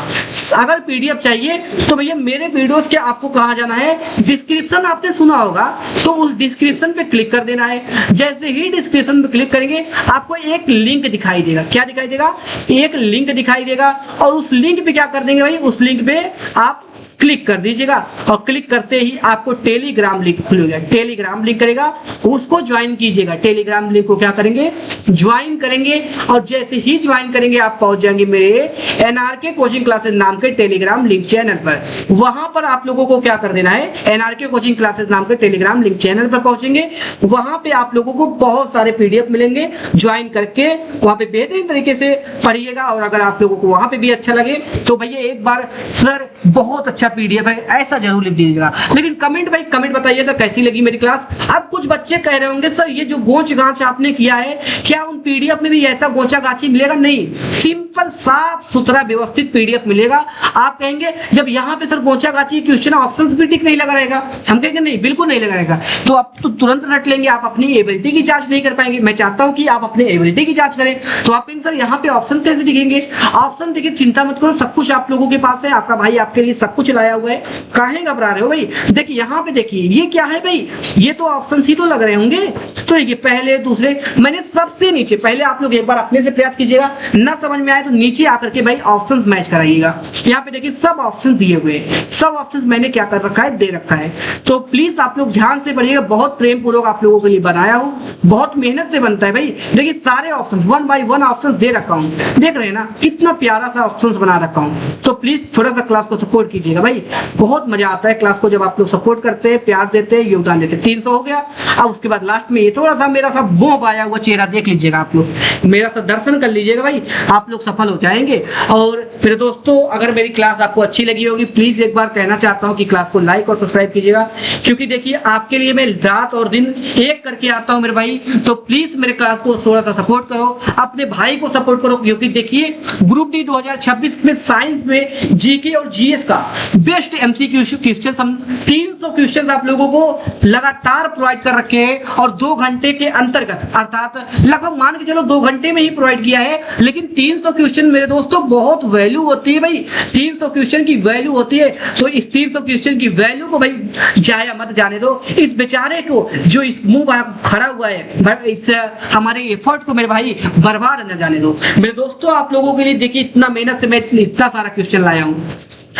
अगर पीडीएफ चाहिए तो भैया मेरे वीडियोस के आपको कहां जाना है? डिस्क्रिप्शन आपने सुना होगा, तो उस डिस्क्रिप्शन पे क्लिक कर देना है। जैसे ही डिस्क्रिप्शन पे क्लिक करेंगे आपको एक लिंक दिखाई देगा। क्या दिखाई देगा? एक लिंक दिखाई देगा, और उस लिंक पे क्या कर देंगे भाई? उस लिंक पे आप क्लिक कर दीजिएगा, और क्लिक करते ही आपको टेलीग्राम लिंक खुलेगा। टेलीग्राम लिंक करेगा, उसको ज्वाइन कीजिएगा। टेलीग्राम लिंक को क्या करेंगे? ज्वाइन करेंगे, और जैसे ही ज्वाइन करेंगे आप पहुंच जाएंगे मेरे NRK कोचिंग क्लासेस नाम के टेलीग्राम लिंक चैनल पर। वहां पर आप लोगों को क्या कर देना है? NRK कोचिंग क्लासेस नाम के टेलीग्राम लिंक चैनल पर पहुंचेंगे, वहां पे आप लोगों को बहुत सारे पीडीएफ मिलेंगे। ज्वाइन करके वहां पे बेहतरीन तरीके से पढ़िएगा, और अगर आप लोगों को वहां पे भी अच्छा लगे तो भैया एक बार सर बहुत अच्छा पीडीएफ है ऐसा जरूर लिख दीजिएगा। लेकिन कमेंट बताइएगा कैसी लगी मेरी क्लास। अब कुछ बच्चे कह रहे होंगे सर ये जो गोंच गांच आपने किया है, क्या उन पीडीएफ में भी ऐसा गोंचा गाची मिलेगा? नहीं, सिंपल साफ सुथरा व्यवस्थित पीडीएफ मिलेगा। आप कहेंगे जब यहाँ पे सर गोंचा गाची क्वेश्चन ऑप्शंस भी टिक नहीं लगा रहेगा, हम कहेंगे नहीं बिल्कुल नहीं लगा रहेगा, तो आप तो तुरंत रट लेंगे, आप अपनी एबिलिटी की जांच नहीं कर पाएंगे। मैं चाहता हूं कि आप अपनी एबिलिटी की जांच करें। तो आप कहेंगे सर यहाँ पे ऑप्शन कैसे दिखेंगे? ऑप्शन देखिए, चिंता मत करो, सब कुछ आप लोगों के पास है, आपका भाई आपके लिए सब कुछ लाया हुआ है, काहे घबरा रहे हो भाई? देखिए यहाँ पे देखिए ये क्या है भाई? ये तो ऑप्शन ही तो लग रहे होंगे। तो ये पहले दूसरे, मैंने सबसे नीचे, पहले आप लोग एक बार अपने से प्रयास कीजिएगा, ना समझ में आए तो नीचे आकर के भाई ऑप्शंस मैच कराइएगा। यहाँ पे देखिए सब ऑप्शंस दिए हुए हैं, सब ऑप्शंस मैंने क्या कर रखा है? दे रखा है। तो प्लीज आप लोग ध्यान से पढ़िएगा, बहुत प्रेम पूर्वक आप लोगों के लिए बनाया हूँ, बहुत मेहनत से बनता है भाई। देखिए सारे ऑप्शन 1 बाय 1 ऑप्शन दे रखा हूँ, देख रहे हैं ना कितना प्यारा सा ऑप्शन बना रखा हूँ। तो प्लीज थोड़ा सा क्लास को सपोर्ट कीजिएगा भाई, बहुत मजा आता है क्लास को जब आप लोग सपोर्ट करते हैं, प्यार देते हैं, योगदान देते हैं। 300 हो गया। अब उसके बाद लास्ट में ये थोड़ा सा मेरा सा मोह पाया हुआ चेहरा देख लीजिएगा, आप लोग मेरा सा दर्शन कर लीजिएगा भाई, आप लोग सफल हो जाएंगे। और फिर दोस्तों अगर मेरी क्लास आपको अच्छी लगी होगी, प्लीज एक बार कहना चाहता हूँ कि क्लास को लाइक और सब्सक्राइब कीजिएगा, क्योंकि देखिए आपके लिए मैं रात और दिन एक करके आता हूँ मेरे भाई। तो प्लीज मेरे क्लास को थोड़ा सा सपोर्ट करो, अपने भाई को सपोर्ट करो, क्योंकि देखिए ग्रुप डी 2026 में साइंस में जीके और जीएस का बेस्ट एमसीक्यू क्वेश्चन हम 300 क्वेश्चन आप लोगों को लगातार प्रोवाइड कर कर रखे हैं और 2 घंटे के अंतर्गत अर्थात लगभग मान के चलो 2 घंटे में ही प्रोवाइड किया है, लेकिन 300 क्वेश्चन मेरे दोस्तों बहुत वैल्यू होती है भाई, 300 क्वेश्चन की वैल्यू होती है। तो इस 300 क्वेश्चन की वैल्यू को भाई जाया मत जाने दो, इस बेचारे को जो इस मुंह खड़ा हुआ है इस हमारे एफर्ट को मेरे भाई बर्बाद न जाने दो। मेरे दोस्तों आप लोगों के लिए देखिए इतना मेहनत से मैं इतना सारा क्वेश्चन लाया हूँ।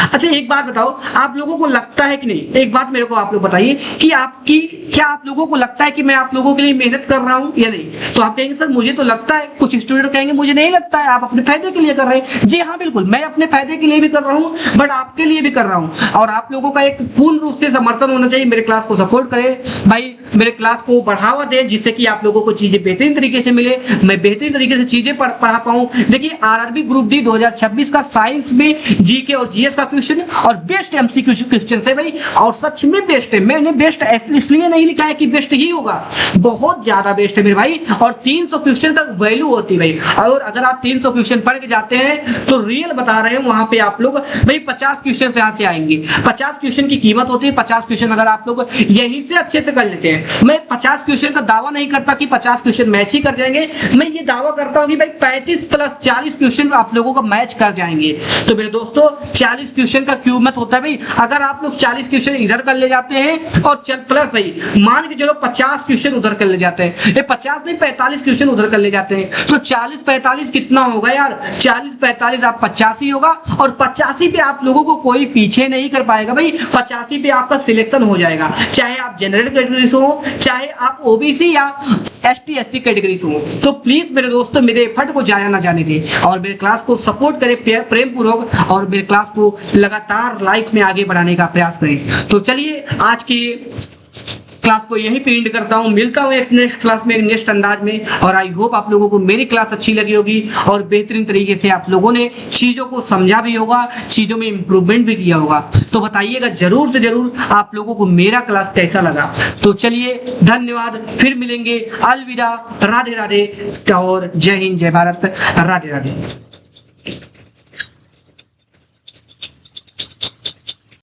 अच्छा एक बात बताओ, आप लोगों को लगता है कि नहीं, एक बात मेरे को आप लोग बताइए कि आपकी क्या आप लोगों को लगता है कि मैं आप लोगों के लिए मेहनत कर रहा हूं या नहीं? तो आप कहेंगे सर मुझे तो लगता है, कुछ स्टूडेंट कहेंगे मुझे नहीं लगता है, आप अपने फायदे के लिए कर रहे हैं। जी हाँ बिल्कुल, मैं अपने फायदे के लिए भी कर रहा हूँ, बट आपके लिए भी कर रहा हूँ। और आप लोगों का एक पूर्ण रूप से समर्थन होना चाहिए, मेरे क्लास को सपोर्ट करे भाई, मेरे क्लास को बढ़ावा दे, जिससे कि आप लोगों को चीजें बेहतरीन तरीके से मिले, मैं बेहतरीन तरीके से चीजें पढ़ा पाऊं। देखिए आरआरबी ग्रुप डी 2026 का साइंस में जीके और जीएस का क्वेश्चन और बेस्ट एमसीक्यू क्वेश्चन है भाई, और सच में बेस्ट है। मैंने बेस्ट इसलिए नहीं लिखा है कि बेस्ट ही होगा, बहुत ज्यादा बेस्ट है मेरे भाई। और 300 क्वेश्चन तक वैल्यू होती है भाई, और अगर आप 300 क्वेश्चन पढ़ के जाते हैं तो रियल बता रहे हैं वहां पे आप लोग भाई 50 क्वेश्चन यहाँ से आएंगे। 50 क्वेश्चन की कीमत होती है, 50 क्वेश्चन अगर आप लोग यहीं से अच्छे से कर लेते हैं, मैं 50 क्वेश्चन का दावा नहीं करता कि 50 क्वेश्चन मैच ही कर जाएंगे, मैं ये दावा करता हूं कि भाई 35 प्लस 40 क्वेश्चन आप लोगों का मैच कर जाएंगे। तो मेरे दोस्तों 40 क्वेश्चन का क्यों मत होता है भाई, अगर आप लोग 40 क्वेश्चन इधर कर ले जाते हैं और चल प्लस भाई मान के चलो 50 क्वेश्चन उधर कर ले जाते हैं, ये 50 नहीं 45 क्वेश्चन उधर कर ले जाते हैं, तो 40 45 कितना होगा यार, 40 45 आप 85 होगा, और 85 पे आप लोगों को कोई पीछे नहीं कर पाएगा भाई। 85 पे आपका सिलेक्शन हो जाएगा, चाहे आप जनरल कैटेगरी से हो, चाहे आप ओबीसी या एसटी एससी कैटेगरी से हो। तो प्लीज मेरे दोस्तों मेरे एफर्ट को जाया ना जाने दें, और मेरे क्लास को सपोर्ट करें प्रेम पूर्वक, और मेरे क्लास को लगातार लाइफ में आगे बढ़ाने का प्रयास करें। तो चलिए आज की क्लास को यहीं पे एंड करता हूं, मिलता हूं एक नेक्स्ट क्लास में, एक नेक्स्ट अंदाज में, और आई होप आप लोगों को मेरी क्लास अच्छी लगी होगी और बेहतरीन तरीके से आप लोगों ने चीजों को समझा भी होगा, चीजों में इंप्रूवमेंट भी किया होगा। तो बताइएगा जरूर से जरूर आप लोगों को मेरा क्लास कैसा लगा। तो चलिए धन्यवाद, फिर मिलेंगे, अलविदा, राधे राधे, और जय हिंद जय भारत, राधे राधे।